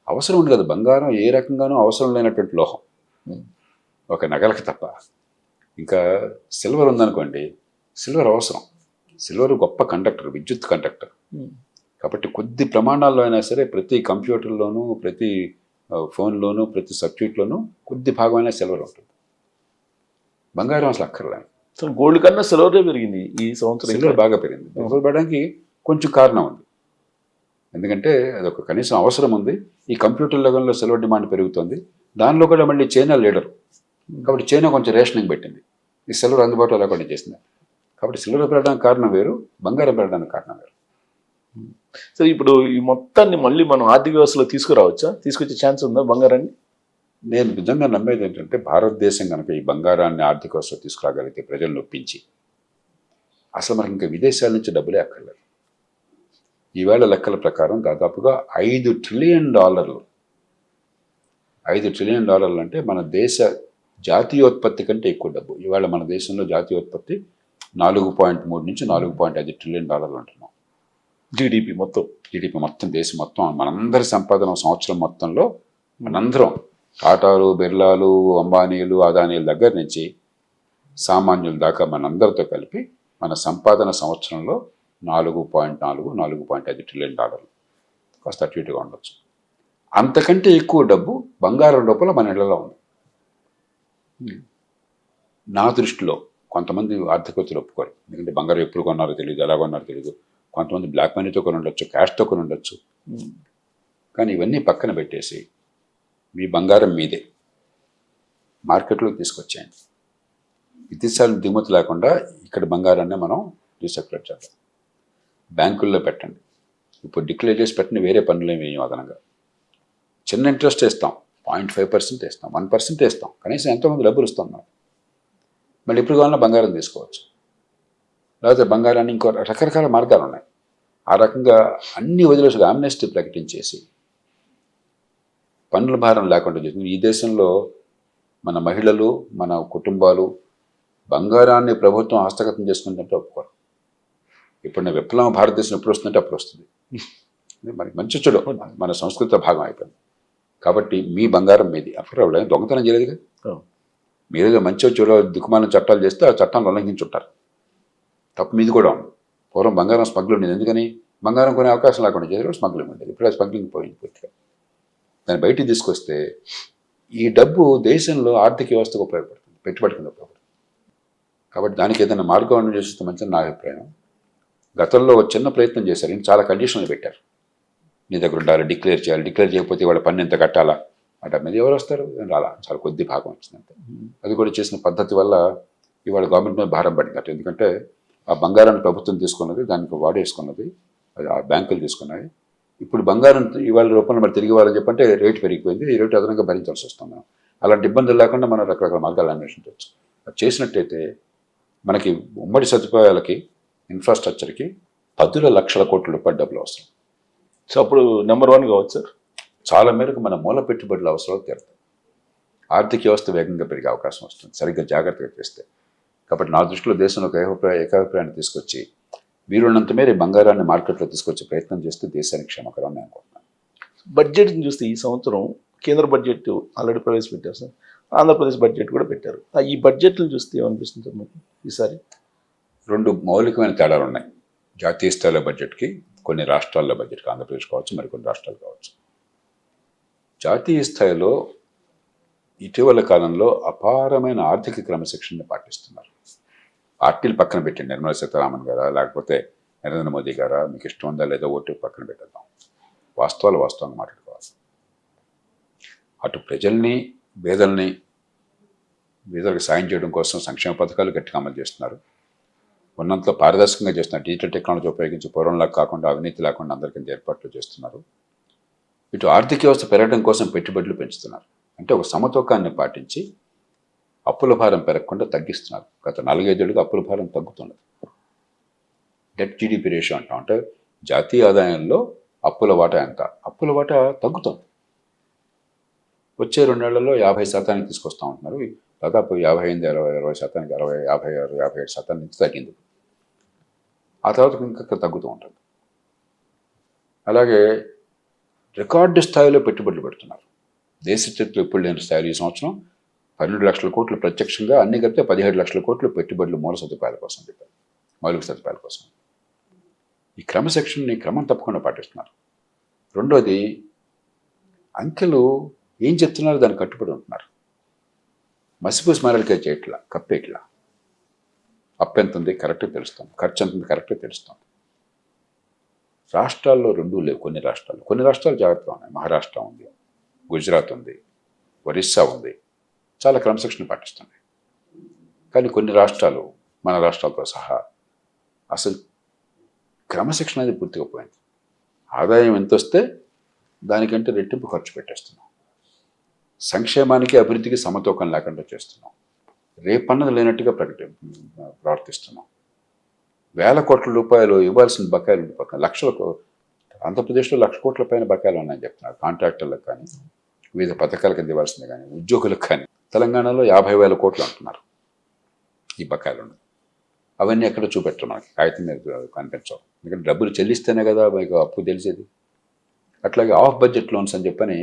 అవసరం ఉంది కదా, బంగారం ఏ రకంగానూ అవసరం లేనటువంటి లోహం, ఒక నగలకు తప్ప. ఇంకా సిల్వర్ ఉందనుకోండి, సిల్వర్ అవసరం. సిల్వర్ గొప్ప కండక్టర్, విద్యుత్ కండక్టర్. కాబట్టి కొద్ది ప్రమాణాల్లో అయినా సరే ప్రతి కంప్యూటర్లోనూ, ప్రతి ఫోన్లోనూ, ప్రతి సబ్జెక్ట్లోనూ కొద్ది భాగమైనా సిల్వర్ ఉంటుంది. బంగారం అసలు అక్కర్లేదు. సో గోల్డ్ కన్నా సిల్వరే పెరిగింది ఈ సంవత్సరం. సిల్వర్ బాగా పెరిగింది. సిల్వర్ పెరగడానికి కొంచెం కారణం ఉంది. ఎందుకంటే అదొక కనీసం అవసరం ఉంది. ఈ కంప్యూటర్ రంగంలో సిల్వర్ డిమాండ్ పెరుగుతుంది. దానిలో కూడా మళ్ళీ చైనా లీడర్, కాబట్టి చైనా కొంచెం రేషనింగ్ పెట్టింది, ఈ సిల్వర్ అందుబాటులో లేకుండా చేసింది. కాబట్టి సిల్వర్ పెరగడానికి కారణం వేరు, బంగారం పెరగడానికి కారణం వేరు. సో ఇప్పుడు ఈ మొత్తాన్ని మళ్ళీ మనం ఆర్థిక వ్యవస్థలో తీసుకురావచ్చా? తీసుకొచ్చే ఛాన్స్ ఉందా బంగారాన్ని? నేను నిజంగా నమ్మేది ఏంటంటే, భారతదేశం కనుక ఈ బంగారాన్ని ఆర్థిక వ్యవస్థలో తీసుకురాగలిగితే, ప్రజలను ఒప్పించి, అసలు మనకి ఇంకా విదేశాల నుంచి డబ్బులే అక్కర్లేదు. ఈవేళ లెక్కల ప్రకారం దాదాపుగా $5 ట్రిలియన్. $5 ట్రిలియన్ అంటే మన దేశ జాతీయోత్పత్తి కంటే ఎక్కువ డబ్బు. ఇవాళ మన దేశంలో జాతీయోత్పత్తి 4.3 నుంచి 4.5 ట్రిలియన్ అంటున్నాం. జీడిపి మొత్తం దేశం మొత్తం, మనందరి సంపాదన సంవత్సరం మొత్తంలో మనందరం, టాటాలు, బిర్లాలు, అంబానీలు, అదానీల దగ్గర నుంచి సామాన్యుల దాకా మనందరితో కలిపి మన సంపాదన సంవత్సరంలో 4.5 ట్రిలియన్. కాస్త అటు ఇటుగా ఉండొచ్చు. అంతకంటే ఎక్కువ డబ్బు బంగారం రూపంలో మన ఇళ్లలో ఉంది. నా దృష్టిలో కొంతమంది ఆర్థికవేత్తలు ఒప్పుకోరు, ఎందుకంటే బంగారం ఎప్పుడు కొన్నారో తెలియదు, ఎలా కొన్నారో తెలియదు. కొంతమంది బ్లాక్ మనీతో కొని ఉండొచ్చు, క్యాష్తో కొని ఉండొచ్చు. కానీ ఇవన్నీ పక్కన పెట్టేసి మీ బంగారం మీదే, మార్కెట్లోకి తీసుకొచ్చేయండి. విదేశాలు దిగుమతి లేకుండా ఇక్కడ బంగారాన్ని మనం రీసర్క్యులేట్ చేద్దాం. బ్యాంకుల్లో పెట్టండి. ఇప్పుడు డిక్లేర్ చేసి పెట్టిన వేరే పనులు ఏమి వేయం అదనంగా. చిన్న ఇంట్రెస్ట్ ఇస్తాం, 0.5% ఇస్తాం, 1% ఇస్తాం, కనీసం ఎంతోమంది డబ్బులు ఇస్తాం మనం. మళ్ళీ ఎప్పుడు కావాలన్నా బంగారం తీసుకోవచ్చు, లేకపోతే బంగారాన్ని ఇంకో రకరకాల మార్గాలు ఉన్నాయి. ఆ రకంగా అన్ని వదిలేసి ఆమ్నెస్టీ ప్రకటించేసి పన్నుల భారం లేకుండా చేసింది. ఈ దేశంలో మన మహిళలు, మన కుటుంబాలు బంగారాన్ని ప్రభుత్వం హస్తగతం చేసుకుంటుంటే ఒప్పుకోరు. ఇప్పుడు విప్లవం భారతదేశం ఎప్పుడు వస్తుందంటే అప్పుడు వస్తుంది. మరి మంచి చెడు మన సంస్కృతిలో భాగం అయిపోయింది. కాబట్టి మీ బంగారం మీది. అప్పుడు దొంగతనం చేయలేదుగా. మీరేదో మంచి చెడు దిక్కుమాలిన చట్టాలు చేస్తే ఆ చట్టాన్ని ఉల్లంఘించుంటారు. తప్పు మీది కూడా ఉంది. పూర్వం బంగారం స్మగ్లింగ్ ఉండేది. ఎందుకని? బంగారం కొనే అవకాశం లేకుండా చేశారు, స్మగ్లింగ్ ఉండేది. ఇప్పుడు ఆ స్మగ్లింగ్ పోయింది పూర్తిగా. దాన్ని బయటికి తీసుకొస్తే ఈ డబ్బు దేశంలో ఆర్థిక వ్యవస్థకు ఉపయోగపడుతుంది, పెట్టుబడి కింద ఉపయోగపడుతుంది. కాబట్టి దానికి ఏదైనా మార్గం చేస్తే మంచిది నా అభిప్రాయం. గతంలో ఒక చిన్న ప్రయత్నం చేశారు, ఇంకా చాలా కండిషన్లు పెట్టారు. నీ దగ్గర ఉండాలి, డిక్లేర్ చేయాలి, డిక్లేర్ చేయకపోతే వాళ్ళ పన్ను ఎంత కట్టాలా అంటే మీద ఎవరు వస్తారు? రాలా, చాలా కొద్ది భాగం వచ్చిందంటే. అది కూడా చేసిన పద్ధతి వల్ల ఇవాళ గవర్నమెంట్ మీద భారం పడింది. అంటే ఎందుకంటే ఆ బంగారాన్ని ప్రభుత్వం తీసుకున్నది, దానికి వాడేసుకున్నది, అది ఆ బ్యాంకులు తీసుకున్నాయి. ఇప్పుడు బంగారం ఇవాళ రూపంలో మరి తిరిగి ఇవ్వాలని చెప్పంటే రేటు పెరిగిపోయింది. ఈ రేటు అదనంగా భరించాల్సి వస్తుంది. అలాంటి ఇబ్బందులు లేకుండా మనం రకరకాల మార్గాలు అన్వేషించవచ్చు. అది చేసినట్టయితే మనకి ఉమ్మడి సదుపాయాలకి, ఇన్ఫ్రాస్ట్రక్చర్కి 10 లక్షల కోట్ల రూపాయల డబ్బులు అవసరం. సో అప్పుడు నెంబర్ 1 కావచ్చు సార్. చాలా మేరకు మన మూల పెట్టుబడుల అవసరాలు తీరుతాయి. ఆర్థిక వ్యవస్థ వేగంగా పెరిగే అవకాశం వస్తుంది సరిగ్గా జాగ్రత్తగా చేస్తే. కాబట్టి నా దృష్టిలో దేశంలో ఒక ఏకాభిప్రాయాన్ని తీసుకొచ్చి వీరున్నంత మేర బంగారాన్ని మార్కెట్లో తీసుకొచ్చే ప్రయత్నం చేస్తే దేశానికి క్షేమకరం అని అనుకుంటున్నాను. బడ్జెట్ని చూస్తే ఈ సంవత్సరం కేంద్ర బడ్జెట్ ఆల్రెడీ ప్రవేశపెట్టారు సార్, ఆంధ్రప్రదేశ్ బడ్జెట్ కూడా పెట్టారు. ఈ బడ్జెట్లను చూస్తే ఏమనిపిస్తుంది సార్ మీకు ఈసారి? 2 మౌలికమైన తేడాలు ఉన్నాయి జాతీయ స్థాయిలో బడ్జెట్కి, కొన్ని రాష్ట్రాల బడ్జెట్కి. ఆంధ్రప్రదేశ్ కావచ్చు, మరికొన్ని రాష్ట్రాలు కావచ్చు. జాతీయ స్థాయిలో ఇటీవల కాలంలో అపారమైన ఆర్థిక క్రమశిక్షణని పాటిస్తున్నారు. పార్టీలు పక్కన పెట్టండి, నిర్మలా సీతారామన్ గారా లేకపోతే నరేంద్ర మోదీ గారా, మీకు ఇష్టం ఉందా లేదా ఓటు పక్కన పెట్టేద్దాం. వాస్తవంగా మాట్లాడుకోవాలి. అటు ప్రజల్ని, పేదలకు సాయం చేయడం కోసం సంక్షేమ పథకాలు గట్టిగా అమలు చేస్తున్నారు. ఉన్నంతలో పారదర్శకంగా చేస్తున్నారు. డిజిటల్ టెక్నాలజీ ఉపయోగించి పూర్వంలా కాకుండా, అవినీతి లేకుండా అందరికీ ఏర్పాట్లు చేస్తున్నారు. ఇటు ఆర్థిక వ్యవస్థ పెరగడం కోసం పెట్టుబడులు పెంచుతున్నారు. అంటే ఒక సమతూకాన్ని పాటించి అప్పుల భారం పెరగకుండా తగ్గిస్తున్నారు. గత 4-5 ఏళ్ళుగా అప్పుల భారం తగ్గుతున్నది. డెట్ జీడీపీ రేషియో అంటాం. అంటే జాతీయ ఆదాయంలో అప్పుల వాటా ఎంత? అప్పుల వాటా తగ్గుతుంది. వచ్చే 2 ఏళ్లలో 50% తీసుకొస్తూ ఉంటున్నారు. దాదాపు 55-20%, 56-57% నుంచి తగ్గింది. ఆ తర్వాత ఇంకా తగ్గుతూ ఉంటుంది. అలాగే రికార్డు స్థాయిలో పెట్టుబడులు పెడుతున్నారు. దేశ చరిత్రలో ఎప్పుడు లేని స్థాయిలో ఈ సంవత్సరం 12 లక్షల కోట్లు ప్రత్యక్షంగా, అన్ని కలిపితే 17 లక్షల కోట్లు పెట్టుబడులు మౌలిక సదుపాయాల కోసం. ఈ క్రమశిక్షణని క్రమం తప్పకుండా పాటిస్తున్నారు. రెండోది, అంకెలు ఏం చెప్తున్నారు దాన్ని కట్టుబడి ఉంటున్నారు. మసిపూసి మారలికే చేయట్లా, కప్పేట్లా. అప్పు ఎంత ఉంది కరెక్ట్గా తెలుస్తుంది, ఖర్చు ఎంత ఉంది కరెక్ట్గా తెలుస్తుంది. రాష్ట్రాల్లో 2 లేవు. కొన్ని రాష్ట్రాలు జాగ్రత్తగా ఉన్నాయి. మహారాష్ట్ర ఉంది, గుజరాత్ ఉంది, ఒరిస్సా ఉంది, చాలా క్రమశిక్షణ పాటిస్తున్నాయి. కానీ కొన్ని రాష్ట్రాలు, మన రాష్ట్రాలతో సహా, అసలు క్రమశిక్షణ అనేది పూర్తిగా పోయింది. ఆదాయం ఎంత వస్తే దానికంటే రెట్టింపు ఖర్చు పెట్టేస్తున్నాం. సంక్షేమానికి, అభివృద్ధికి సమతూకం లేకుండా చేస్తున్నాం. రేపన్నది లేనట్టుగా ప్రవర్తిస్తున్నాం. వేల కోట్ల రూపాయలు ఇవ్వాల్సిన బకాయిలు ఉండిపోతున్నాయి. ఆంధ్రప్రదేశ్లో 1,00,000 కోట్ల పైన బకాయిలు ఉన్నాయని చెప్తున్నారు. కాంట్రాక్టర్లకు కానీ, వివిధ పథకాల కింద ఇవ్వాల్సింది కానీ, ఉద్యోగులకు కానీ. తెలంగాణలో 50,000 కోట్లు అంటున్నారు ఈ బకాయిలు ఉన్నాయి. అవన్నీ ఎక్కడ చూపెట్టరు, మనకి కాగితం మీద కనిపించవు. ఎందుకంటే డబ్బులు చెల్లిస్తేనే కదా మీకు అప్పు తెలిసేది. అట్లాగే ఆఫ్ బడ్జెట్ లోన్స్ అని చెప్పని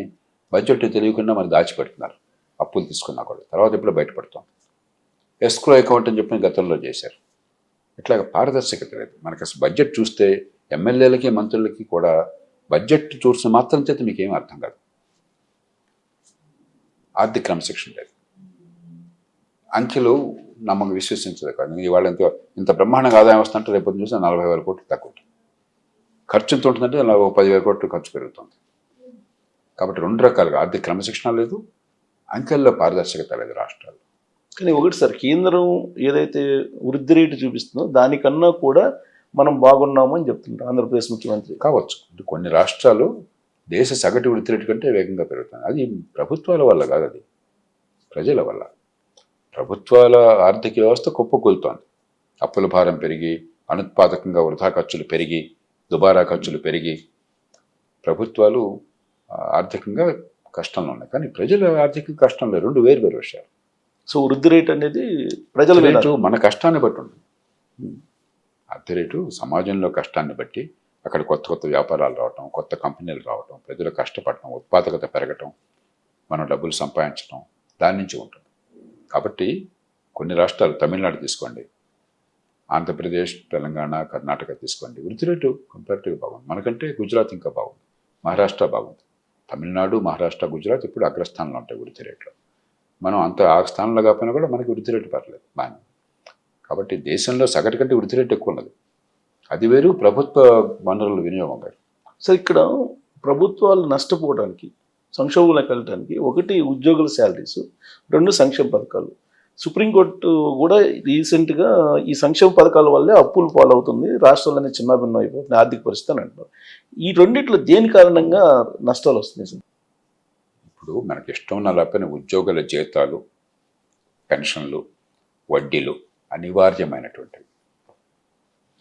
బడ్జెట్ తెలియకుండా మరి దాచిపెడుతున్నారు. అప్పులు తీసుకున్నా కూడా తర్వాత ఎప్పుడో బయటపడుతాం. ఎస్క్రో అకౌంట్ అని చెప్పి గతంలో చేశారు. ఇట్లాగ పారదర్శకత లేదు. మనకి అసలు బడ్జెట్ చూస్తే ఎమ్మెల్యేలకి, మంత్రులకి కూడా బడ్జెట్ చూసిన మాత్రం చేత మీకేం అర్థం కాదు. ఆర్థిక క్రమశిక్షణ లేదు. అంకెలు నమ్మకం విశ్వసించదు కాదు. ఇవాళ ఇంత బ్రహ్మాండంగా ఆదాయం వస్తుంటే రేపు చూస్తే 40,000 కోట్లు తక్కువ ఉంటుంది. ఖర్చు ఎంత ఉంటుందంటే 10,000 కోట్లు ఖర్చు పెరుగుతుంది. కాబట్టి 2 రకాలుగా ఆర్థిక క్రమశిక్షణ లేదు, అంకెల్లో పారదర్శకత లేదు రాష్ట్రాలు. కానీ ఒకటి సార్, కేంద్రం ఏదైతే వృద్ధి రేటు చూపిస్తుందో దానికన్నా కూడా మనం బాగున్నాము అని చెప్తుంటారు ఆంధ్రప్రదేశ్ ముఖ్యమంత్రి. కావచ్చు. అంటే కొన్ని రాష్ట్రాలు దేశ సగటు వృద్ధి రేటు కంటే వేగంగా పెరుగుతుంది. అది ప్రభుత్వాల వల్ల కాదు, అది ప్రజల వల్ల. ప్రభుత్వాల ఆర్థిక వ్యవస్థ కుప్పకూలుతోంది. అప్పుల భారం పెరిగి, అనుత్పాదకంగా వృధా ఖర్చులు పెరిగి, దుబారా ఖర్చులు పెరిగి ప్రభుత్వాలు ఆర్థికంగా కష్టంలో ఉన్నాయి. కానీ ప్రజల ఆర్థిక కష్టంలో రెండు వేరు వేరు విషయాలు. సో వృద్ధి రేట్ అనేది ప్రజల మీద రేటు మన కష్టాన్ని బట్టి ఉంటుంది. అద్దె రేటు సమాజంలో కష్టాన్ని బట్టి, అక్కడ కొత్త కొత్త వ్యాపారాలు రావటం, కొత్త కంపెనీలు రావటం, ప్రజలు కష్టపడటం, ఉత్పాదకత పెరగటం, మనం డబ్బులు సంపాదించడం, దాని నుంచి ఉంటుంది. కాబట్టి కొన్ని రాష్ట్రాలు, తమిళనాడు తీసుకోండి, ఆంధ్రప్రదేశ్, తెలంగాణ, కర్ణాటక తీసుకోండి, వృద్ధి రేటు కంపారిటివ్గా బాగుంది. మనకంటే గుజరాత్ ఇంకా బాగుంది, మహారాష్ట్ర బాగుంది. తమిళనాడు, మహారాష్ట్ర, గుజరాత్ ఇప్పుడు అగ్రస్థానంలో ఉంటాయి వృద్ధి రేట్లో. మనం అంత ఆ స్థానంలో కాకపోయినా కూడా మనకి వృద్ధి రేటు పర్లేదు, బాగా. కాబట్టి దేశంలో సగటు కంటే వృద్ధి రేటు ఎక్కువ ఉన్నది. అది వేరు, ప్రభుత్వ వనరుల వినియోగం వేరు. సో ఇక్కడ ప్రభుత్వాలు నష్టపోవడానికి, సంక్షోభంలోకి వెళ్ళడానికి, ఒకటి ఉద్యోగుల శాలరీస్, రెండు సంక్షేమ పథకాలు. సుప్రీంకోర్టు కూడా రీసెంట్గా ఈ సంక్షేమ పథకాల వల్లే అప్పులు పాలవుతుంది, రాష్ట్రాలన్నీ చిన్నాభిన్నం అయిపోతుంది ఆర్థిక పరిస్థితి అని అంటారు. ఈ రెండిట్లో దేని కారణంగా నష్టాలు వస్తున్నాయి? ఇప్పుడు మనకి ఇష్టం ఉన్న లేకపోయినా ఉద్యోగుల జీతాలు, పెన్షన్లు, వడ్డీలు అనివార్యమైనటువంటివి.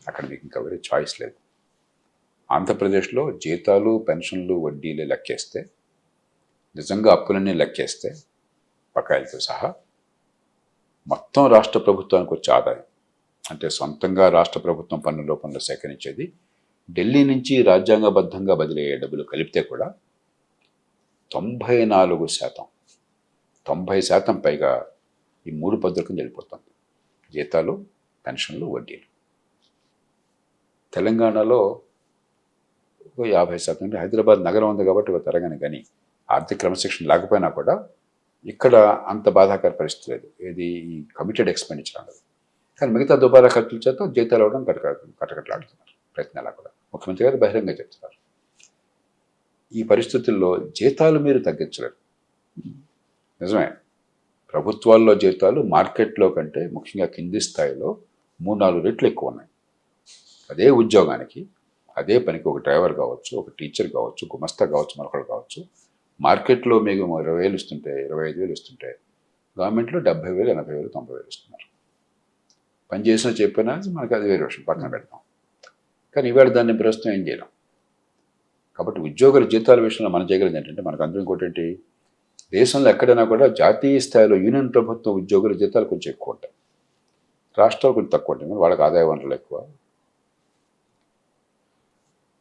అక్కడ మీకు ఇంకా వేరే చాయిస్ లేదు. ఆంధ్రప్రదేశ్లో జీతాలు, పెన్షన్లు, వడ్డీలు లెక్కేస్తే, నిజంగా అప్పులన్నీ లెక్కేస్తే బకాయిలతో సహా మొత్తం రాష్ట్ర ప్రభుత్వానికి వచ్చే ఆదాయం, అంటే సొంతంగా రాష్ట్ర ప్రభుత్వం పన్ను రూపంలో సేకరించేది, ఢిల్లీ నుంచి రాజ్యాంగబద్ధంగా బదిలీ అయ్యే డబ్బులు కలిపితే కూడా 90% పైగా ఈ మూడు పద్ధతులకు వెళ్ళిపోతుంది: జీతాలు, పెన్షన్లు, వడ్డీలు. తెలంగాణలో 50%, అంటే హైదరాబాద్ నగరం ఉంది కాబట్టి ఒక తరగని, కానీ ఆర్థిక క్రమశిక్షణ లేకపోయినా కూడా ఇక్కడ అంత బాధాకర పరిస్థితి లేదు. ఇది ఈ కమిటెడ్ ఎక్స్పెండిచర్ అన్నది. కానీ మిగతా దుబారా ఖర్చుల చేత జీతాలు అవ్వడం కటకట్లాడుతున్నారు ప్రతి నెలా కూడా. ముఖ్యమంత్రి గారు బహిరంగ చెప్తున్నారు. ఈ పరిస్థితుల్లో జీతాలు మీరు తగ్గించలేరు. నిజమే, ప్రభుత్వాల్లో జీతాలు మార్కెట్లో కంటే, ముఖ్యంగా కింది స్థాయిలో 3-4 రెట్లు ఎక్కువ ఉన్నాయి. అదే ఉద్యోగానికి, అదే పనికి ఒక డ్రైవర్ కావచ్చు, ఒక టీచర్ కావచ్చు, గుమస్తా కావచ్చు, మరొకరు కావచ్చు, మార్కెట్లో మీకు 20,000 ఇస్తుంటే, 25,000 ఇస్తుంటే, గవర్నమెంట్లో 70,000, 80,000, 90,000 ఇస్తున్నారు. పని చేసినా చెప్పినా మనకి అది వేరే విషయం, పక్కన పెడతాం. కానీ ఇవాళ దాన్ని ప్రస్తుతం ఏం చేయలేం. కాబట్టి ఉద్యోగుల జీతాల విషయంలో మనం చేయగలిగింది ఏంటంటే, మనకు అందరం ఇంకోటి ఏంటి, దేశంలో ఎక్కడైనా కూడా జాతీయ స్థాయిలో యూనియన్ ప్రభుత్వం ఉద్యోగుల జీతాలు కొంచెం ఎక్కువ ఉంటాయి, రాష్ట్రాలు కొంచెం తక్కువ ఉంటాయి, వాళ్ళకి ఆదాయ వనరులు ఎక్కువ.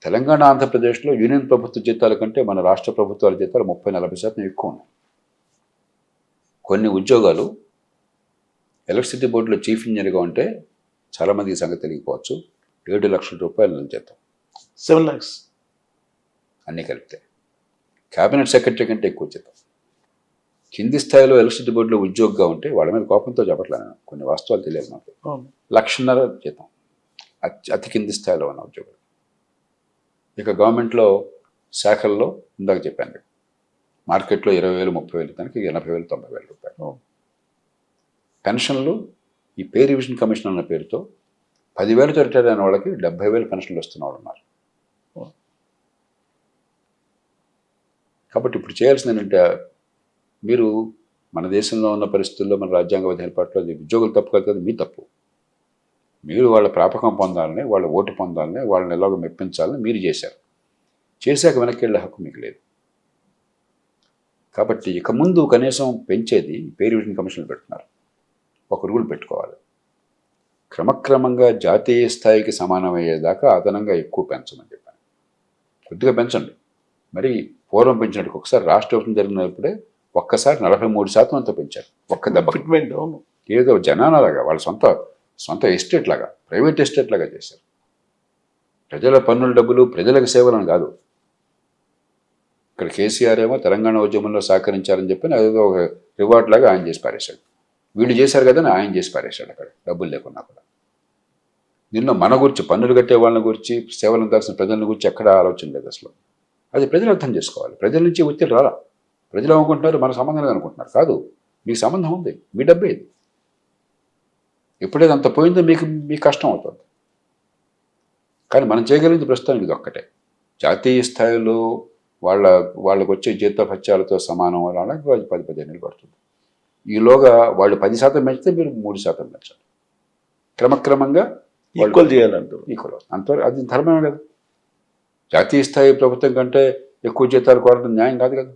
తెలంగాణ, ఆంధ్రప్రదేశ్లో యూనియన్ ప్రభుత్వ జీతాల కంటే మన రాష్ట్ర ప్రభుత్వాల జీతాలు 30-40% ఎక్కువ ఉన్నాయి. కొన్ని ఉద్యోగాలు ఎలక్ట్రిసిటీ బోర్డులో చీఫ్ ఇంజనీర్గా ఉంటే చాలామందికి సంగతి తెలియకపోవచ్చు, 7 లక్షల రూపాయలు నెల జీతం, 7 lakhs అన్నీ కలిపితే. క్యాబినెట్ సెక్రటరీ కంటే ఎక్కువ జీతం. కింది స్థాయిలో ఎలక్ట్రిసిటీ బోర్డులో ఉద్యోగిగా ఉంటే, వాళ్ళ మీద కోపంతో చెప్పట్లేదు, కొన్ని వాస్తవాలు తెలియదు నాకు, 1.5 లక్షల జీతం అతి కింది స్థాయిలో ఉన్న ఉద్యోగులు. ఇక గవర్నమెంట్లో శాఖల్లో ఇందాక చెప్పాను, మార్కెట్లో 20,000, 30,000, దానికి 80,000, 90,000 రూపాయలు. పెన్షన్లు ఈ పే రివిజన్ కమిషన్ అన్న పేరుతో 10,000 రిటైర్ అయిన వాళ్ళకి 70,000 పెన్షన్లు వస్తున్న వాళ్ళు ఉన్నారు. కాబట్టి ఇప్పుడు చేయాల్సింది ఏంటంటే, మీరు మన దేశంలో ఉన్న పరిస్థితుల్లో, మన రాజ్యాంగ ఏర్పాట్లో ఉద్యోగులు తప్పు కాదు, మీ తప్పు. మీరు వాళ్ళ ప్రాపకం పొందాలని, వాళ్ళ ఓటు పొందాలని, వాళ్ళని ఎలాగో మెప్పించాలని మీరు చేశారు. చేశాక వెనక్కి వెళ్ళే హక్కు మీకు లేదు. కాబట్టి ఇక ముందు కనీసం పెంచేది పే రివిజన్ కమిషన్లు పెడుతున్నారు, ఒక రూల్ పెట్టుకోవాలి. క్రమక్రమంగా జాతీయ స్థాయికి సమానమయ్యేదాకా అదనంగా ఎక్కువ పెంచమని చెప్పాను. కొద్దిగా పెంచండి, మరి పూర్వం పెంచినట్టు. ఒకసారి రాష్ట్ర విభజన జరిగినప్పుడే ఒక్కసారి 43% అంతా పెంచారు, ఒక్క దెబ్బ. ఫిట్మెంట్ ఏదో జనాలలాగా, వాళ్ళ సొంత ఎస్టేట్ లాగా, ప్రైవేట్ ఎస్టేట్ లాగా చేశారు. ప్రజల పన్నుల డబ్బులు ప్రజలకు సేవలను కాదు. ఇక్కడ కేసీఆర్ ఏమో తెలంగాణ ఉద్యమంలో సహకరించారని చెప్పి అదేదో ఒక రివార్డ్ లాగా ఆయన చేసి పారేశాడు. వీళ్ళు చేశారు కదా అని ఆయన చేసి పారేశాడు అక్కడ, డబ్బులు లేకున్నా కూడా. దీనిలో మన గురించి, పన్నులు కట్టే వాళ్ళని గురించి, సేవలు అందాల్సిన ప్రజల గురించి ఎక్కడ ఆలోచన లేదు అసలు. అది ప్రజలు అర్థం చేసుకోవాలి. ప్రజల నుంచి ఒత్తిడి రాలా. ప్రజలు అనుకుంటున్నారు మన సంబంధం లేదనుకుంటున్నారు. కాదు, మీకు సంబంధం ఉంది, మీ డబ్బే ఇది. ఎప్పుడైతే అంత పోయిందో మీకు కష్టం అవుతుంది. కానీ మనం చేయగలిగింది ప్రస్తుతానికి ఇది ఒక్కటే. జాతీయ స్థాయిలో వాళ్ళకు వచ్చే జీతభత్యాలతో సమానం వాళ్ళకి 10-15 ఏళ్ళు పడుతుంది. ఈలోగా వాళ్ళు 10% పెంచితే మీరు 3% పెంచాలి. క్రమక్రమంగా ఈక్వల్ చేయాలంటారు. ఈక్వల్ అంతవరకు అది ధర్మమే కదా. జాతీయ స్థాయి ప్రభుత్వం కంటే ఎక్కువ జీతాలు కోరడం న్యాయం కాదు కదా.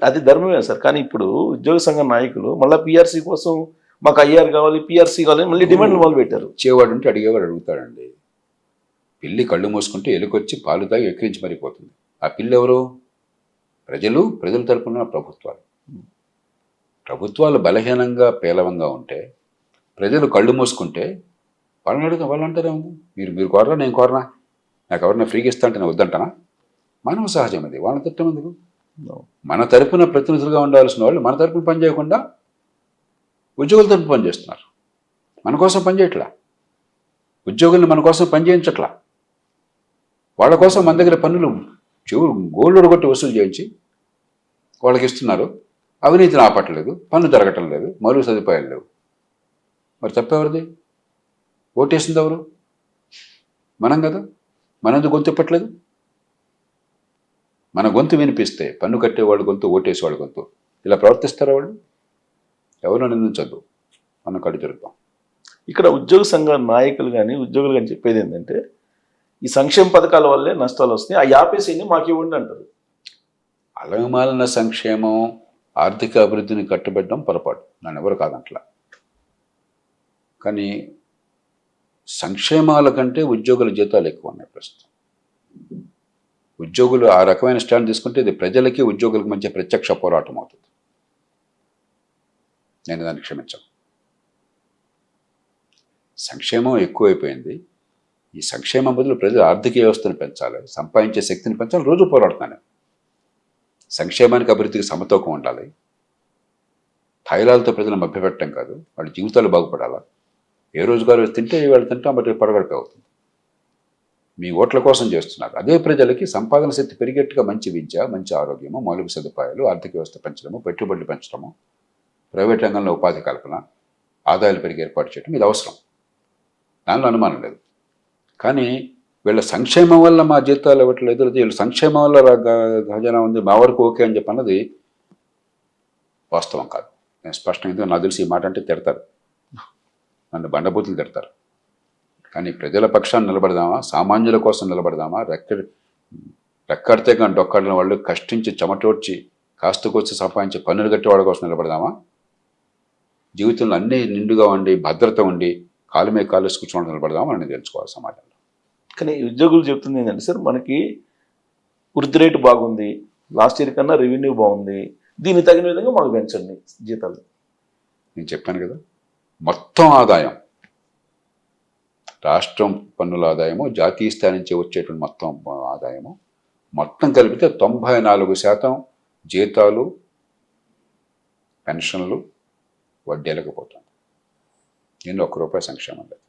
అది ధర్మమే సార్. కానీ ఇప్పుడు ఉద్యోగ సంఘ నాయకులు మళ్ళీ పిఆర్సీ కోసం మాకు ఐఆర్ కావాలి, పిఆర్సీ కావాలి, మళ్ళీ డిమాండ్లు మొదలు పెట్టారు. ఇచ్చేవాడు ఉంటే అడిగేవాడు అడుగుతాడండి. పిల్లి కళ్ళు మూసుకుంటే ఎలుకొచ్చి పాలు తాగి ఎక్కిరించి మరిపోతుంది. ఆ పిల్లి ఎవరు? ప్రజల తరపున ప్రభుత్వాలు బలహీనంగా పేలవంగా ఉంటే ప్రజలు కళ్ళు మూసుకుంటే వాళ్ళని అడుగుతాం. వాళ్ళు అంటారే ఉంది, మీరు కోరరా, నేను కోరనా, నాకు ఎవరన్నా ఫ్రీగా ఇస్తా అంటే నేను వద్దంటానా? మానవ సహజం అది. వాళ్ళని తిట్టం ఎందుకు? మన తరపున ప్రతినిధులుగా ఉండాల్సిన వాళ్ళు మన తరపున పనిచేయకుండా ఉద్యోగుల తరపున పనిచేస్తున్నారు. మన కోసం పనిచేయట్లా, ఉద్యోగుల్ని మన కోసం పనిచేయించట్లా. వాళ్ళ కోసం మన దగ్గర పన్నులు గోల్డ్ కొట్టి వసూలు చేయించి వాళ్ళకి ఇస్తున్నారు. అవినీతిని ఆపట్లేదు, పన్ను జరగటం లేదు, మౌలిక సదుపాయాలు లేవు. మరి తప్పెవరిది? ఓటేసింది ఎవరు? మనం కదా. మనది గొంతు ఇప్పట్లేదు. మన గొంతు వినిపిస్తే పన్ను కట్టేవాళ్ళు గొంతు, ఓటేసేవాళ్ళ గొంతు ఇలా ప్రవర్తిస్తారా వాళ్ళు? ఎవరు నిందించద్దు, మనం కట్టు జరుగుతాం. ఇక్కడ ఉద్యోగ సంఘ నాయకులు కానీ ఉద్యోగులు కానీ చెప్పేది ఏంటంటే ఈ సంక్షేమ పథకాల వల్లే నష్టాలు వస్తాయి, ఆ యాపేసీని మాకు ఇవ్వండి అంటారు. అలమాలిన సంక్షేమం, ఆర్థిక అభివృద్ధిని కట్టుబెట్టడం పొరపాటు, నన్ను ఎవరు కాదంట్లా. కానీ సంక్షేమాల కంటే ఉద్యోగుల జీతాలు ఎక్కువ ఉన్నాయి ప్రస్తుతం. ఉద్యోగులు ఆ రకమైన స్టాండ్ తీసుకుంటే ఇది ప్రజలకి ఉద్యోగులకు మధ్య ప్రత్యక్ష పోరాటం అవుతుంది. నేను దాన్ని క్షమించాను. సంక్షేమం ఎక్కువైపోయింది. ఈ సంక్షేమం బదులు ప్రజల ఆర్థిక వ్యవస్థను పెంచాలి, సంపాదించే శక్తిని పెంచాలి. రోజు పోరాడుతున్నాను. సంక్షేమానికి అభివృద్ధికి సమతూకం ఉండాలి. థైలాలతో ప్రజలను మభ్యపెట్టడం కాదు, వాళ్ళ జీవితాలు బాగుపడాలా. ఏ రోజుగారు తింటే వాళ్ళు తింటాం, బట్టి పడగడిపే అవుతుంది. మీ ఓట్ల కోసం చేస్తున్నారు. అదే ప్రజలకి సంపాదన శక్తి పెరిగేట్టుగా మంచి విద్య, మంచి ఆరోగ్యము, మౌలిక సదుపాయాలు, ఆర్థిక వ్యవస్థ పెంచడము, పెట్టుబడులు పెంచడము, ప్రైవేట్ రంగంలో ఉపాధి కల్పన, ఆదాయాలు పెరిగి ఏర్పాటు చేయడం ఇది అవసరం. దానిలో అనుమానం లేదు. కానీ వీళ్ళ సంక్షేమం వల్ల మా జీతాలు ఇవ్వట్లేదు, వీళ్ళ సంక్షేమం వల్ల ఖజానా ఉంది, మా వరకు ఓకే అని చెప్పన్నది వాస్తవం కాదు. నేను స్పష్టంగా నాకు తెలిసి ఈ మాట అంటే తిడతారు, నన్ను బండబూతులు తిడతారు. కానీ ప్రజల పక్షాన్ని నిలబడదామా, సామాన్యుల కోసం నిలబడదామా, రెక్కడితే కానీ డొక్కడిన వాళ్ళు కష్టించి చెమటోడ్చి కాస్తుకొచ్చి సంపాదించి పన్నులు కట్టేవాళ్ళ కోసం నిలబడదామా? జీవితంలో అన్నీ నిండుగా ఉండి భద్రత ఉండి కాలు మీద కాలు కూర్చోవడం నిలబడదామా అని తెలుసుకోవాలి సమాజంలో. కానీ ఉద్యోగులు చెప్తుంది ఏంటంటే సార్, మనకి వృద్ధి రేటు బాగుంది, లాస్ట్ ఇయర్ కన్నా రెవెన్యూ బాగుంది, దీనికి తగిన విధంగా మాకు పెంచండి జీతాలు. నేను చెప్పాను కదా, మొత్తం ఆదాయం, రాష్ట్రం పన్నుల ఆదాయము, జాతీయ స్థాయి నుంచి వచ్చేటువంటి మొత్తం ఆదాయము మొత్తం కలిపితే 94% జీతాలు, పెన్షన్లు, వడ్డీలకు పోతుంది. దీనిలో ₹1 సంక్షేమం లేదు.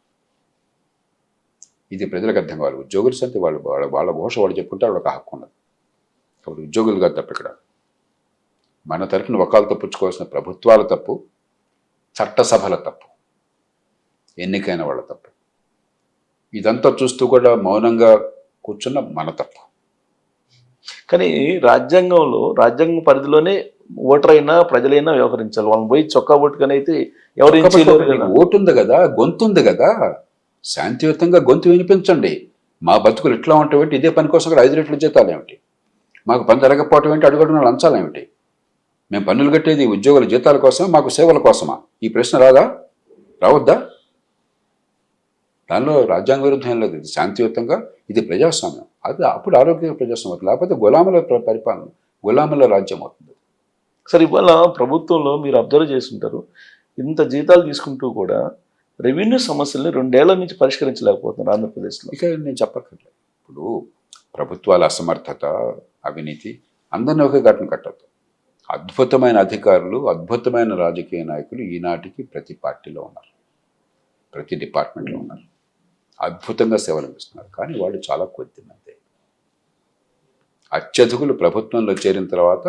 ఇది ప్రజలకు అర్థం కావాలి. ఉద్యోగులు సంతే వాళ్ళ ఘోష వాళ్ళు చెప్పుకుంటారు, వాళ్ళకి హక్కు ఉన్నది. కాబట్టి ఉద్యోగులు కాదు తప్పు. ఇక్కడ మన తరఫున వకాలతో పుచ్చుకోవాల్సిన ప్రభుత్వాల తప్పు, చట్టసభల తప్పు, ఎన్నికైన వాళ్ళ తప్పు. ఇదంతా చూస్తూ కూడా మౌనంగా కూర్చున్న మన తప్పు. కానీ రాజ్యాంగం పరిధిలోనే ఓటర్ అయినా ప్రజలైనా వ్యవహరించాలి. వాళ్ళని పోయి చొక్కా ఓటుకని అయితే ఎవరు ఏం చేయలేరు కదా. ఓటు ఉంది కదా, గొంతు ఉంది కదా, శాంతియుతంగా గొంతు వినిపించండి. మా బతుకులు ఇట్లా ఉంటాయేంటి, ఇదే పని కోసం కూడా 5 రెట్లు జీతాలు ఏమిటి, మాకు పని జరగకపోవటం ఏంటి, అడుగుడున్న లంచాలు ఏమిటి, మేము పన్నులు కట్టేది ఉద్యోగుల జీతాల కోసమా, మాకు సేవల కోసమా? ఈ ప్రశ్న రావద్దా? దానిలో రాజ్యాంగ విరుద్ధం ఏం లేదు. ఇది శాంతియుతంగా, ఇది ప్రజాస్వామ్యం. అది అప్పుడు ఆరోగ్య ప్రజాస్వామ్యం, లేకపోతే గులాముల పరిపాలన, గులాముల రాజ్యం అవుతుంది. సరే, ఇవాళ ప్రభుత్వంలో మీరు అబ్జర్వ్ చేస్తుంటారు, ఇంత జీతాలు తీసుకుంటూ కూడా రెవెన్యూ సమస్యల్ని 2 ఏళ్ల నుంచి పరిష్కరించలేకపోతున్నారు ఆంధ్రప్రదేశ్లో. ఇక నేను చెప్పక్కర్లేదు. ఇప్పుడు ప్రభుత్వాల అసమర్థత, అవినీతి అందరినీ ఒకే ఘటన కట్టద్దు. అద్భుతమైన అధికారులు, అద్భుతమైన రాజకీయ నాయకులు ఈనాటికి ప్రతి పార్టీలో ఉన్నారు, ప్రతి డిపార్ట్మెంట్లో ఉన్నారు, అద్భుతంగా సేవలు అందిస్తున్నారు. కానీ వాళ్ళు చాలా కొద్దిమంది. అత్యధికులు ప్రభుత్వంలో చేరిన తర్వాత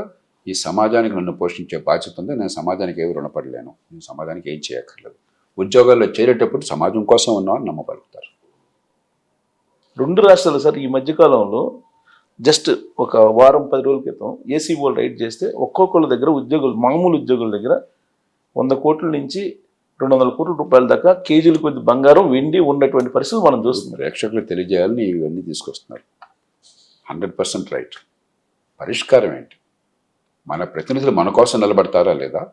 ఈ సమాజానికి నన్ను పోషించే బాధ్యత ఉంది, నేను సమాజానికి ఏమి రుణపడలేను, నేను సమాజానికి ఏం చేయక్కర్లేదు. ఉద్యోగాల్లో చేరేటప్పుడు సమాజం కోసం ఉన్నామని నమ్మగలుగుతారు. రెండు రాష్ట్రాలు సార్ ఈ మధ్యకాలంలో జస్ట్ ఒక వారం 10 రోజుల క్రితం ఏసీ వాళ్ళు రైడ్ చేస్తే ఒక్కొక్కళ్ళ దగ్గర ఉద్యోగులు మామూలు ఉద్యోగుల దగ్గర 100 కోట్ల నుంచి 200 కోట్ల రూపాయల దాకా కేజీల కొద్ది బంగారం వెండి ఉన్నటువంటి పరిస్థితులు మనం చూస్తున్నాం. ప్రేక్షకులు తెలియజేయాలని ఇవన్నీ తీసుకొస్తున్నారు. 100% రైట్. పరిష్కారం ఏంటి? మన ప్రతినిధులు మన కోసం నిలబడతారా లేదా,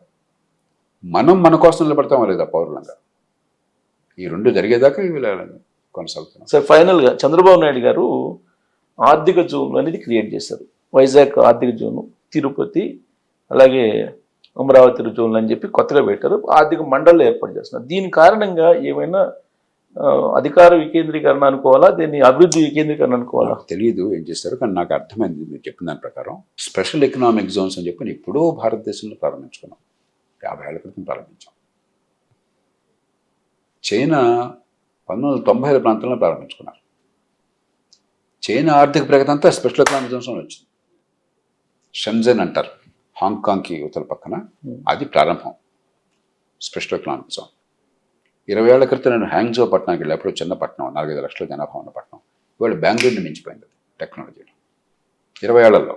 మనం మన కోసం నిలబడతామా లేదా పౌరులంగా? ఈ రెండు జరిగేదాకా ఇవి కొనసాగుతున్నాం. సార్ ఫైనల్గా చంద్రబాబు నాయుడు గారు ఆర్థిక జోన్ అనేది క్రియేట్ చేశారు. వైజాగ్ ఆర్థిక జోను, తిరుపతి, అలాగే అమరావతి జోన్లు అని చెప్పి కొత్తగా పెట్టారు. ఆర్థిక మండళ్ళు ఏర్పాటు చేస్తున్నారు. దీని కారణంగా ఏమైనా అధికార వికేంద్రీకరణ అనుకోవాలా, దీన్ని అభివృద్ధి వికేంద్రీకరణ అనుకోవాలా? తెలియదు ఏం చేస్తారు, కానీ నాకు అర్థమైంది మీరు చెప్పిన దాని ప్రకారం. స్పెషల్ ఎకనామిక్ జోన్స్ అని చెప్పి ఎప్పుడూ భారతదేశంలో ప్రారంభించుకున్నాం, 50 ఏళ్ల క్రితం ప్రారంభించాం. చైనా 1990ల ప్రాంతంలో ప్రారంభించుకున్నారు. చైనా ఆర్థిక ప్రగతి అంతా స్పెషల్ ఎకనామిక్ జోన్స్లో వచ్చింది. షెంజన్ అంటారు, హాంకాంగ్కి యువతల పక్కన, అది ప్రారంభం స్పెషల్ ఎకనామిక్ జోన్. 20 ఏళ్ల క్రితం నేను హ్యాంగ్జో పట్టణానికి వెళ్ళినప్పుడు, చిన్న పట్టణం, 4-5 లక్షల జనాభా ఉన్న పట్టణం, ఇవాళ బెంగళూరుని మించిపోయింది టెక్నాలజీలో. 20 ఏళ్లలో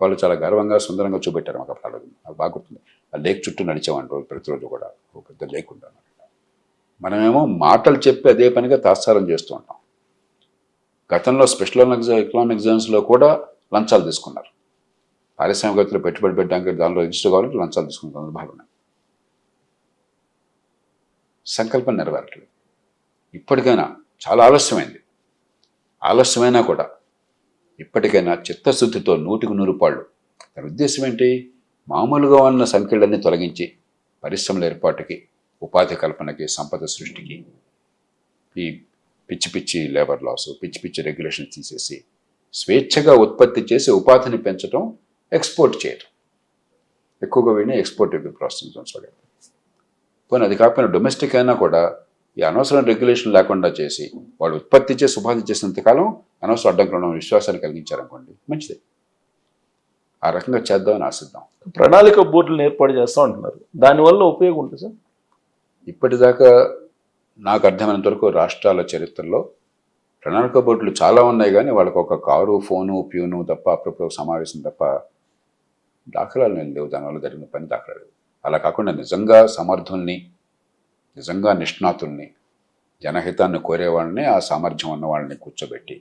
వాళ్ళు చాలా గర్వంగా సుందరంగా చూపెట్టారు మాకు. అప్పుడు నాకు బాగా గుర్తుంది. ఆ లేక్ చుట్టూ నడిచేవాడిని రోజు, ప్రతిరోజు కూడా. ఒక పెద్ద లేక్ ఉంటాను. మనమేమో మాటలు చెప్పి అదే పనిగా తాత్సారం చేస్తూ ఉంటాం. గతంలో స్పెషల్ ఎకనామిక్ జోన్స్లో కూడా లంచాలు తీసుకున్నారు. పారిశ్రామికవేత్తలు పెట్టుబడి పెట్టడానికి దానిలో రిజిస్టర్ కావాలంటే లంచాలు తీసుకున్న సందర్భాలు ఉన్నాయి. సంకల్పం నెరవేరట్లేదు. ఇప్పటికైనా చాలా ఆలస్యమైనా కూడా ఇప్పటికైనా చిత్తశుద్ధితో 100% పాళ్ళు. దాని ఉద్దేశం ఏంటి? మామూలుగా ఉన్న సంఖ్యలన్నీ తొలగించి పరిశ్రమల ఏర్పాటుకి, ఉపాధి కల్పనకి, సంపద సృష్టికి, ఈ పిచ్చి లేబర్ లాస్, పిచ్చి రెగ్యులేషన్ తీసేసి స్వేచ్ఛగా ఉత్పత్తి చేసి ఉపాధిని పెంచడం, ఎక్స్పోర్ట్ చేయడం. ఎక్కువగా వీడిని ఎక్స్పోర్ట్ ప్రాసెసింగ్ జోన్స్ పడారు. పోనీ అది కాకపోయినా డొమెస్టిక్ అయినా కూడా ఈ అనవసరం రెగ్యులేషన్ లేకుండా చేసి వాళ్ళు ఉత్పత్తి చేసి ఉపాధి చేసినంతకాలం అనవసరం అడ్డంకులను విశ్వాసాన్ని కలిగించారనుకోండి, మంచిది. ఆ రకంగా చేద్దామని ఆశిద్దాం. ప్రణాళిక బోర్డులను ఏర్పాటు చేస్తాం అంటున్నారు, దానివల్ల ఉపయోగం ఉంటుంది సార్? ఇప్పటిదాకా నాకు అర్థమైనంత వరకు రాష్ట్రాల చరిత్రలో ప్రణాళిక బోర్డులు చాలా ఉన్నాయి, కానీ వాళ్ళకు ఒక కారు, ఫోను, ప్యూను తప్ప, అప్పుడప్పుడు సమావేశం తప్ప దాఖలాలు లేవు. దానివల్ల జరిగిన పని దాఖలాలు. అలా కాకుండా నిజంగా సమర్థుల్ని, నిజంగా నిష్ణాతుల్ని, జనహితాన్ని కోరేవాళ్ళని, ఆ సామర్థ్యం ఉన్న వాళ్ళని కూర్చోబెట్టి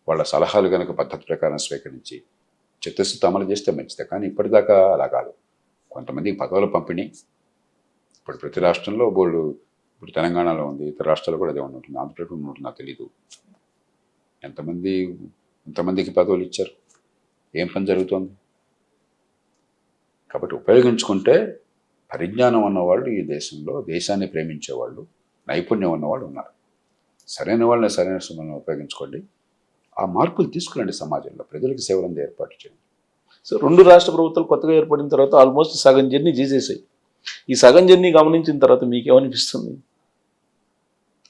వాళ్ళ సలహాలు కనుక పద్ధతి ప్రకారం స్వీకరించి చిత్తశుద్ధి అమలు చేస్తే మంచిదే. కానీ ఇప్పటిదాకా అలా కాదు. కొంతమందికి పదవుల పంపిణీ. ఇప్పుడు ప్రతి రాష్ట్రంలో బోర్డు, ఇప్పుడు తెలంగాణలో ఉంది, ఇతర రాష్ట్రాలు కూడా అదే ఉంటుంది, ఆంధ్రప్రదేశ్ ఉంటుంది, నాకు తెలీదు. ఎంతమందికి పదవులు ఇచ్చారు, ఏం పని జరుగుతోంది? కాబట్టి ఉపయోగించుకుంటే పరిజ్ఞానం ఉన్నవాళ్ళు ఈ దేశంలో, దేశాన్ని ప్రేమించేవాళ్ళు, నైపుణ్యం ఉన్నవాళ్ళు ఉన్నారు. సరైన వాళ్ళని సరైన సమయంలో ఉపయోగించుకోండి. ఆ మార్పులు తీసుకురండి సమాజంలో, ప్రజలకు సేవలంది ఏర్పాటు చేయండి. సో 2 రాష్ట్ర ప్రభుత్వాలు కొత్తగా ఏర్పడిన తర్వాత ఆల్మోస్ట్ సగం జర్నీ చేసేసాయి. ఈ సగం జర్నీ గమనించిన తర్వాత మీకేమనిపిస్తుంది?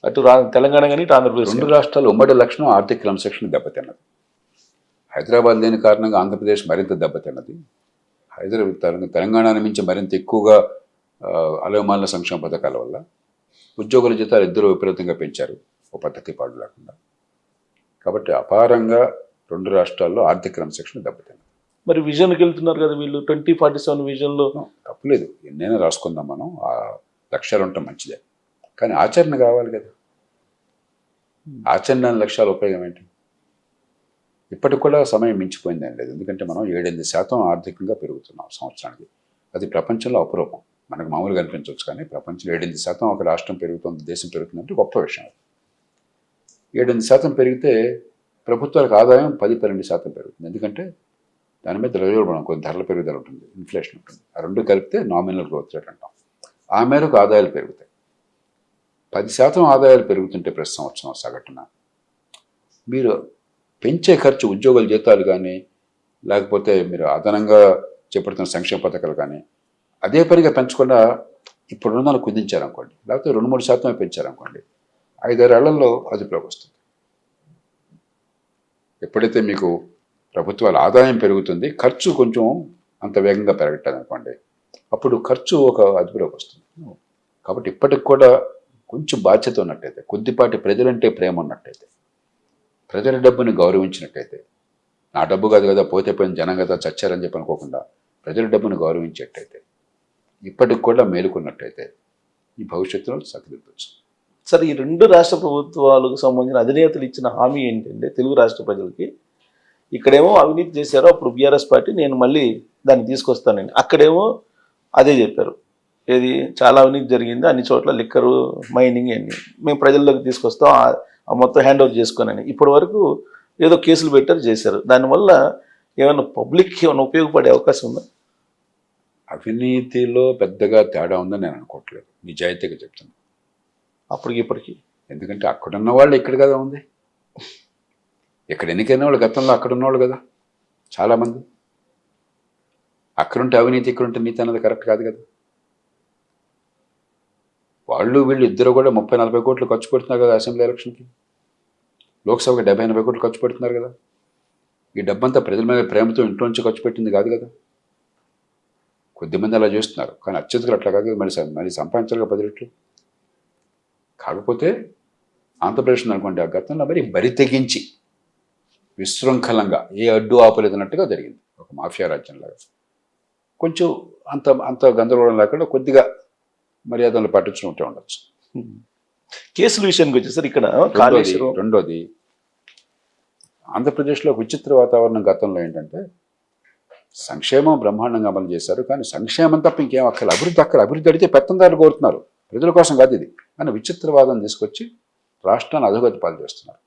అటు తెలంగాణ కానీ ఇటు ఆంధ్రప్రదేశ్. 2 రాష్ట్రాలు ఉమ్మడి లక్షణం ఆర్థిక క్రమశిక్షణ దెబ్బతిన్నది. హైదరాబాద్ లేని కారణంగా ఆంధ్రప్రదేశ్ మరింత దెబ్బతిన్నది. తెలంగాణను మించి మరింత ఎక్కువగా అలవమాల సంక్షేమ పథకాల వల్ల ఉద్యోగుల జీతాలు ఇద్దరు విపరీతంగా పెంచారు, ఓ పద్ధతి పాడు లేకుండా. కాబట్టి అపారంగా 2 రాష్ట్రాల్లో ఆర్థిక క్రమశిక్షణ దెబ్బతిన్నది. మరి విజన్కి వెళ్తున్నారు కదా వీళ్ళు, 2047 విజన్లో. తప్పులేదు, ఎన్నైనా రాసుకుందాం మనం. ఆ లక్ష్యాలు ఉండటం మంచిదే, కానీ ఆచరణ కావాలి కదా. ఆచరణ లక్ష్యాల ఉపయోగం ఏంటి? ఇప్పటికి కూడా సమయం మించిపోయిందని లేదు. ఎందుకంటే మనం 7-8% ఆర్థికంగా పెరుగుతున్నాం సంవత్సరానికి. అది ప్రపంచంలో అపురూపం. మనకు మామూలుగా అనిపించవచ్చు, కానీ ప్రపంచంలో 7-8% ఒక రాష్ట్రం పెరుగుతుంది, దేశం పెరుగుతుందంటే గొప్ప విషయం. 7-8% పెరిగితే ప్రభుత్వాలకు ఆదాయం 10-12% పెరుగుతుంది. ఎందుకంటే దాని మీద ద్రవ్యోల్బణం, కొంచెం ధరల పెరుగుదల ఉంటుంది, ఇన్ఫ్లేషన్ ఉంటుంది. ఆ రెండు కలిపితే నామినల్ గ్రోత్ రేట్ అంటాం. ఆ మేరకు ఆదాయాలు పెరుగుతాయి. 10% ఆదాయాలు పెరుగుతుంటే ప్రతి సంవత్సరం సగటున మీరు పెంచే ఖర్చు, ఉద్యోగుల జీతాలు కానీ, లేకపోతే మీరు అదనంగా చేపడుతున్న సంక్షేమ పథకాలు కానీ అదే పనిగా పెంచకుండా ఇప్పుడు రుణాలు కుదించారనుకోండి, లేకపోతే 2-3% పెంచారనుకోండి, 5-6 ఏళ్లలో అదుపులోకి వస్తుంది. ఎప్పుడైతే మీకు ప్రభుత్వాల ఆదాయం పెరుగుతుంది, ఖర్చు కొంచెం అంత వేగంగా పెరగట్లేదు అనుకోండి, అప్పుడు ఖర్చు ఒక అదుపులోకి వస్తుంది. కాబట్టి ఇప్పటికి కూడా కొంచెం బాధ్యత ఉన్నట్టయితే, కొద్దిపాటి ప్రజలంటే ప్రేమ ఉన్నట్టయితే, ప్రజల డబ్బుని గౌరవించినట్టయితే, నా డబ్బు కాదు కదా, పోతే పోయిన జనం కదా, చచ్చారని చెప్పి అనుకోకుండా ప్రజల డబ్బును గౌరవించేటైతే, ఇప్పటికి కూడా మేలుకున్నట్టయితే ఈ భవిష్యత్తులో సరిదిద్దొచ్చు. సార్, ఈ రెండు రాష్ట్ర ప్రభుత్వాలకు సంబంధించిన అధినేతలు ఇచ్చిన హామీ ఏంటంటే తెలుగు రాష్ట్ర ప్రజలకి, ఇక్కడేమో అవినీతి చేశారు, అప్పుడు బీఆర్ఎస్ పార్టీ నేను మళ్ళీ దాన్ని తీసుకొస్తానని, అక్కడేమో అదే చెప్పారు, ఏది చాలా అవినీతి జరిగింది అన్ని చోట్ల, లిక్కరు, మైనింగ్ అన్ని మేము ప్రజల్లోకి తీసుకొస్తాం, ఆ మొత్తం హ్యాండ్ ఓవర్ చేసుకోనని. ఇప్పటి వరకు ఏదో కేసులు పెట్టారు, చేశారు. దానివల్ల ఏమైనా పబ్లిక్కి ఏమైనా ఉపయోగపడే అవకాశం ఉందా? అవినీతిలో పెద్దగా తేడా ఉందని నేను అనుకోవట్లేదు, నిజాయితీగా చెప్తాను. అప్పటికి ఇప్పటికి ఎందుకంటే అక్కడున్న వాళ్ళు ఇక్కడ కదా ఉంది, ఇక్కడ ఎన్నికైన వాళ్ళు గతంలో అక్కడ ఉన్నవాళ్ళు కదా చాలామంది. అక్కడుంటే అవినీతి, ఇక్కడుంటే నీతి అన్నది కరెక్ట్ కాదు కదా. వాళ్ళు వీళ్ళు ఇద్దరు కూడా 30-40 కోట్లు ఖర్చు పెడుతున్నారు కదా అసెంబ్లీ ఎలక్షన్కి, లోక్సభకి 70-80 కోట్లు ఖర్చు పెడుతున్నారు కదా. ఈ డబ్బంతా ప్రజల మీద ప్రేమతో ఇంట్లో నుంచి ఖర్చు పెట్టింది కాదు కదా. కొద్దిమంది అలా చేస్తున్నారు, కానీ అత్యధికులు అట్లా కాదు కదా. మరి సంపాదించాలిగా 10 రెట్లు. కాకపోతే ఆంధ్రప్రదేశ్ అనుకోండి, ఆ గతంలో మరి బరి తెగించి విశృంఖలంగా ఏ అడ్డు ఆపలేదన్నట్టుగా జరిగింది, ఒక మాఫియా రాజ్యంలాగా. కొంచెం అంత గందరగోళం లేకుండా కొద్దిగా మర్యాదలు పాటించుకుంటూ ఉండొచ్చు. కేసుల విషయానికి వచ్చేసరికి ఇక్కడ రెండోది ఆంధ్రప్రదేశ్లో విచిత్ర వాతావరణం గతంలో ఏంటంటే, సంక్షేమం బ్రహ్మాండంగా అమలు చేశారు, కానీ సంక్షేమం తప్ప ఇంకేం అక్కర్లేదు. అభివృద్ధి అడిగితే పెత్తందారులు కోరుతున్నారు, ప్రజల కోసం కాదు ఇది అని విచిత్రవాదం తీసుకొచ్చి రాష్ట్రాన్ని అధోగతి పాలు చేస్తున్నారు.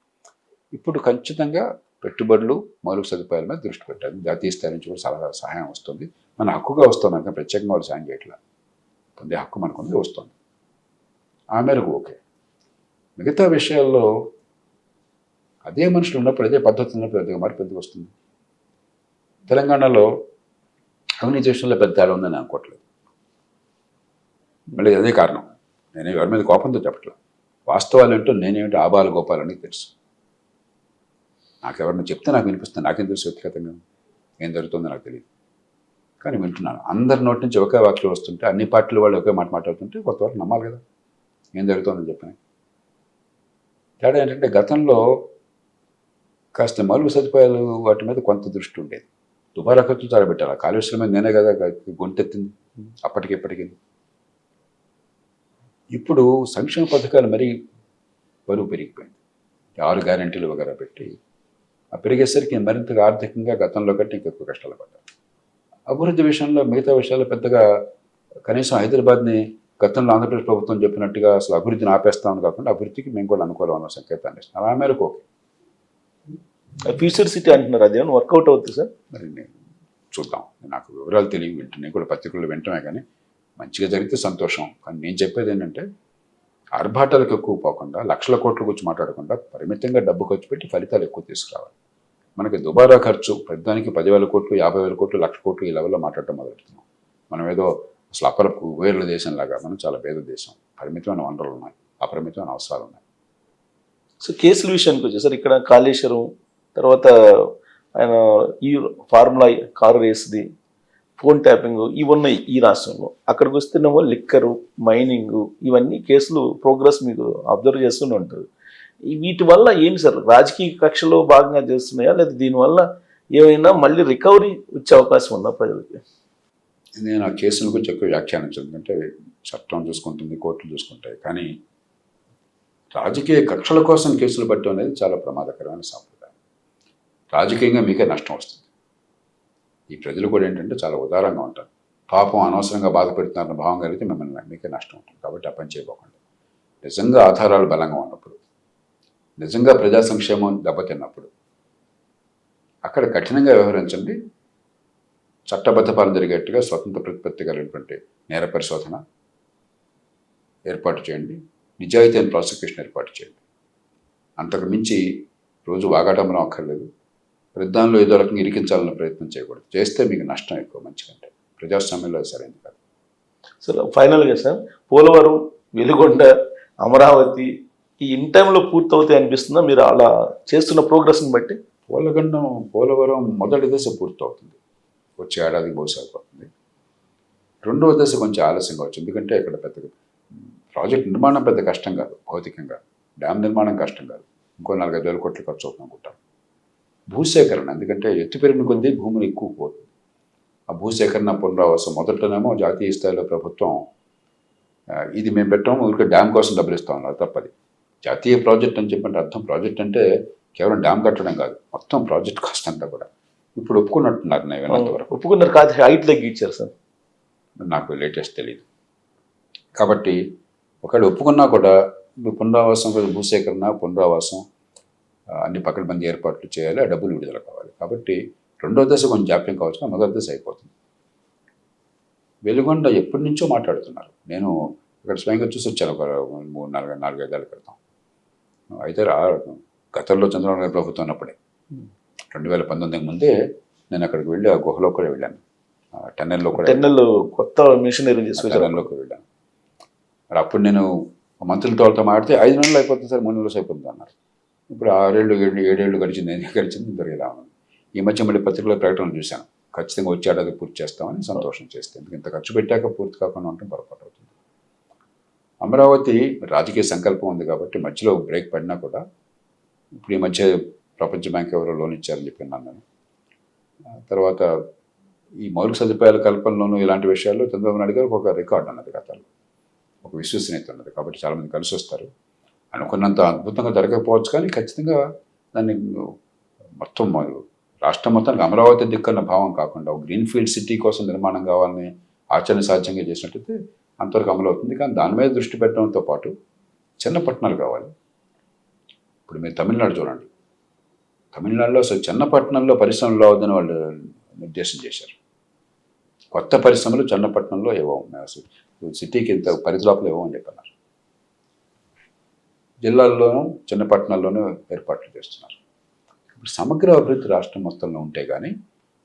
ఇప్పుడు ఖచ్చితంగా పెట్టుబడులు, మౌలిక సదుపాయాల మీద దృష్టి పెట్టారు. జాతీయ స్థాయి నుంచి కూడా చాలా సహాయం వస్తుంది, మన హక్కుగా వస్తుంది, మనకి ప్రత్యేకంగా వాళ్ళు సాయం చేయట్లేదు, పొందే హక్కు మనకుంది, వస్తుంది. ఆ మేరకు ఓకే. మిగతా విషయాల్లో అదే మనుషులు ఉన్నప్పుడు, అదే పద్ధతి ఉన్నప్పుడు పెద్దగా మార్పు ఎందుకు వస్తుంది? తెలంగాణలో అవినీతి విషయంలో పెద్ద తేడా ఉందని అనుకోవట్లేదు. మళ్ళీ అదే కారణం, నేను ఎవరి మీద కోపంతో చెప్పట్లేదు, వాస్తవాలు ఏంటో నేనేమిటి ఆబాల గోపాలని తెలుసు. నాకు ఎవరిని చెప్తే నాకు వినిపిస్తుంది, నాకేం తెలుసు వ్యక్తిగతంగా ఏం జరుగుతుందో నాకు తెలియదు, కానీ వింటున్నాను. అందరి నోటి నుంచి ఒకే వాక్యం వస్తుంటే, అన్ని పార్టీల వాళ్ళు ఒకే మాట మాట్లాడుతుంటే కొంతవరకు నమ్మాలి కదా ఏం జరుగుతుందని చెప్పని. తేడా ఏంటంటే, గతంలో కాస్త మౌలిక సదుపాయాలు వాటి మీద కొంత దృష్టి ఉండేది, దుబారా ఖర్చులు చాలా పెట్టాలి. కాళేశ్వరం మీద నేనే కదా గొంతెత్తింది అప్పటికి ఇప్పటికి. ఇప్పుడు సంక్షేమ పథకాలు మరీ బరువు పెరిగిపోయింది, 6 గ్యారెంటీలు వగేరా పెట్టి ఆ పెరిగేసరికి మరింతగా ఆర్థికంగా గతంలో కంటే ఇంకెక్కువ కష్టాలు పడ్డారు. అభివృద్ధి విషయంలో మిగతా విషయాల్లో పెద్దగా, కనీసం హైదరాబాద్ని గతంలో ఆంధ్రప్రదేశ్ ప్రభుత్వం చెప్పినట్టుగా అసలు అభివృద్ధిని ఆపేస్తామని కాకుండా, అభివృద్ధికి మేము కూడా అనుకూలం అన్న సంకేతాన్ని ఇస్తున్నాం. ఆ మేరకు ఓకే. ఫ్యూచర్ సిటీ అంటున్నారు, అదేమన్నా వర్కౌట్ అవుతుంది సార్? మరి నేను చూద్దాం, నాకు వివరాలు తెలియ వింటున్నాను, నేను కూడా పత్రికల్లో వింటమే, కానీ మంచిగా జరిగితే సంతోషం. కానీ నేను చెప్పేది ఏంటంటే, ఆర్భాటాలకు ఎక్కువ పోకుండా, లక్షల కోట్ల గురించి మాట్లాడకుండా పరిమితంగా డబ్బు ఖర్చు పెట్టి ఫలితాలు ఎక్కువ తీసుకురావాలి. మనకి దుబారా ఖర్చు ప్రతిదానికి 10,000 కోట్లు, 50,000 కోట్లు, 1,00,000 కోట్లు ఈ లెవెల్లో మాట్లాడటం మొదలెడుతున్నాం. మనం ఏదో అసలు అప్పలకు వేర్ల దేశంలాగా, మనం చాలా పేద దేశం, పరిమితమైన వనరులు ఉన్నాయి, అపరిమితమైన అవసరాలు ఉన్నాయి. సో కేసుల విషయానికి వచ్చేసరి ఇక్కడ కాళేశ్వరం తర్వాత ఆయన ఈ ఫార్ములా కారు రేస్ది, ఫోన్ ట్యాపింగ్, ఇవి ఉన్నాయి ఈ రాష్ట్రంలో. అక్కడికి వస్తేనేమో లిక్కరు, మైనింగ్, ఇవన్నీ కేసులు ప్రోగ్రెస్ మీకు అబ్జర్వ్ చేస్తూనే ఉంటుంది. వీటి వల్ల ఏంటి సార్, రాజకీయ కక్షలో భాగంగా చేస్తున్నాయా, లేదా దీనివల్ల ఏమైనా మళ్ళీ రికవరీ వచ్చే అవకాశం ఉందా ప్రజలకి? నేను ఆ కేసుల గురించి ఎక్కువ వ్యాఖ్యానించదు, ఎందుకంటే చట్టం చూసుకుంటుంది, కోర్టులు చూసుకుంటాయి. కానీ రాజకీయ కక్షల కోసం కేసులు పట్టడం అనేది చాలా ప్రమాదకరమైన సాంప్రదాయం. రాజకీయంగా మీకే నష్టం వస్తుంది. ఈ ప్రజలు కూడా ఏంటంటే చాలా ఉదారంగా ఉంటారు, పాపం అనవసరంగా బాధ పెడుతున్నారన్న భావం కలిగితే మీకే నష్టం ఉంటుంది. కాబట్టి ఆ పని చేయబోకండి. నిజంగా ఆధారాలు బలంగా ఉన్నప్పుడు, నిజంగా ప్రజా సంక్షేమం దెబ్బతిన్నప్పుడు అక్కడ కఠినంగా వ్యవహరించండి. చట్టబద్ధ పాలన జరిగేట్టుగా స్వతంత్ర ప్రతిపత్తి కలిగినటువంటి నేర పరిశోధన ఏర్పాటు చేయండి, నిజాయితీ అయిన ప్రాసిక్యూషన్ ఏర్పాటు చేయండి. అంతకు మించి రోజు వాగాటంలో అక్కర్లేదు, ప్రధానంలో ఏదో రకంగా ఇరికించాలన్న ప్రయత్నం చేయకూడదు. చేస్తే మీకు నష్టం ఎక్కువ, మంచికంటే ప్రజాస్వామ్యంలో సరైనది కాదు. సార్ ఫైనల్గా సార్, పోలవరం, వెలుగొండ, అమరావతి ఈ ఇన్ టైంలో పూర్తవుతాయి అనిపిస్తుందా మీరు అలా చేస్తున్న ప్రోగ్రెస్ని బట్టి? పోలవరం మొదటి దశ పూర్తవుతుంది, వచ్చే ఏడాదికి బహుశా అయిపోతుంది. రెండవ దశ కొంచెం ఆలస్యంగా వచ్చింది, ఎందుకంటే ఇక్కడ పెద్ద ప్రాజెక్ట్ నిర్మాణం పెద్ద కష్టం కాదు భౌతికంగా, డ్యామ్ నిర్మాణం కష్టం కాదు, ఇంకో 4-5 వేల కోట్లు ఖర్చు అవుతుంది అనుకుంటాను. భూసేకరణ, ఎందుకంటే ఎత్తు పెరిగిన కొద్దీ భూములు ఎక్కువ పోతుంది. ఆ భూసేకరణ పునరావాసం మొదటనేమో జాతీయ స్థాయిలో ప్రభుత్వం ఇది మేము పెట్టాము, ఊరికే డ్యామ్ కోసం డబ్బులు ఇస్తాం అన్నారు. తప్పది. జాతీయ ప్రాజెక్ట్ అని చెప్పంటే అర్థం ప్రాజెక్ట్ అంటే కేవలం డ్యామ్ కట్టడం కాదు, మొత్తం ప్రాజెక్ట్ కాస్ట్ అంతా కూడా. ఇప్పుడు ఒప్పుకున్నట్టున్నారు నేను విన్నంతవరకు. ఒప్పుకున్నారు కాదు, హైట్ తగ్గించారు సార్. నాకు లేటెస్ట్ తెలియదు. కాబట్టి ఒకవేళ ఒప్పుకున్నా కూడా పునరావాసం, భూసేకరణ, పునరావాసం అన్ని పకడ్బందీ ఏర్పాట్లు చేయాలి, ఆ డబ్బులు విడుదల కావాలి. కాబట్టి రెండో దశ కొంచెం జాప్యం కావచ్చు, కానీ మొదటి దశ అయిపోతుంది. వెలుగొండ ఎప్పటి నుంచో మాట్లాడుతున్నారు. నేను ఇక్కడ స్వయంగా చూసి వచ్చాను ఒక 4-5 ఏళ్ల క్రితం. అయితే గతంలో చంద్రబాబు గారి ప్రభుత్వం ఉన్నప్పుడే 2019 ముందే నేను అక్కడికి వెళ్ళి ఆ గుహలో కూడా వెళ్ళాను, టన్నెల్లో కూడా, టన్నెల్ కొత్త మిషనరీ టన్నెల్లోకి వెళ్ళాను. మరి అప్పుడు నేను మంత్రులతో వాళ్ళతో మాడితే 5 నెలలు అయిపోతుంది సార్, 3 నెలలు అయిపోతుంది అన్నారు. ఇప్పుడు 6-7 ఏళ్ళు గడిచింది, జరిగేదా. ఈ మధ్య మళ్ళీ పత్రికలో ప్రకటనలు చూశాను, ఖచ్చితంగా వచ్చే ఏడాది పూర్తి చేస్తామని. సంతోషం చేస్తే, ఎందుకు ఇంత ఖర్చు పెట్టాక పూర్తి కాకుండా ఉంటే పొరపాటు అవుతుంది. అమరావతి రాజకీయ సంకల్పం ఉంది కాబట్టి మధ్యలో బ్రేక్ పడినా కూడా, ఇప్పుడు ఈ మధ్య ప్రపంచ బ్యాంక్ ఎవరో లోన్ ఇచ్చారని చెప్పిన్నాను నేను. తర్వాత ఈ మౌలిక సదుపాయాల కల్పనలోనూ ఇలాంటి విషయాల్లో చంద్రబాబు నాయుడు గారికి ఒక రికార్డు అన్నది, గతంలో ఒక విశ్వసనీయత ఉన్నది. కాబట్టి చాలామంది కలిసి వస్తారు. అనుకున్నంత అద్భుతంగా జరగకపోవచ్చు, కానీ ఖచ్చితంగా దాన్ని మొత్తం రాష్ట్రం మొత్తానికి అమరావతి దిక్కన్న భావం కాకుండా ఒక గ్రీన్ఫీల్డ్ సిటీ కోసం నిర్మాణం కావాలని ఆచరణ సాధ్యంగా చేసినట్టయితే అంతవరకు అమలు అవుతుంది. కానీ దాని మీద దృష్టి పెట్టడంతో పాటు చిన్న పట్టణాలు కావాలి. ఇప్పుడు మీరు తమిళనాడు చూడండి, తమిళనాడులో అసలు చిన్న పట్టణంలో పరిశ్రమలు రావద్దని వాళ్ళు నిర్దేశం చేశారు. కొత్త పరిశ్రమలు చిన్న పట్టణంలో అసలు సిటీకి ఇంత పరిధి లోపల ఇవ్వమని చెప్పన్నారు. జిల్లాల్లోనూ చిన్న పట్టణాల్లోనూ ఏర్పాట్లు చేస్తున్నారు. ఇప్పుడు సమగ్ర అభివృద్ధి రాష్ట్రం మొత్తంలో ఉంటే కానీ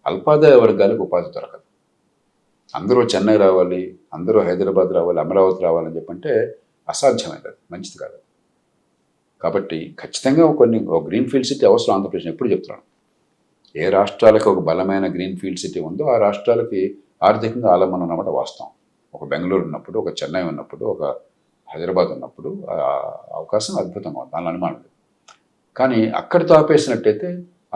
అల్పాదాయ వర్గాలకు ఉపాధి దొరకదు. అందరూ చెన్నై రావాలి, అందరూ హైదరాబాద్ రావాలి, అమరావతి రావాలని చెప్పంటే అసాధ్యమైనది, మంచిది కాదు. కాబట్టి ఖచ్చితంగా ఒక గ్రీన్ఫీల్డ్ సిటీ అవసరం ఆంధ్రప్రదేశ్. ఎప్పుడు చెప్తున్నాను, ఏ రాష్ట్రాలకు ఒక బలమైన గ్రీన్ఫీల్డ్ సిటీ ఉందో ఆ రాష్ట్రాలకి ఆర్థికంగా ఆలంబన ఉన్నమాట వాస్తవం. ఒక బెంగళూరు ఉన్నప్పుడు, ఒక చెన్నై ఉన్నప్పుడు, ఒక హైదరాబాద్ ఉన్నప్పుడు అవకాశం అద్భుతంగా ఉంది, దాని అనుమానం లేదు. కానీ అక్కడితో ఆపేసినట్టయితే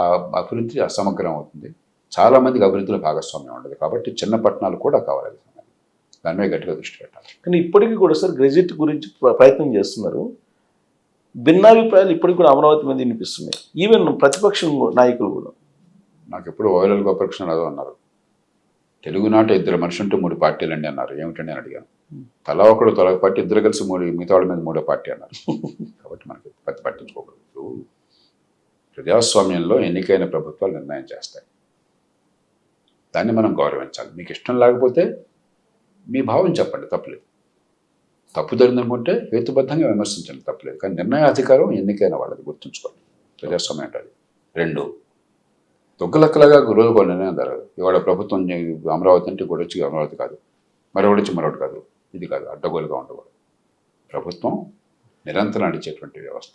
ఆ అభివృద్ధి అసమగ్రం అవుతుంది, చాలామందికి అభివృద్ధిలో భాగస్వామ్యం ఉండదు. కాబట్టి చిన్న పట్టణాలు కూడా కావాలి, దాని మీద గట్టిగా దృష్టి పెట్టాలి. కానీ ఇప్పటికీ కూడా సార్ గెజిట్ గురించి ప్రయత్నం చేస్తున్నారు. భిన్నాభిప్రాయాలు ఇప్పటికి కూడా అమరావతి మీద వినిపిస్తున్నాయి, ఈవెన్ ప్రతిపక్ష నాయకులు కూడా. నాకు ఎప్పుడు ఓయలల్ గోపాలకృష్ణరావు అన్నారు, తెలుగునాట 2 మనుషుంటే 3 పార్టీలు అండి అన్నారు. ఏమిటండి అని అడిగాను. తలా ఒకడు తొలగ పార్టీ, 2 కలిసి 3, మిగతా వాళ్ళ మీద 3వ పార్టీ అన్నారు. కాబట్టి మనకి పట్టించుకోకూడదు. ప్రజాస్వామ్యంలో ఎన్నికైన ప్రభుత్వాలు నిర్ణయం చేస్తాయి, దాన్ని మనం గౌరవించాలి. మీకు ఇష్టం లేకపోతే మీ భావం చెప్పండి, తప్పలేదు. తప్పు జరిగిందనుకుంటే హేతుబద్ధంగా విమర్శించండి, తప్పలేదు. కానీ నిర్ణయాధికారం ఎన్నికైన వాళ్ళది, గుర్తుంచుకోండి. ప్రజాస్వామ్యం ఉంటుంది. 2, దొంగలక్కలాగా రోజుకో నిర్ణయం జరగదు. ఇవాళ ప్రభుత్వం అమరావతి అంటే కూడా వచ్చి అమరావతి కాదు, మరొకటి వచ్చి మరొకటి కాదు, ఇది కాదు, అడ్డగోలుగా ఉండకూడదు. ప్రభుత్వం నిరంతరం నడిచేటువంటి వ్యవస్థ,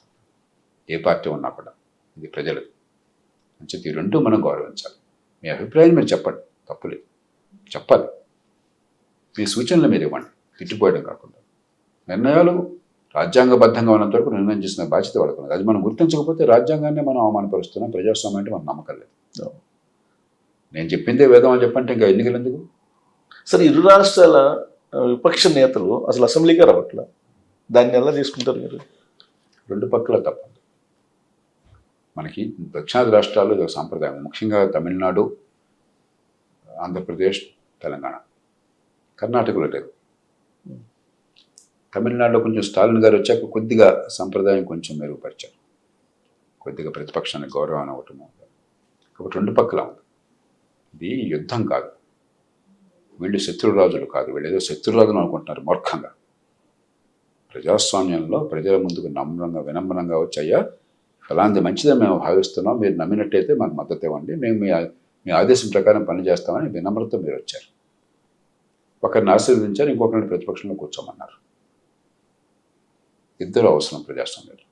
ఏ పార్టీ ఉన్నా కూడా ఇది ప్రజలది. అని ఈ 2 మనం గౌరవించాలి. మీ అభిప్రాయం మీరు చెప్పండి, తప్పులేదు, చెప్పాలి. మీ సూచనలు మీరు ఇవ్వండి, తిట్టిపోయడం కాకుండా. నిర్ణయాలు రాజ్యాంగబద్ధంగా ఉన్నంత వరకు నిర్ణయం చేసిన బాధ్యత పడుతున్నది. అది మనం గుర్తించకపోతే రాజ్యాంగాన్ని మనం అవమానపరుస్తున్నాం, ప్రజాస్వామ్యం అంటే మనం నమ్మకం లేదు. నేను చెప్పిందే వేదం అని చెప్పంటే ఇంకా ఎన్నికలు ఎందుకు? సరే, ఇరు రాష్ట్రాల విపక్ష నేతలు అసలు అసెంబ్లీగా రావట్లా, దాన్ని ఎలా తీసుకుంటారు మీరు? 2 పక్కల తప్పదు. మనకి దక్షిణాది రాష్ట్రాల్లో ఇది ఒక సాంప్రదాయం, ముఖ్యంగా తమిళనాడు, ఆంధ్రప్రదేశ్, తెలంగాణ. కర్ణాటకలో లేదు. తమిళనాడులో కొంచెం స్టాలిన్ గారు వచ్చాక కొద్దిగా సంప్రదాయం కొంచెం మెరుగుపరిచారు, కొద్దిగా ప్రతిపక్షానికి గౌరవాన్ని ఇవ్వటము. కాబట్టి 2 పక్కల ఉంది. ఇది యుద్ధం కాదు, వీళ్ళు శత్రురాజులు కాదు, వీళ్ళు ఏదో శత్రురాజులు అనుకుంటున్నారు మూర్ఖంగా. ప్రజాస్వామ్యంలో ప్రజల ముందుకు నమ్రంగా వినమ్రంగా వచ్చాయా, ఫలాంది మంచిదని మేము భావిస్తున్నాం, మీరు నమ్మినట్టయితే మాకు మద్దతు ఇవ్వండి, మేము మీ ఆదేశం ప్రకారం పనిచేస్తామని వినమ్రత మీరు వచ్చారు. ఒకరిని ఆశీర్వదించారు, ఇంకొకరిని ప్రతిపక్షంలో కూర్చోమన్నారు. ఇద్దరు అవసరం ప్రజాస్వామ్యంలో.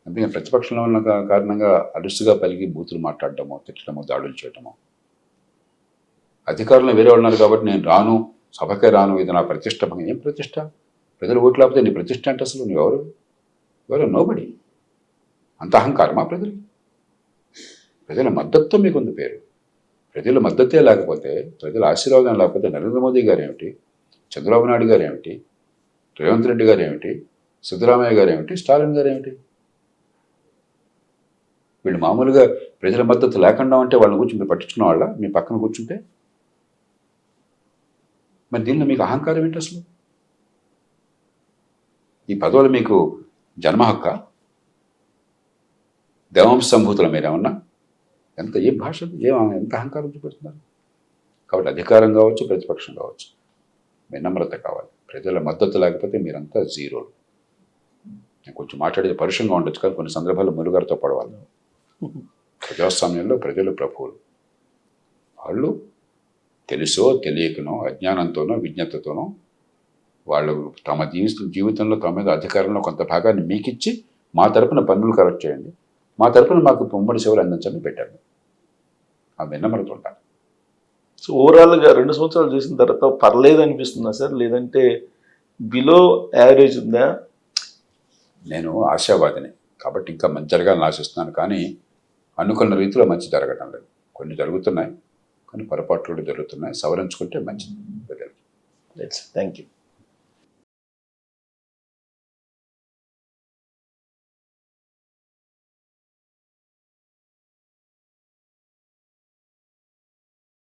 అందుకని ప్రతిపక్షంలో ఉన్న కారణంగా అలుసుగా పలికి బూతులు మాట్లాడటమో, తిట్టడమో, దాడులు చేయటమో. అధికారంలో వేరే ఉన్నారు కాబట్టి నేను రాను, సభకే రాను, ఇది నా ప్రతిష్ట. ఏం ప్రతిష్ట? ప్రజలు ఓట్లు లేకపోతే నీ ప్రతిష్ట అంటే అసలు నువ్వెవరు? నోబడి. అంత అహంకారమా ప్రజలు? ప్రజల మద్దతుతో మీకు ఉంది పేరు. ప్రజల మద్దతే లేకపోతే, ప్రజల ఆశీర్వాదం లేకపోతే నరేంద్ర మోదీ గారు ఏమిటి, చంద్రబాబు నాయుడు గారు ఏమిటి, రేవంత్ రెడ్డి గారు ఏమిటి, సిద్ధరామయ్య గారు ఏమిటి, స్టాలిన్ గారు ఏమిటి? వీళ్ళు మామూలుగా ప్రజల మద్దతు లేకుండా ఉంటే వాళ్ళని కూర్చుని మీరు పట్టించుకున్న వాళ్ళ మీ పక్కన కూర్చుంటే? మరి దీనిలో మీకు అహంకారం ఏంటి అసలు? ఈ పదవులు మీకు జన్మ హక్క? దేవాంశ సంభూతుల మీరేమన్నా? ఏ భాష, ఎంత అహంకారం చూపెడుతున్నారు? కాబట్టి అధికారం కావచ్చు, ప్రతిపక్షం కావచ్చు, వినమ్రత కావాలి. ప్రజల మద్దతు లేకపోతే మీరంతా జీరోలు. నేను కొంచెం మాట్లాడేది పరుషంగా ఉండొచ్చు, కానీ కొన్ని సందర్భాల్లో మురుగారితో పడవాలి. ప్రజాస్వామ్యంలో ప్రజలు ప్రభువులు. వాళ్ళు తెలుసో తెలియకనో, అజ్ఞానంతోనో విజ్ఞతతోనో వాళ్ళు తమ జీవితంలో తమ మీద అధికారంలో కొంత భాగాన్ని మీకిచ్చి మా తరపున పన్నులు కలెక్ట్ చేయండి, మా తరపున మాకు ఉమ్మడి సేవలు అందించండి పెట్టండి. ఆ విన్నమరత ఉండాలి. సో ఓవరాల్గా 2 సంవత్సరాలు చూసిన తర్వాత పర్లేదు అనిపిస్తుందా సార్, లేదంటే బిలో యావరేజ్ ఉందా? నేను ఆశావాదిని కాబట్టి ఇంకా మంచి జరగాలని ఆశిస్తున్నాను, కానీ అనుకున్న రీతిలో మంచి జరగటం లేదు. కొన్ని జరుగుతున్నాయి, కొన్ని పొరపాట్లు కూడా జరుగుతున్నాయి. సవరించుకుంటే మంచిది. Thank you.